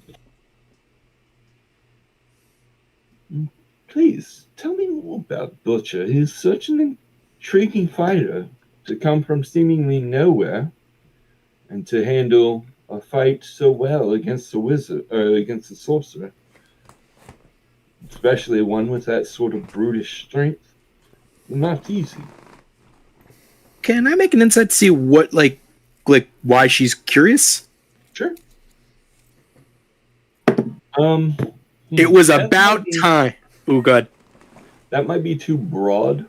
Please, tell me more about Butcher. He's such an intriguing fighter to come from seemingly nowhere and to handle a fight so well against the wizard, or against the sorcerer. Especially one with that sort of brutish strength. Not easy. Can I make an insight to see what, like why she's curious? Sure. It was about time. Oh, good. That might be too broad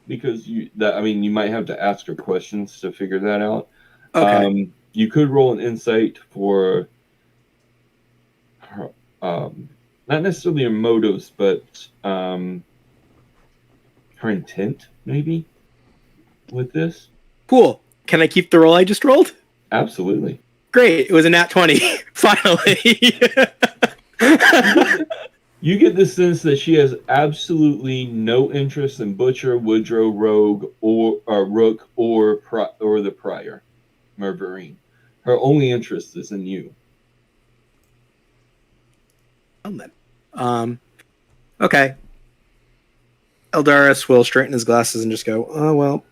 because you might have to ask her questions to figure that out. Okay. You could roll an insight for her, not necessarily her motives, but her intent, maybe, with this. Cool. Can I keep the roll I just rolled? Absolutely. Great. It was a nat 20. Finally. You get the sense that she has absolutely no interest in Butcher, Woodrow, Rogue, or Rook, or the Prior, Merverine. Her only interest is in you. Okay. Eldaris will straighten his glasses and just go, oh, well.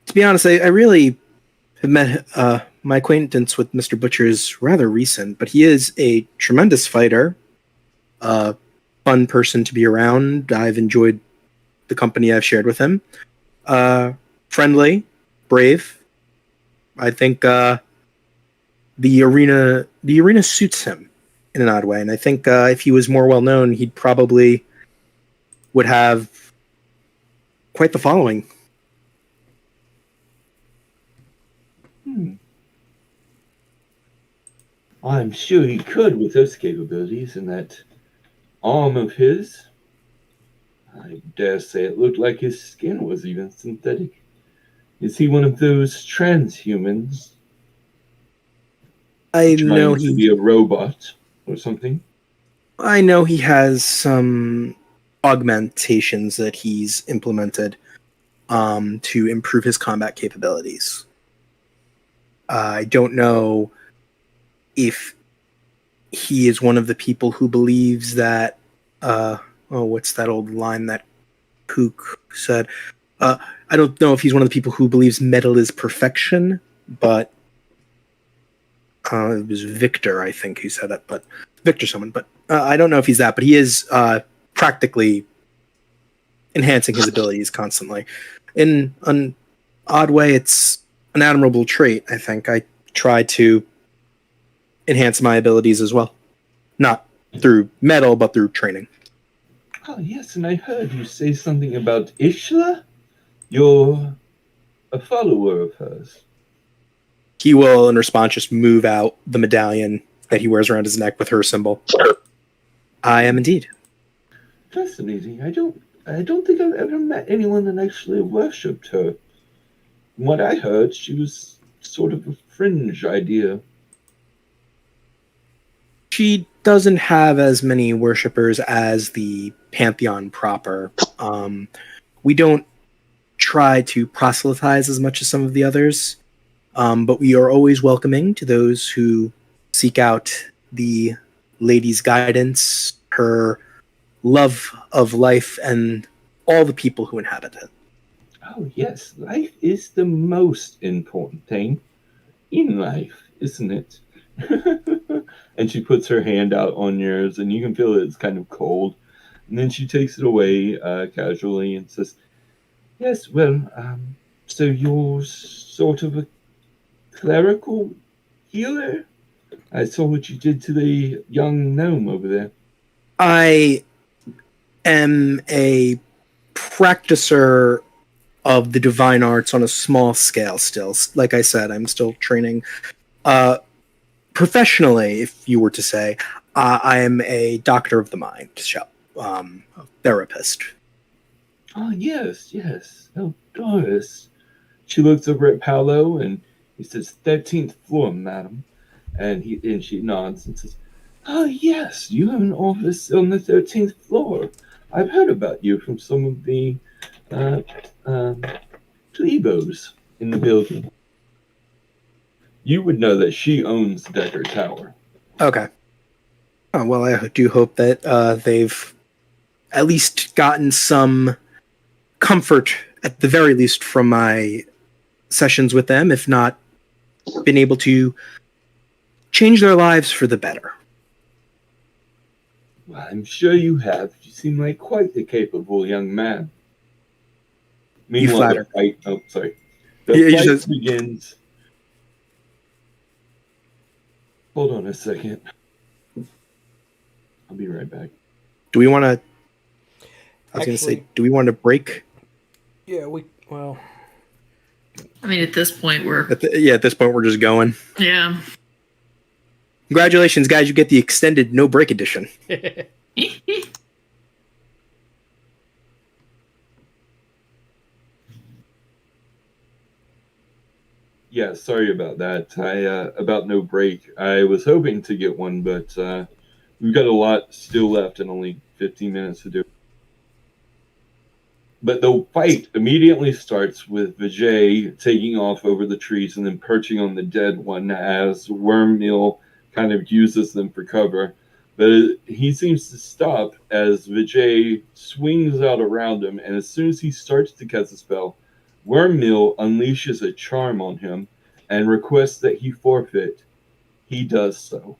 To be honest, I really have met my acquaintance with Mr. Butcher is rather recent, but he is a tremendous fighter, fun person to be around. I've enjoyed the company I've shared with him. Friendly, brave. I think the arena suits him in an odd way, and I think if he was more well known, he'd probably would have quite the following. I'm sure he could with those capabilities and that arm of his. I dare say it looked like his skin was even synthetic. Is he one of those transhumans? I know to be a robot or something. I know he has some augmentations that he's implemented to improve his combat capabilities. I don't know if he is one of the people who believes that what's that old line that Kook said? I don't know if he's one of the people who believes metal is perfection, but it was Victor, I think, who said it, but Victor someone, but I don't know if he's that, but he is practically enhancing his abilities constantly. In an odd way, it's an admirable trait, I think. I try to enhance my abilities as well. Not through metal, but through training. Oh, yes, and I heard you say something about Ishla? You're a follower of hers. He will, in response, just move out the medallion that he wears around his neck with her symbol. I am indeed. Fascinating. I don't think I've ever met anyone that actually worshipped her. From what I heard, she was sort of a fringe idea. She doesn't have as many worshippers as the Pantheon proper. We don't try to proselytize as much as some of the others, but we are always welcoming to those who seek out the lady's guidance, her love of life, and all the people who inhabit it. Oh, yes, life is the most important thing in life, isn't it? And she puts her hand out on yours, and you can feel it's kind of cold. And then she takes it away casually and says, yes, well, so you're sort of a clerical healer? I saw what you did to the young gnome over there. I am a practicer of the divine arts on a small scale still. Like I said, I'm still training. Professionally, if you were to say, I am a doctor of the mind, a therapist. Oh, yes. Eldaris. She looks over at Paolo, and he says, 13th floor, madam. And she nods and says, oh, yes, you have an office on the 13th floor. I've heard about you from some of the plebos in the building. You would know that she owns Decker Tower. Okay. Oh, well, I do hope that they've at least gotten some comfort, at the very least, from my sessions with them, if not been able to change their lives for the better. Well, I'm sure you have. You seem like quite the capable young man. Meanwhile, the fight... Oh, sorry. The fight begins... Hold on a second. I'll be right back. Do we want to... I was going to say, do we want to break? Yeah, I mean, at this point, at this point, we're just going. Yeah. Congratulations, guys. You get the extended no break edition. Yeah, sorry about that. About no break. I was hoping to get one, but we've got a lot still left and only 15 minutes to do. But the fight immediately starts with Vijay taking off over the trees and then perching on the dead one as Wormmeal kind of uses them for cover. But he seems to stop as Vijay swings out around him, and as soon as he starts to cast a spell, Wormmeal unleashes a charm on him and requests that he forfeit. He does so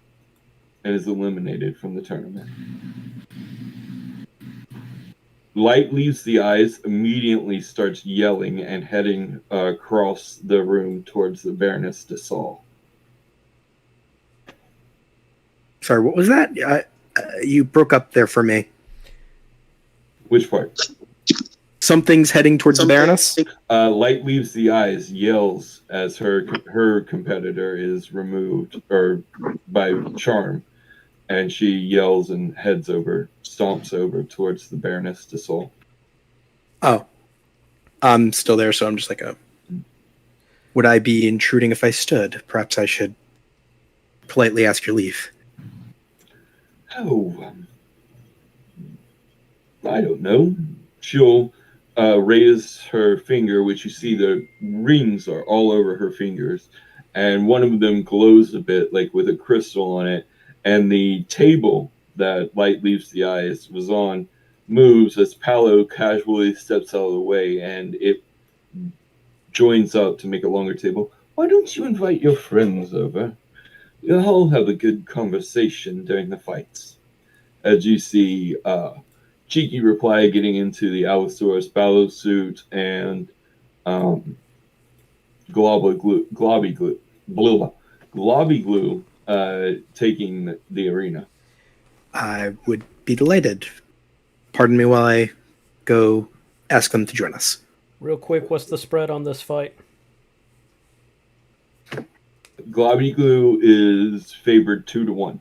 and is eliminated from the tournament. Light leaves the eyes, immediately starts yelling and heading across the room towards the Baroness de Saul. Sorry, what was that? You broke up there for me. Which part? Something's heading towards the Baroness? Light leaves the eyes, yells as her competitor is removed or by charm. And she yells and stomps over towards the Baroness de Saul. Oh. I'm still there, so I'm just like, would I be intruding if I stood? Perhaps I should politely ask your leave. Oh. I don't know. She'll raise her finger, which you see the rings are all over her fingers, and one of them glows a bit, like with a crystal on it, and the table that Light Leaves the Eyes was on moves as Paolo casually steps out of the way, and it joins up to make a longer table. Why don't you invite your friends over? You'll all have a good conversation during the fights. As you see, Cheeky Reply getting into the Allosaurus Ballo suit and Globby Glue taking the arena. I would be delighted. Pardon me while I go ask them to join us. Real quick, what's the spread on this fight? Globby Glue is favored 2-1.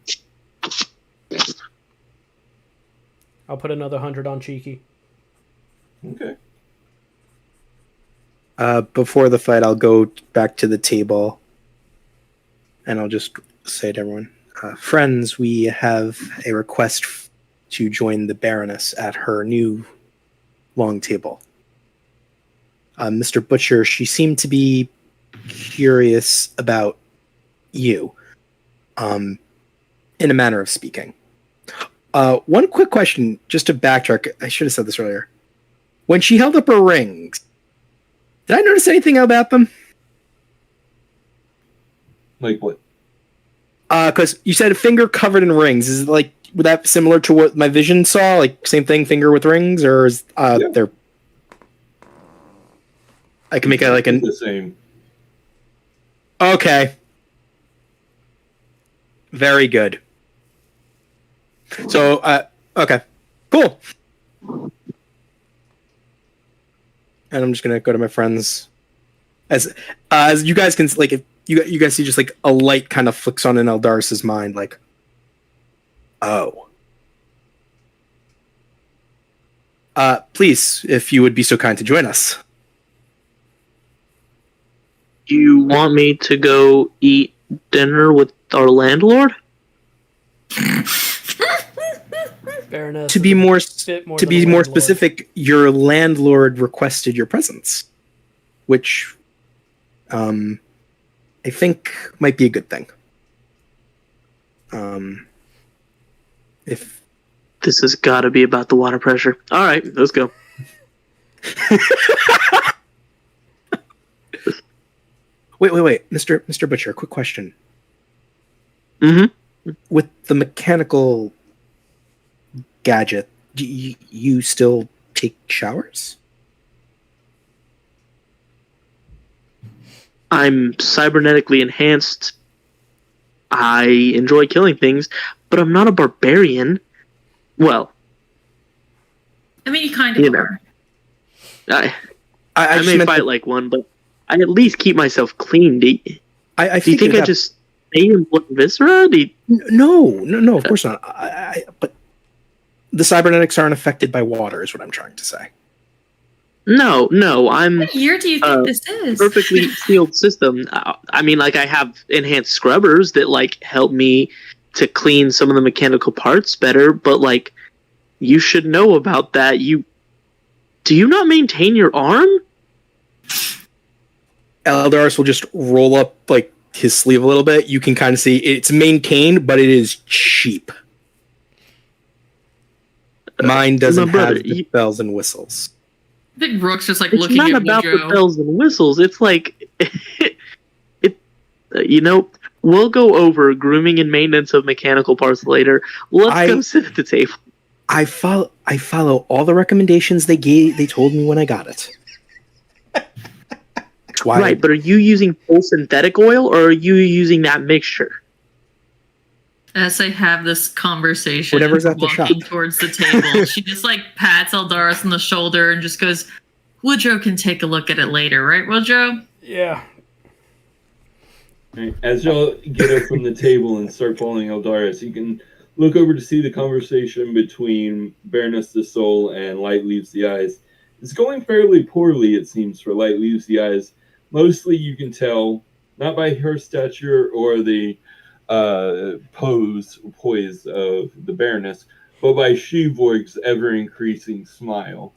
I'll put another 100 on Cheeky. Okay. Before the fight, I'll go back to the table and I'll just say to everyone, friends, we have a request to join the Baroness at her new long table. Mr. Butcher, she seemed to be curious about you, in a manner of speaking. One quick question, just to backtrack. I should have said this earlier. When she held up her rings, did I notice anything about them? Like what? Because you said a finger covered in rings. Is it like, would that similar to what my vision saw? Like same thing, finger with rings, or is there? I can make it like the same. Okay. Very good. So, okay, cool. And I'm just gonna go to my friends. As you guys can, like, if you guys see just like a light kind of flicks on in Eldaris' mind, like, oh. Please, if you would be so kind to join us. You want me to go eat dinner with our landlord? Baroness. To be more specific, your landlord requested your presence, which I think might be a good thing. If this has got to be about the water pressure. All right, let's go. Wait, Mr. Butcher, quick question. Mm-hmm. With the mechanical gadget, do you still take showers? I'm cybernetically enhanced. I enjoy killing things, but I'm not a barbarian. Well, I mean, you kind of are. I may fight like one, but I at least keep myself clean. Do you think I just stay in blood viscera? No, of course not. But the cybernetics aren't affected by water, is what I'm trying to say. No, I'm... What year do you think this is? Perfectly sealed system. I mean, like, I have enhanced scrubbers that, like, help me to clean some of the mechanical parts better, but, like, you should know about that. Do you not maintain your arm? Eldaris will just roll up, like, his sleeve a little bit. You can kind of see it's maintained, but it is cheap. Mine doesn't have the bells and whistles. I think Rook's just like it's looking at Woodrow. It's not about the bells and whistles. It's like, we'll go over grooming and maintenance of mechanical parts later. Let's go sit at the table. I follow all the recommendations they told me when I got it. Right, but are you using full synthetic oil or are you using that mixture? As they have this conversation, whatever's at the shop, towards the table, she just like pats Eldaris on the shoulder and just goes, "Woodrow can take a look at it later, right, Woodrow?" Yeah. Right. As y'all get up from the table and start following Eldaris, you can look over to see the conversation between Baroness the Soul and Light Leaves the Eyes. It's going fairly poorly, it seems, for Light Leaves the Eyes. Mostly you can tell, not by her stature or the poise of the Baroness, but by Shevorg's ever-increasing smile.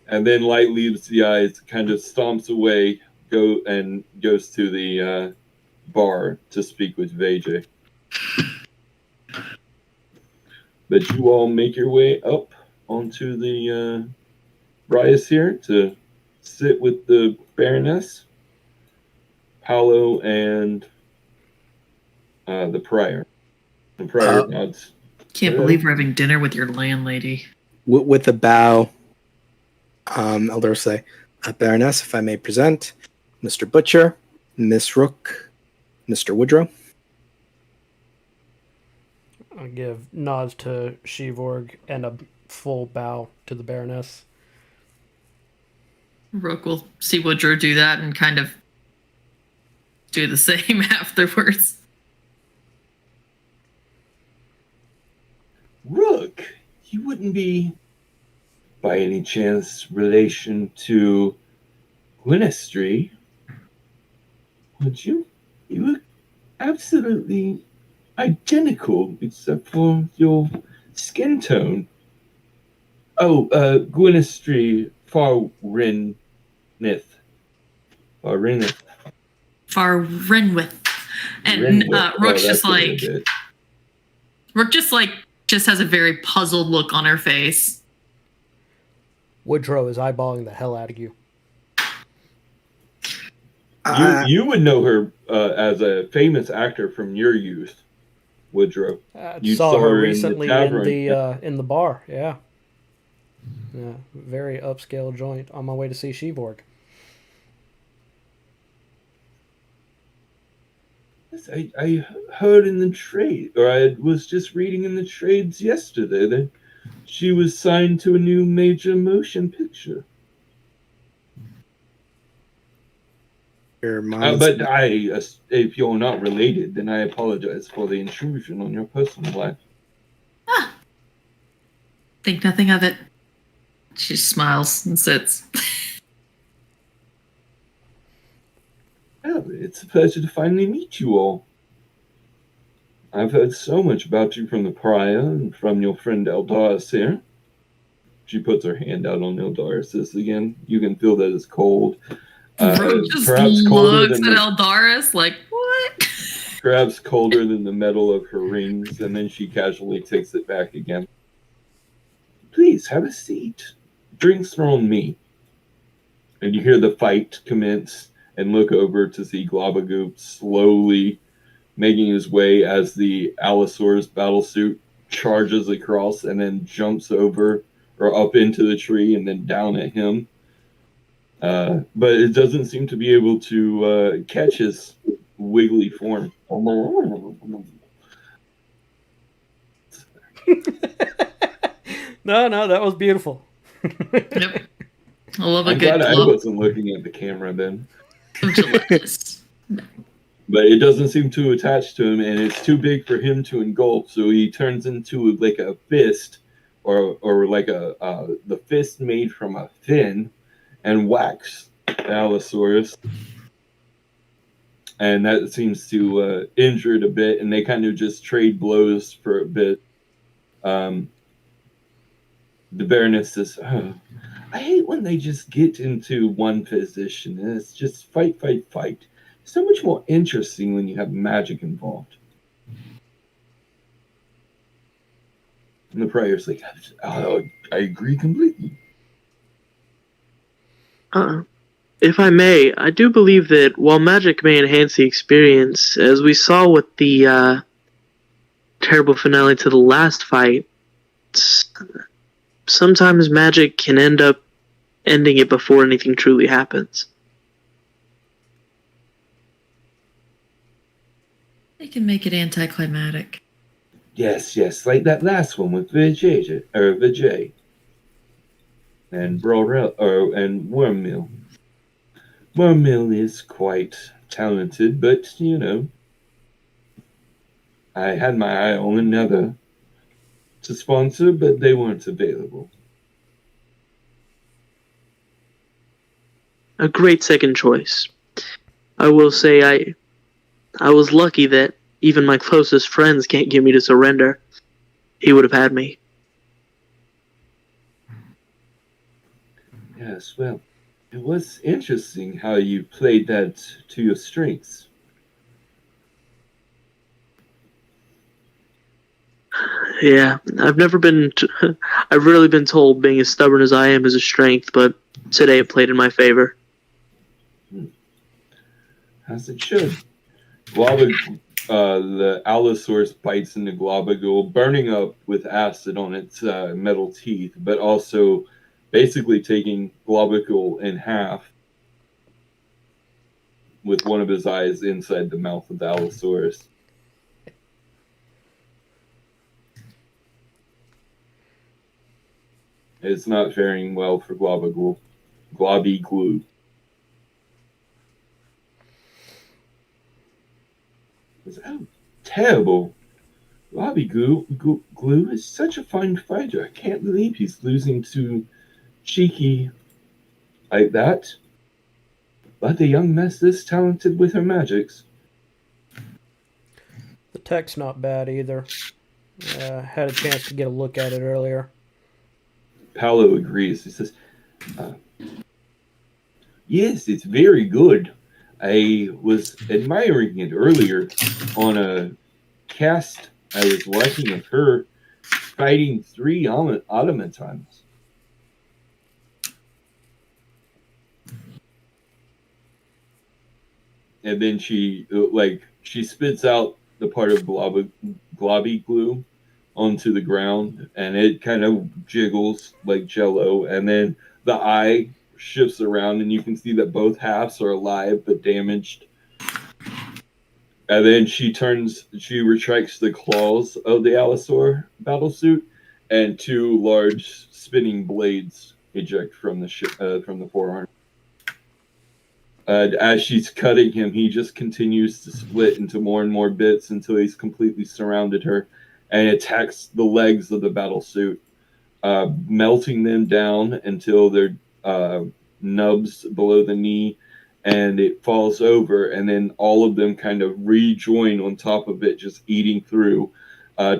And then light leaves the eyes, kind of stomps away, goes to the bar to speak with Vijay. But you all make your way up onto the rise here to sit with the Baroness, Paolo, and the Prior. The Prior nods. Can't believe we're having dinner with your landlady. With a bow, Eldaris say, Baroness, if I may present, Mr. Butcher, Miss Rook, Mr. Woodrow. I give nods to Shevorg and a full bow to the Baroness. Rook will see Woodrow do that and kind of do the same afterwards. Rook, you wouldn't be, by any chance, relation to Gwynestry, would you? You look absolutely identical, except for your skin tone. Oh, Gwynestry Farrenwith. Farrenwith. And Rook's just like... Rook just has a very puzzled look on her face. Woodrow is eyeballing the hell out of you. You would know her as a famous actor from your youth, Woodrow. You saw her recently in in the bar. Yeah, very upscale joint. On my way to see Shevorg. Yes, I heard in the trade, or I was just reading in the trades yesterday that she was signed to a new major motion picture. But if you're not related, then I apologize for the intrusion on your personal life. Think nothing of it. She smiles and sits. Well, it's a pleasure to finally meet you all. I've heard so much about you from the Prior and from your friend Eldaris here. She puts her hand out on Eldaris again. You can feel that it's cold. Just looks at Eldaris like, what? Perhaps colder than the metal of her rings, and then she casually takes it back again. Please, have a seat. Drinks are on me. And you hear the fight commence and look over to see Globagoop slowly making his way as the Allosaurus battlesuit charges across and then jumps over or up into the tree and then down at him. But it doesn't seem to be able to catch his wiggly form. No, that was beautiful. Yep. I love a I'm good glad I club. wasn't looking at the camera then. Gelatinous. But it doesn't seem to attach to him, and it's too big for him to engulf. So he turns into like a fist, or like the fist made from a fin, and whacks Allosaurus. And that seems to injure it a bit, and they kind of just trade blows for a bit. The Baroness says, "Oh, I hate when they just get into one position, and it's just fight. So much more interesting when you have magic involved." And the Prior's like, "Oh, I agree completely." If I may, I do believe that while magic may enhance the experience, as we saw with the terrible finale to the last fight, sometimes magic can end up ending it before anything truly happens. They can make it anticlimactic. Yes, like that last one with Vijay and and Wormmill. Wormmill is quite talented, but I had my eye on another to sponsor, but they weren't available. A great second choice. I will say I was lucky that even my closest friends can't get me to surrender. he would have had me. Yes, well, it was interesting how you played that to your strengths. Yeah, I've never been. I've rarely been told being as stubborn as I am is a strength, but today it played in my favor. As it should. The Allosaurus bites into Globagul, burning up with acid on its metal teeth, but also basically taking Globagul in half with one of his eyes inside the mouth of the Allosaurus. It's not faring well for Globagul. Globby glue. Oh, terrible. Globby glue is such a fine fighter. I can't believe he's losing to Cheeky like that. But the young mess this talented with her magics. The tech's not bad either. Had a chance to get a look at it earlier. Paolo agrees. He says, yes, it's very good. I was admiring it earlier on a cast I was watching of her fighting 3 automatons. And then she spits out the part of globby glue onto the ground, and it kind of jiggles like Jello, and then the eye shifts around, and you can see that both halves are alive but damaged. And then she retracts the claws of the Allosaur battlesuit, and 2 large spinning blades eject from the forearm. As she's cutting him, he just continues to split into more and more bits until he's completely surrounded her, and attacks the legs of the battlesuit, melting them down until they're nubs below the knee, and it falls over, and then all of them kind of rejoin on top of it, just eating through.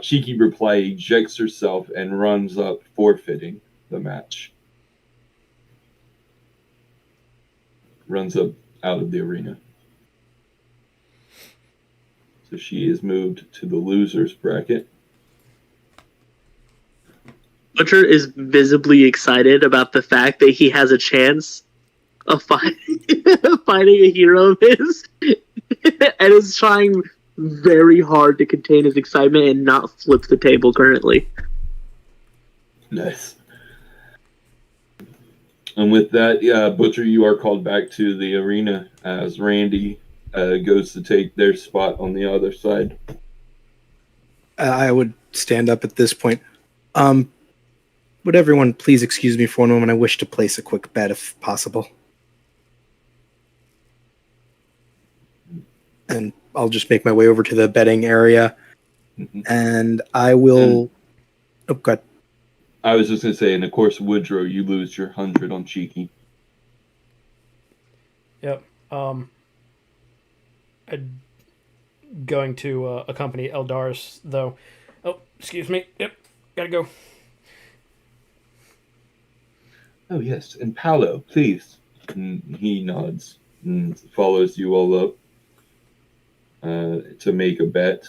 Cheeky Reply ejects herself and runs up, forfeiting the match. Runs up out of the arena. So she is moved to the losers bracket. Butcher is visibly excited about the fact that he has a chance of fighting a hero of his, and is trying very hard to contain his excitement and not flip the table currently. Nice. And with that, Butcher, you are called back to the arena as Randy goes to take their spot on the other side. I would stand up at this point. Would everyone please excuse me for a moment? I wish to place a quick bet if possible. And I'll just make my way over to the betting area. Mm-hmm. And I will... Oh, God. I was just going to say, and of course, Woodrow, you lose your 100 on Cheeky. Yep. I'm going to accompany Eldaris, though. Oh, excuse me. Yep, gotta go. Oh, yes, and Paolo, please. And he nods and follows you all up to make a bet.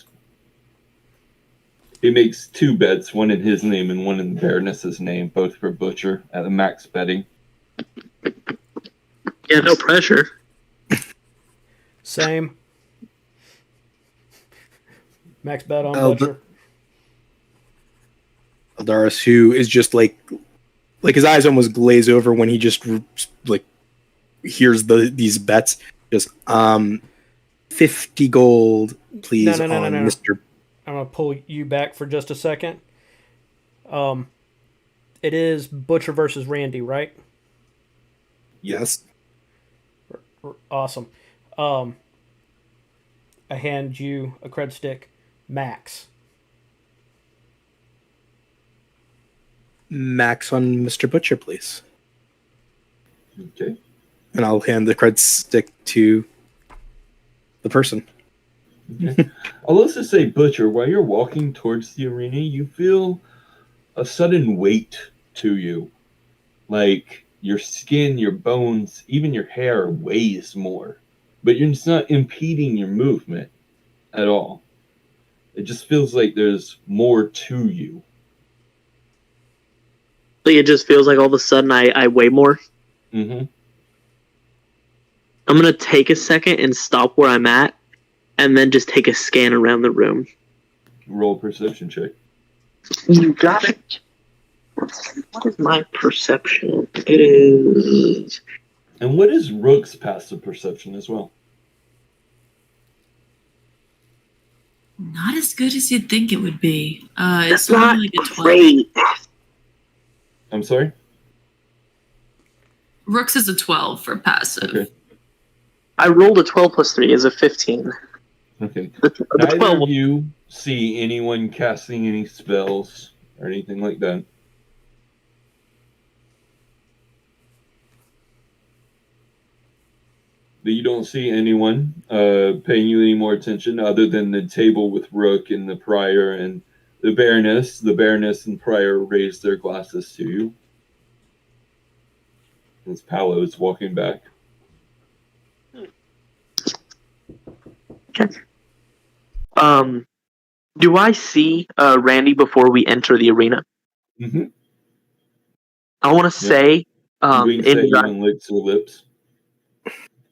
He makes 2 bets, one in his name and one in Baroness's name, both for Butcher at the max betting. Yeah, no pressure. Same. Max bet on Butcher. Eldaris, who is just like his eyes almost glaze over when he just like hears these bets. Just 50 gold, please, No. Mr. I'm going to pull you back for just a second. It is Butcher versus Randy, right? Yes. Awesome. I hand you a cred stick, Max. Max on Mr. Butcher, please. Okay. And I'll hand the cred stick to the person. Okay. I'll also say, Butcher, while you're walking towards the arena, you feel a sudden weight to you. Like your skin, your bones, even your hair weighs more. But it's not impeding your movement at all. It just feels like there's more to you. Like it just feels like all of a sudden I weigh more. Mm-hmm. I'm gonna take a second and stop where I'm at, and then just take a scan around the room. Roll a perception check. You got it. What is my perception? It is. And what is Rook's passive perception as well? Not as good as you'd think it would be. That's It's not only like a 12. great. I'm sorry? Rook's is a 12 for passive. Okay. I rolled a 12 plus 3 is a 15. Okay. The Neither 12 of you see anyone casting any spells or anything like that. But you don't see anyone paying you any more attention other than the table with Rook and the Prior and the Baroness. The Baroness and Prior raise their glasses to you. As Paolo is walking back. Okay. Do I see Randy before we enter the arena? Mm-hmm. I want to say, Winks at you and licks her lips.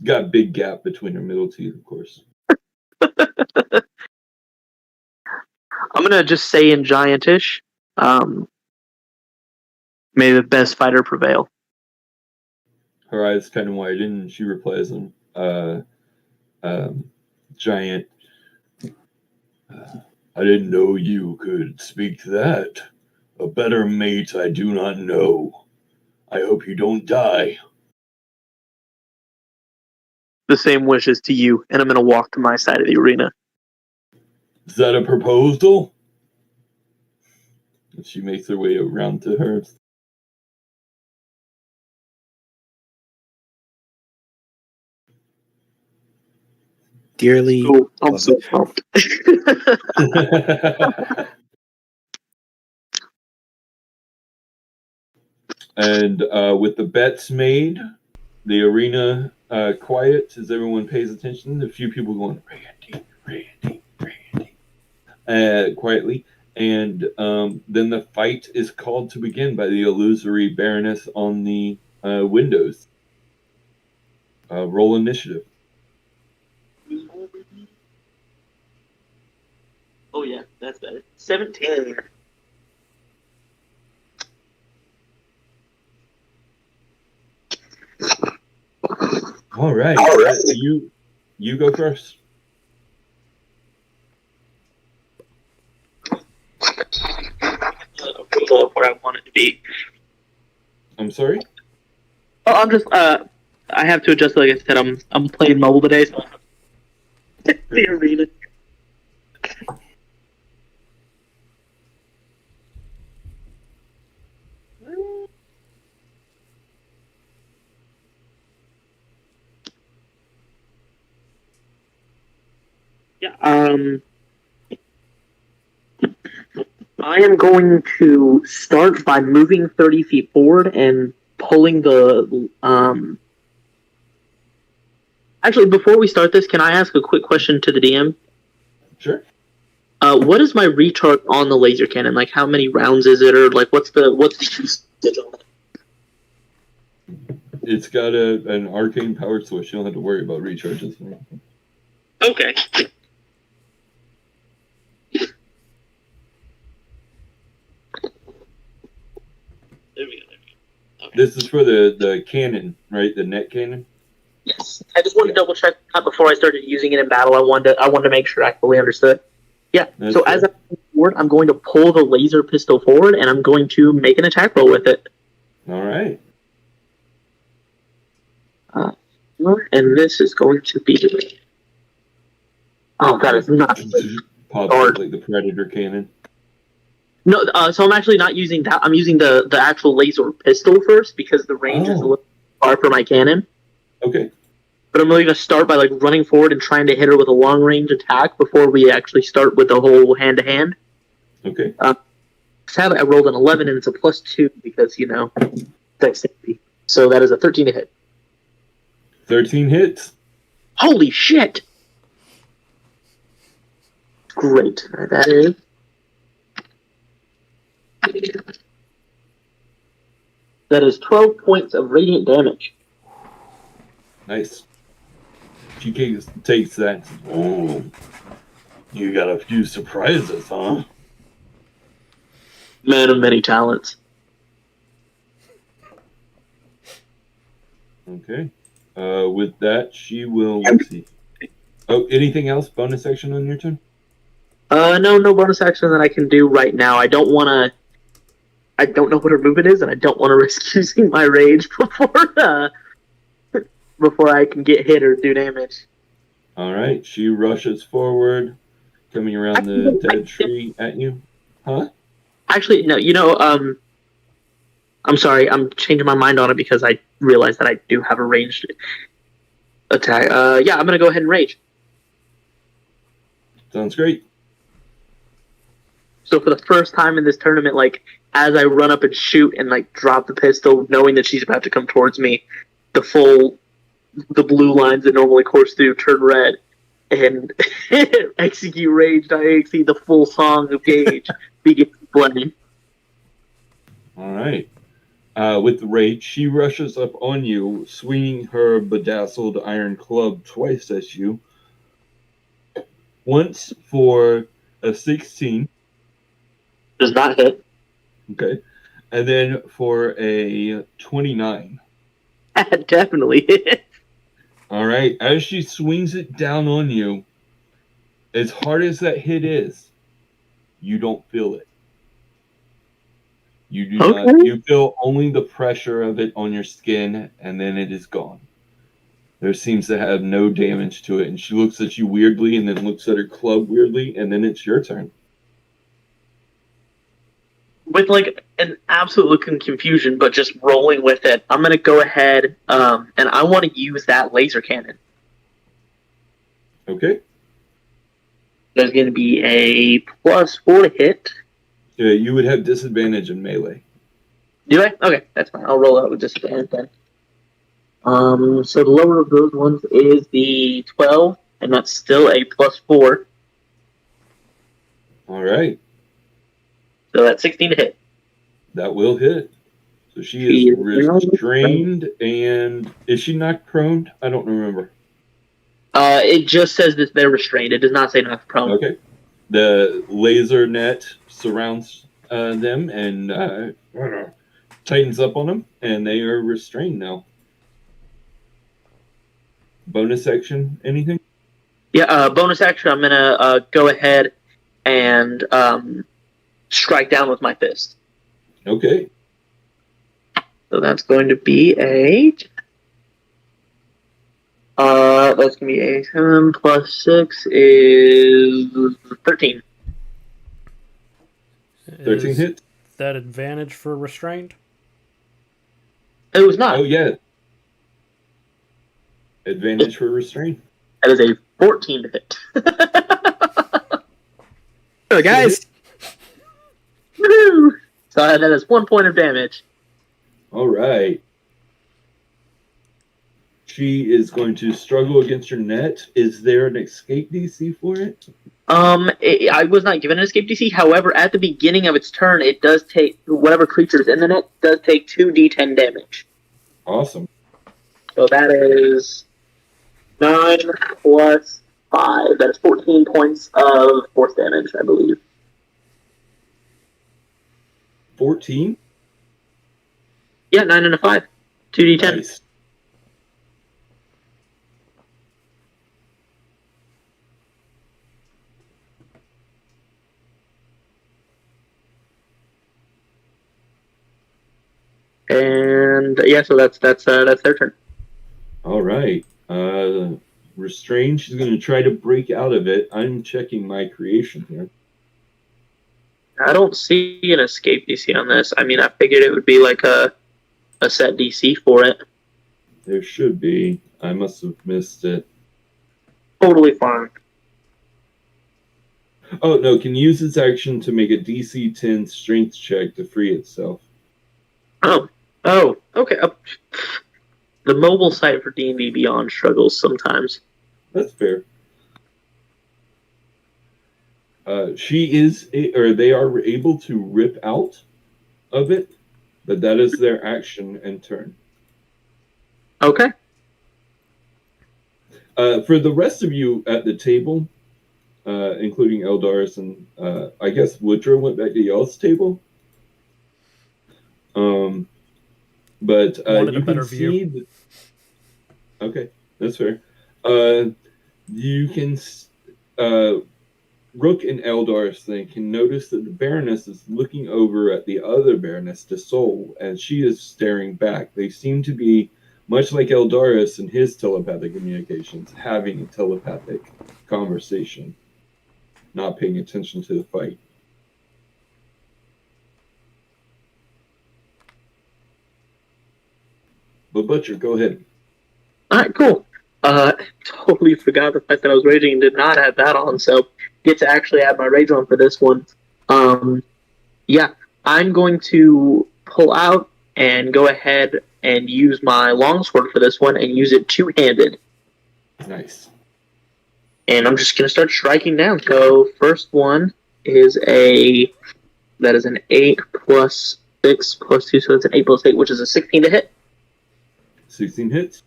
Got a big gap between her middle teeth, of course. I'm gonna just say in Giantish, may the best fighter prevail. Her eyes kind of widen, and she replies in Giant. I didn't know you could speak to that. A better mate I do not know. I hope you don't die. The same wishes to you, and I'm gonna walk to my side of the arena. Is that a proposal? And she makes her way around to her. Dearly. Oh, I'm so pumped. And with the bets made, the arena quiets as everyone pays attention. A few people going, Randy, quietly. And then the fight is called to begin by the illusory Baroness on the windows. Roll initiative. Oh yeah, that's better. 17. All right. You go first. Where I want it to be. I'm sorry? Oh, I'm just I have to adjust. Like I said, I'm playing mobile today, so the arena. Yeah. I am going to start by moving 30 feet forward and pulling the Actually, before we start this, can I ask a quick question to the DM? Sure. What is my recharge on the laser cannon? Like, how many rounds is it, or like, what's the usage on it? It's got an arcane power switch. You don't have to worry about recharges. Okay. There we go. Okay. This is for the cannon, right? The net cannon. Yes. I just wanted to double check that before I started using it in battle. I wanted to make sure I fully understood. Yeah. That's so good. as I move forward, I'm going to pull the laser pistol forward, and I'm going to make an attack roll with it. All right. And this is going to be. Oh, that is not. Pops up like the Predator cannon. No, so I'm actually not using that. I'm using the actual laser pistol first because the range is a little far for my cannon. Okay. But I'm really going to start by like running forward and trying to hit her with a long range attack before we actually start with the whole hand to hand. Okay. Sadly, I rolled an 11 and it's a +2 because dexterity. So that is a 13 to hit. 13 hits. Holy shit! Great. That is. That is 12 points of radiant damage. Nice. She takes that. Oh, you got a few surprises, huh? Man of many talents. Okay. With that, she will. Let's see. Oh, anything else? Bonus action on your turn? No bonus action that I can do right now. I don't want to. I don't know what her movement is, and I don't want to risk using my rage before I can get hit or do damage. All right. She rushes forward, coming around the dead tree at you. Huh? Actually, no. I'm sorry. I'm changing my mind on it because I realized that I do have a ranged attack. Yeah, I'm gonna go ahead and rage. Sounds great. So for the first time in this tournament, like as I run up and shoot and like drop the pistol, knowing that she's about to come towards me, the blue lines that normally course through turn red, and execute rage. I exceed the full song of Gage begins playing. All right. With the rage, she rushes up on you, swinging her bedazzled iron club twice at you. Once for a 16. Does not hit. Okay. And then for a 29. Definitely hit. All right. As she swings it down on you, as hard as that hit is, you don't feel it. You do not. You feel only the pressure of it on your skin, and then it is gone. There seems to have no damage to it, and she looks at you weirdly, and then looks at her club weirdly, and then it's your turn. With like an absolute look of confusion, but just rolling with it, I'm gonna go ahead and I want to use that laser cannon. Okay. There's gonna be a +4 to hit. You would have disadvantage in melee. Do I? Okay, that's fine. I'll roll out with disadvantage then. So the lower of those ones is the 12, and that's still a +4. All right. So that's 16 to hit. That will hit. So she is restrained, and is she knocked prone? I don't remember. It just says that they're restrained. It does not say knocked prone. Okay. The laser net surrounds them and tightens up on them, and they are restrained now. Bonus action, anything? Yeah, bonus action, I'm going to go ahead and strike down with my fist. Okay. So that's going to be that's going to be a 7 plus 6 is 13. 13 hits? That advantage for restrained? It was not. Oh, yeah. Advantage for restraint. That is a 14 to hit. Oh, guys. Woo! So that is 1 point of damage. All right. She is going to struggle against your net. Is there an escape DC for it? I was not given an escape DC. However, at the beginning of its turn, it does take whatever creature is in the net does take 2d10 damage. Awesome. So that is 9 plus 5. That is 14 points of force damage, I believe. 14? Yeah, 9 and a 5. 2d10. Nice. And yeah, so that's their turn. All right. Restrained. She's going to try to break out of it. I'm checking my creation here. I don't see an escape DC on this. I mean, I figured it would be like a set DC for it. There should be. I must have missed it. Totally fine. Oh, no, can use its action to make a DC 10 strength check to free itself. Oh, okay. The mobile site for D&D Beyond struggles sometimes. That's fair. They are able to rip out of it, but that is their action and turn. Okay. For the rest of you at the table, including Eldaris and I guess Woodrow went back to y'all's table. But Wanted you a better can see view. Okay, that's fair. You can Rook and Eldaris can notice that the Baroness is looking over at the other Baroness, Desoul, and she is staring back. They seem to be, much like Eldaris and his telepathic communications, having a telepathic conversation, not paying attention to the fight. But Butcher, go ahead. Alright, cool. Totally forgot the fact that I was raging and did not have that on, so get to actually add my rage on for this one. Yeah, I'm going to pull out and go ahead and use my longsword for this one and use it two-handed. Nice. And I'm just going to start striking down. So first one is that is an 8 plus 6 plus 2, so it's an 8 plus 8, which is a 16 to hit. 16 hits.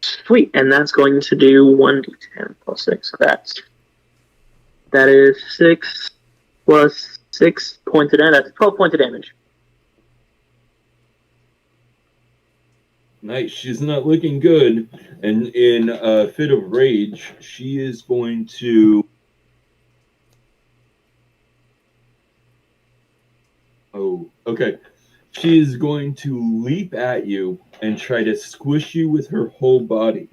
Sweet, and that's going to do 1d10 plus 6. So that is 6 plus 6 points of damage. That's 12 points of damage. Nice. She's not looking good. And in a fit of rage, she is going to... Oh, okay. She is going to leap at you and try to squish you with her whole body.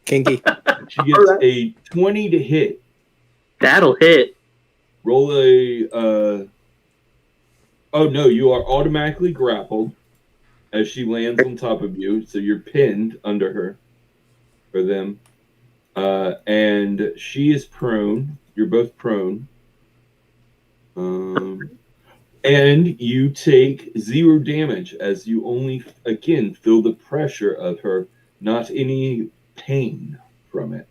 Kinky. She gets a 20 to hit. That'll hit. Roll a... Oh, no, you are automatically grappled as she lands on top of you, so you're pinned under her, or them. And she is prone. You're both prone. And you take 0 damage as you only, again, feel the pressure of her, not any pain from it.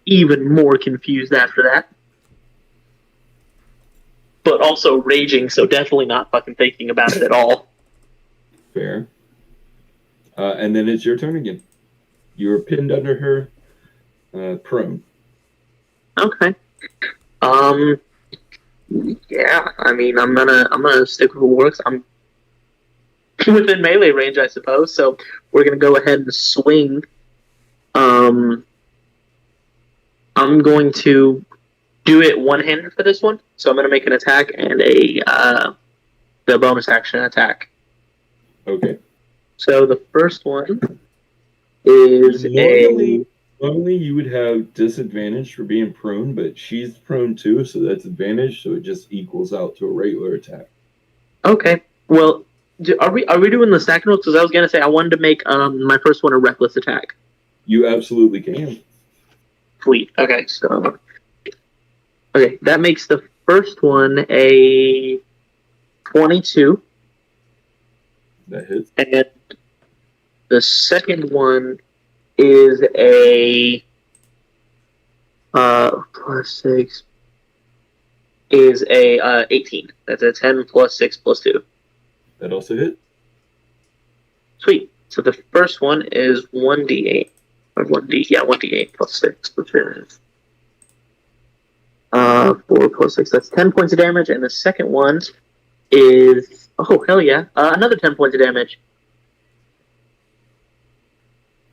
Even more confused after that. But also raging, so definitely not fucking thinking about it at all. Fair. And then it's your turn again. You're pinned under her, prone. Okay. Yeah, I mean, I'm gonna stick with what works. I'm within melee range, I suppose. So we're gonna go ahead and swing. I'm going to do it one-handed for this one. So I'm gonna make an attack and the bonus action attack. Okay. So the first one is Normally you would have disadvantage for being prone, but she's prone too, so that's advantage, so it just equals out to a regular attack. Okay. Well, are we doing the second one? Because I was gonna say I wanted to make my first one a reckless attack. You absolutely can. Sweet. Okay, so that makes the first one a 22. That hits. And the second one is a plus 6 is a 18. That's a 10 plus 6 plus 2. That also hit. Sweet. So the first one is 1d8. Or 1d8 plus 6, which is 4 plus 6. That's 10 points of damage. And the second one is, oh, hell yeah, another 10 points of damage.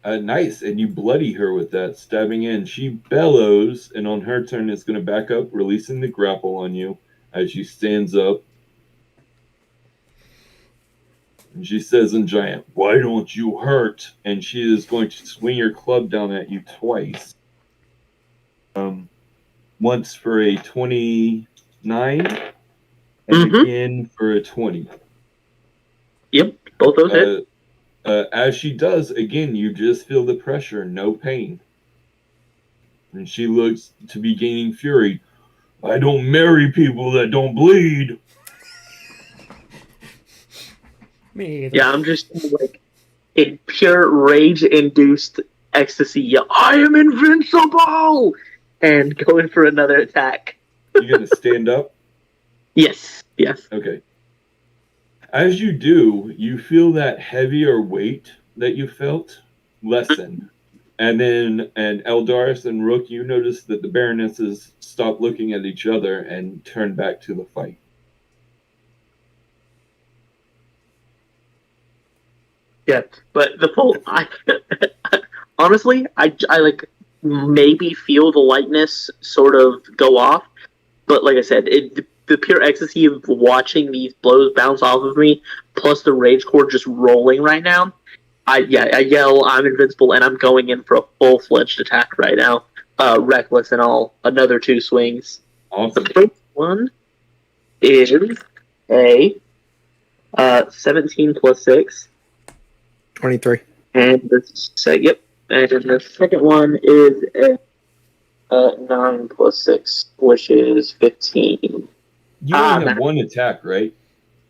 Nice, and you bloody her with that, stabbing in. She bellows, and on her turn is going to back up, releasing the grapple on you as she stands up. And she says in Giant, "Why don't you hurt?" And she is going to swing her club down at you twice. Once for a 29, and again for a 20. Yep, both those hit. As she does, again, you just feel the pressure, no pain. And she looks to be gaining fury. I don't marry people that don't bleed. Me either. Yeah, I'm just like in pure rage-induced ecstasy. Yeah, I am invincible, and going for another attack. You gonna stand up? Yes. Okay. As you do, you feel that heavier weight that you felt lessen. And Eldaris and Rook, you notice that the Baronesses stop looking at each other and turn back to the fight. Yeah, but the full. Honestly, I like maybe feel the lightness sort of go off, but like I said, the pure ecstasy of watching these blows bounce off of me, plus the rage core just rolling right now. I yell, I'm invincible, and I'm going in for a full-fledged attack right now. Reckless and all. Another 2 swings. Awesome. The first one is a 17 plus 6. 23. And the second one is a 9 plus 6, which is 15. You only have one attack, right?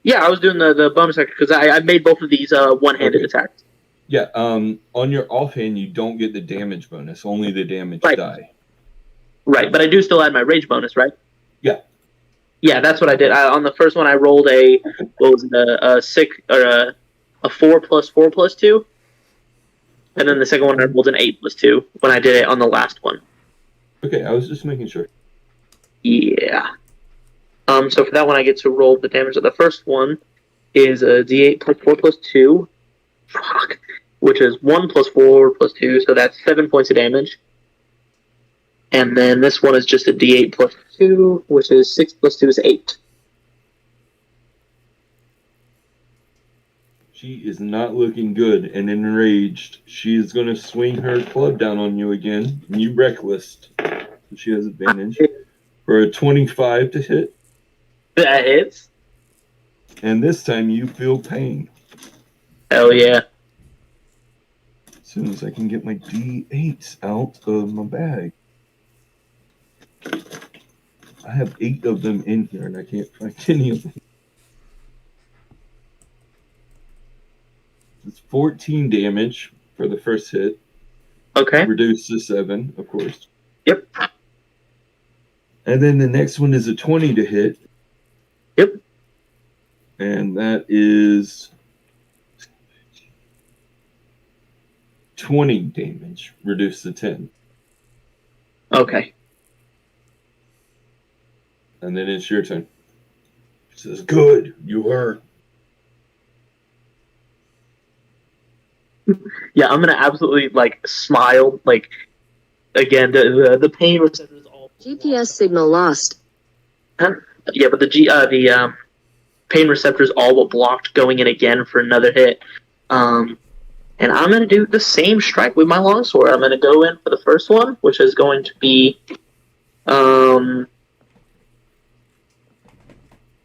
Yeah, I was doing the bonus attack because I made both of these one-handed attacks. Yeah, on your offhand, you don't get the damage bonus, only the damage die. Right, but I do still add my rage bonus, right? Yeah. Yeah, that's what I did. On the first one, I rolled a 4 plus 4 plus 2. And then the second one, I rolled an 8 plus 2 when I did it on the last one. Okay, I was just making sure. Yeah. So for that one, I get to roll the damage. The first one is a D8 plus 4 plus 2. Fuck. Which is 1 plus 4 plus 2, so that's 7 points of damage. And then this one is just a D8 plus 2, which is 6 plus 2 is 8. She is not looking good and enraged. She is going to swing her club down on you again. You reckless. So she has advantage. For a 25 to hit. That hits. And this time you feel pain. Hell yeah. As soon as I can get my D8s out of my bag. I have 8 of them in here and I can't find any of them. It's 14 damage for the first hit. Okay. Reduced to 7, of course. Yep. And then the next one is a 20 to hit. Yep. And that is 20 damage, reduced to 10. Okay. And then it's your turn. It says, good, you hurt. Yeah, I'm gonna absolutely smile. Again, the pain receptors all GPS signal lost. Yeah, but the pain receptors all but blocked going in again for another hit. And I'm gonna do the same strike with my longsword. I'm gonna go in for the first one, which is going to be, you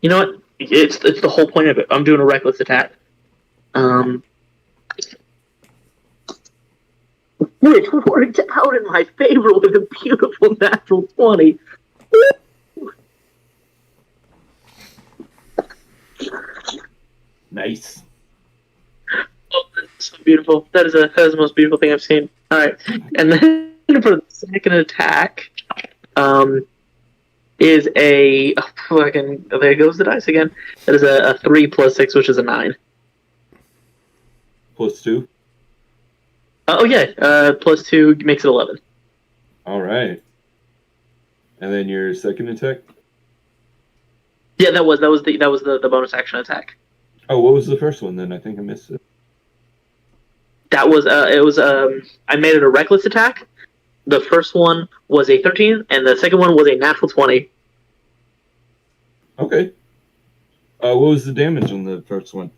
know what? It's the whole point of it. I'm doing a reckless attack. Which worked out in my favor with a beautiful natural 20. Nice. Oh, that's so beautiful. That is the most beautiful thing I've seen. Alright. And then for the second attack, is a there goes the dice again. That is a 3 plus 6, which is a 9. Plus 2. Oh yeah, plus 2 makes it 11. All right. And then your second attack? Yeah, that was the bonus action attack. Oh, what was the first one then? I think I missed it. That was I made it a reckless attack. The first one was a 13, and the second one was a natural 20. Okay. What was the damage on the first one?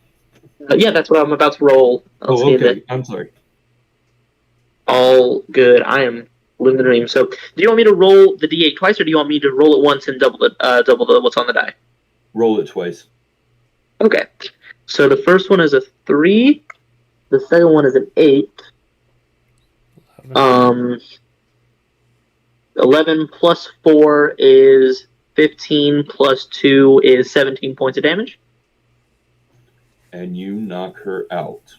Yeah, that's what I'm about to roll. Okay. I'm sorry. All good. I am living the dream. So, do you want me to roll the D8 twice, or do you want me to roll it once and double the what's on the die? Roll it twice. Okay. So the first one is a 3. The second one is an 8. 11 plus 4 is 15 plus 2 is 17 points of damage. And you knock her out.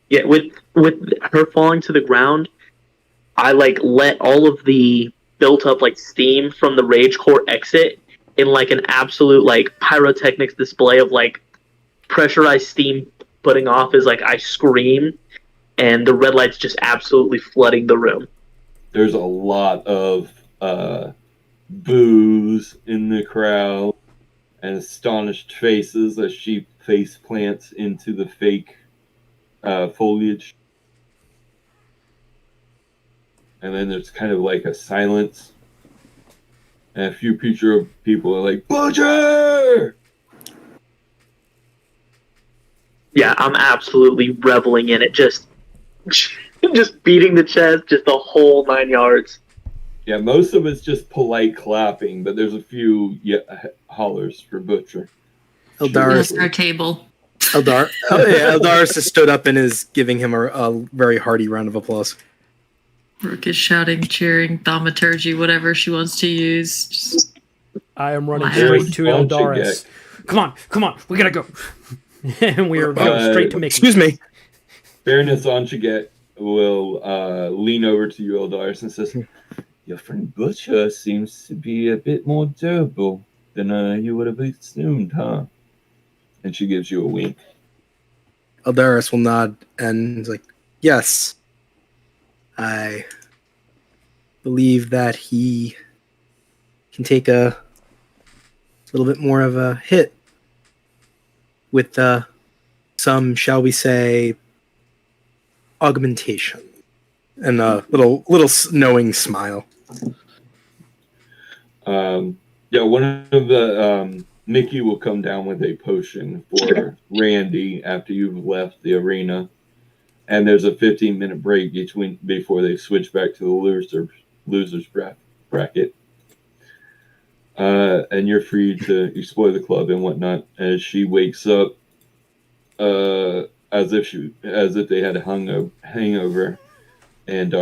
Yeah, with her falling to the ground, I let all of the built up steam from the rage core exit in an absolute pyrotechnics display of pressurized steam putting off as I scream, and the red light's just absolutely flooding the room. There's a lot of boos in the crowd and astonished faces as she face plants into the fake foliage. And then there's kind of a silence. And a few people are like, Butcher! Yeah, I'm absolutely reveling in it. Just beating the chest, just the whole 9 yards. Yeah, most of it's just polite clapping, but there's a few hollers for Butcher. Eldaris, our table. Eldaris has stood up and is giving him a very hearty round of applause. Rook is shouting, cheering, thaumaturgy, whatever she wants to use. Just I am running Wow. straight to Don't you Eldaris. Come on, we gotta go. And we are going straight to Mickey. Excuse me. Baroness Anchiget will lean over to you, Eldaris, and says, your friend Butcher seems to be a bit more durable than you would have assumed, huh? And she gives you a wink. Eldaris will nod and is like, yes. I believe that he can take a little bit more of a hit with some, shall we say, augmentation. And a little knowing smile. One of the Mickey will come down with a potion for Randy after you've left the arena, and there's a 15-minute break before they switch back to the losers bracket. And you're free to explore the club and whatnot. As she wakes up, as if they had a hangover. And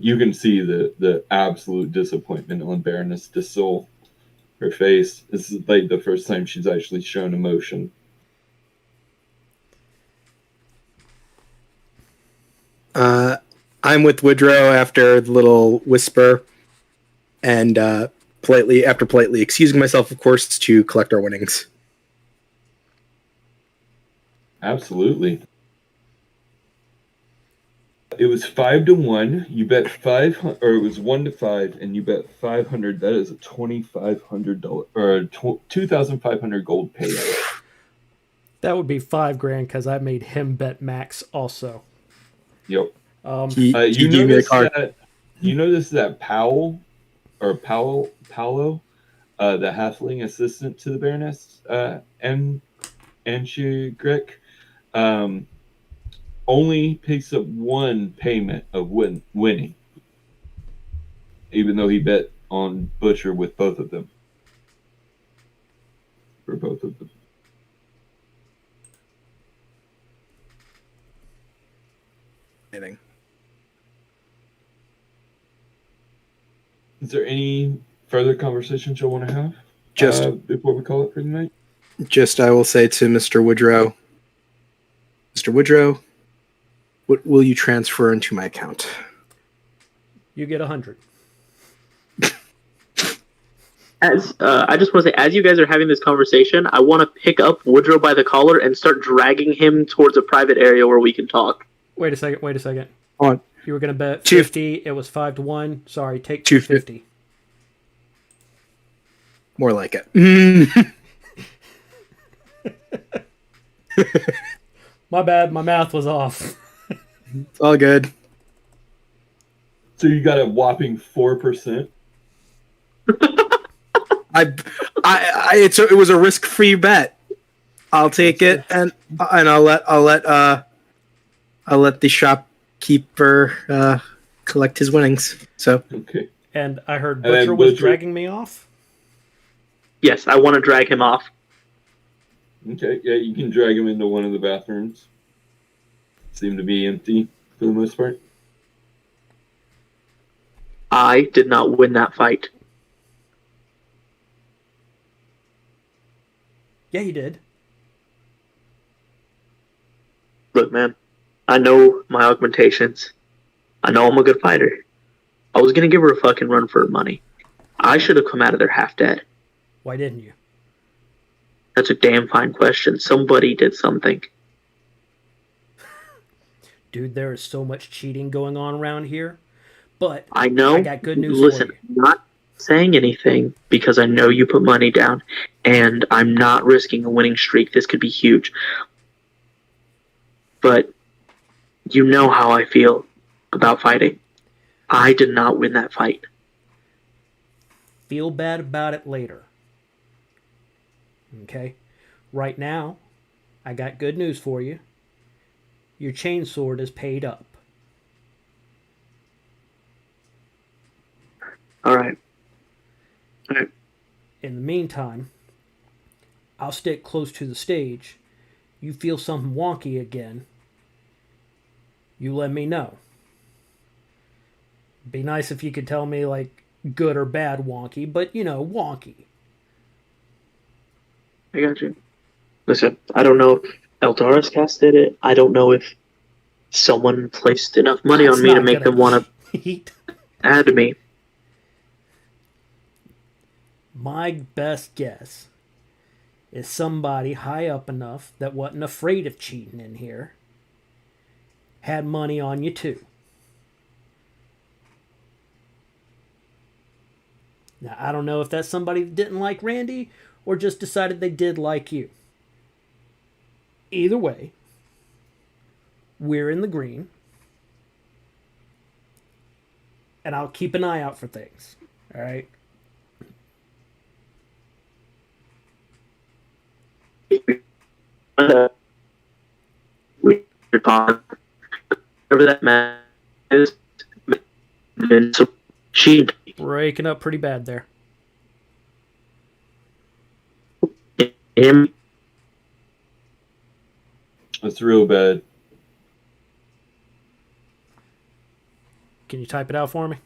you can see the absolute disappointment on Baroness de Sol. Her face. This is the first time she's actually shown emotion. I'm with Woodrow after the little whisper, and politely excusing myself, of course, to collect our winnings. Absolutely. It was 5-1. You bet 500, or it was 1-5, and you bet 500. That is a $2,500 or 2,500 gold payout. That would be $5,000 because I made him bet max also. Yep. He gave me a card. You notice that Paolo, the halfling assistant to the Baroness, and Greg, only picks up one payment of winning, even though he bet on Butcher with both of them. For both of them. Anything. Is there any further conversations you'll want to have? Just before we call it for the night? I will say to Mr. Woodrow, what will you transfer into my account? You get 100. I just want to say, as you guys are having this conversation, I want to pick up Woodrow by the collar and start dragging him towards a private area where we can talk. Wait a second. On. You were going to bet 50. It was 5-1. Sorry, take 250. More like it. My bad. My math was off. It's all good. So you got a whopping 4%. It was a risk-free bet. I'll take it, and I'll let the shopkeeper collect his winnings. So okay. And I heard Butcher was dragging me off. Yes, I want to drag him off. Okay, yeah, you can drag him into one of the bathrooms. Seem to be empty for the most part. I did not win that fight. Yeah, you did. Look, man, I know my augmentations. I know I'm a good fighter. I was gonna give her a fucking run for her money. I should have come out of there half dead. Why didn't you? That's a damn fine question. Somebody did something. Dude, there is so much cheating going on around here. But I know. I got good news Listen, for you. I'm not saying anything because I know you put money down, and I'm not risking a winning streak. This could be huge. But you know how I feel about fighting. I did not win that fight. Feel bad about it later. Okay? Right now, I got good news for you. Your chainsword is paid up. All right. In the meantime, I'll stick close to the stage. You feel something wonky again, you let me know. Be nice if you could tell me, like, good or bad wonky, but, you know, wonky. I got you. Listen, I don't know if Eldaris casted it. I don't know if someone placed enough money That's on me to not make them gonna want cheat. to add me. My best guess is somebody high up enough that wasn't afraid of cheating in here had money on you too. Now, I don't know if that's somebody that didn't like Randy or just decided they did like you. Either way, we're in the green. And I'll keep an eye out for things. All right? Whatever that man is, so she Breaking up pretty bad there. him. That's real bad. Can you type it out for me?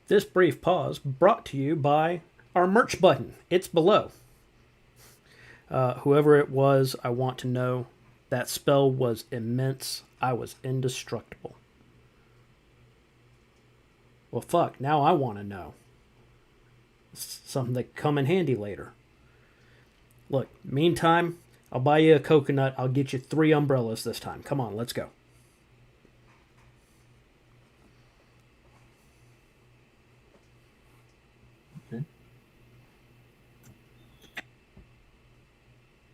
This brief pause brought to you by our merch button. It's below. Whoever it was, I want to know. That spell was immense. I was indestructible. Well, fuck. Now I want to know. It's something that come in handy later. Look, meantime, I'll buy you a coconut. I'll get you 3 umbrellas this time. Come on, let's go.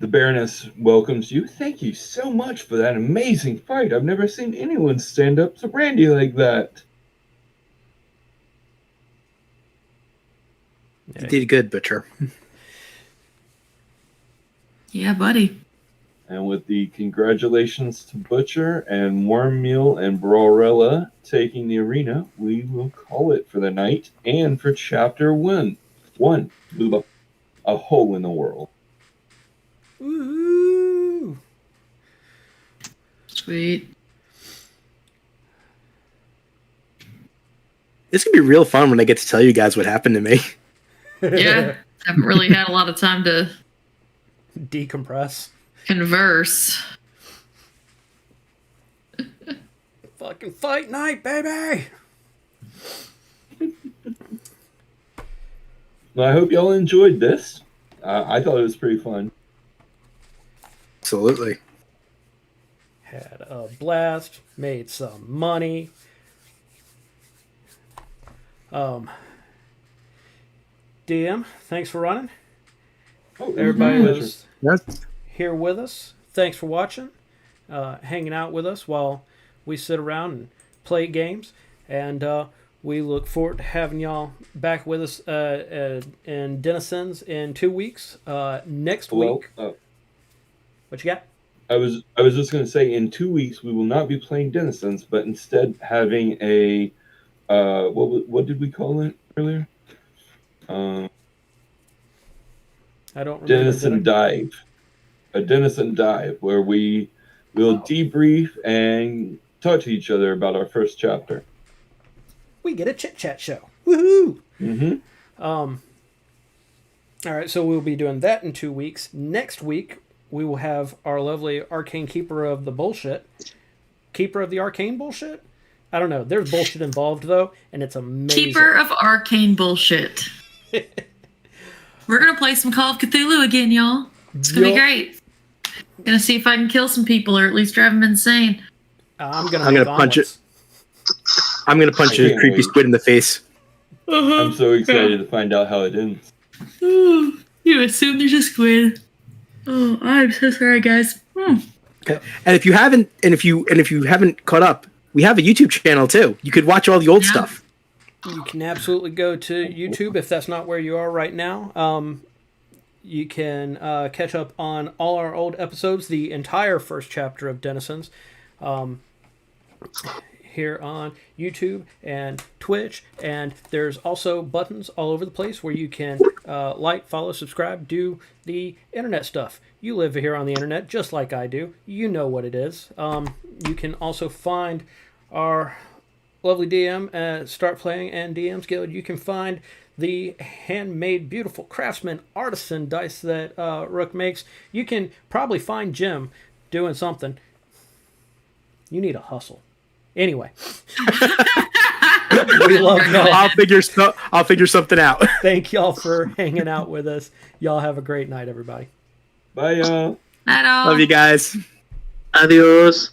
The Baroness welcomes you. Thank you so much for that amazing fight. I've never seen anyone stand up to Randy like that. You did good, Butcher. Yeah, buddy. And with the congratulations to Butcher and Wormmeal and Brawrella taking the arena, we will call it for the night and for Chapter 1. A hole in the world. Ooh. Sweet. This could be real fun when I get to tell you guys what happened to me. Yeah. Haven't really had a lot of time to Decompress. converse. Fucking fight night, baby! Well, I hope y'all enjoyed this. I thought it was pretty fun. Absolutely. Had a blast. Made some money. DM, thanks for running. Oh, Everybody pleasure. who's Yes. here with us, thanks for watching, hanging out with us while we sit around and play games. And we look forward to having y'all back with us in Denizens in 2 weeks. Next week, what you got? I was just going to say, in 2 weeks we will not be playing Denizens, but instead having a what did we call it earlier? I don't remember. Denizen dive. A Denizen dive where we will debrief and talk to each other about our first chapter. We get a chit chat show. Woohoo! Mm-hmm. All right, so we'll be doing that in 2 weeks. Next week, we will have our lovely arcane keeper of the bullshit. Keeper of the arcane bullshit? I don't know. There's bullshit involved, though, and it's amazing. Keeper of arcane bullshit. We're going to play some Call of Cthulhu again, y'all. It's going to be great. Gonna see if I can kill some people or at least drive them insane. I'm gonna punch it. I'm gonna punch a creepy squid in the face. I'm so excited to find out how it ends. Oh, you assume there's a squid. Oh, I'm so sorry, guys. Okay. And if you haven't caught up, we have a YouTube channel too. You could watch all the old stuff. You can absolutely go to YouTube if that's not where you are right now. You can catch up on all our old episodes, the entire first chapter of Denizens, here on YouTube and Twitch. And there's also buttons all over the place where you can like, follow, subscribe, do the internet stuff. You live here on the internet just like I do. You know what it is. You can also find our lovely DM at Start Playing and DM's Guild. You can find the handmade, beautiful craftsman artisan dice that Rook makes. You can probably find Jim doing something. You need a hustle. Anyway. We love y'all. I'll figure something out. Thank y'all for hanging out with us. Y'all have a great night, everybody. Bye, y'all. Night all. Love you guys. Adios.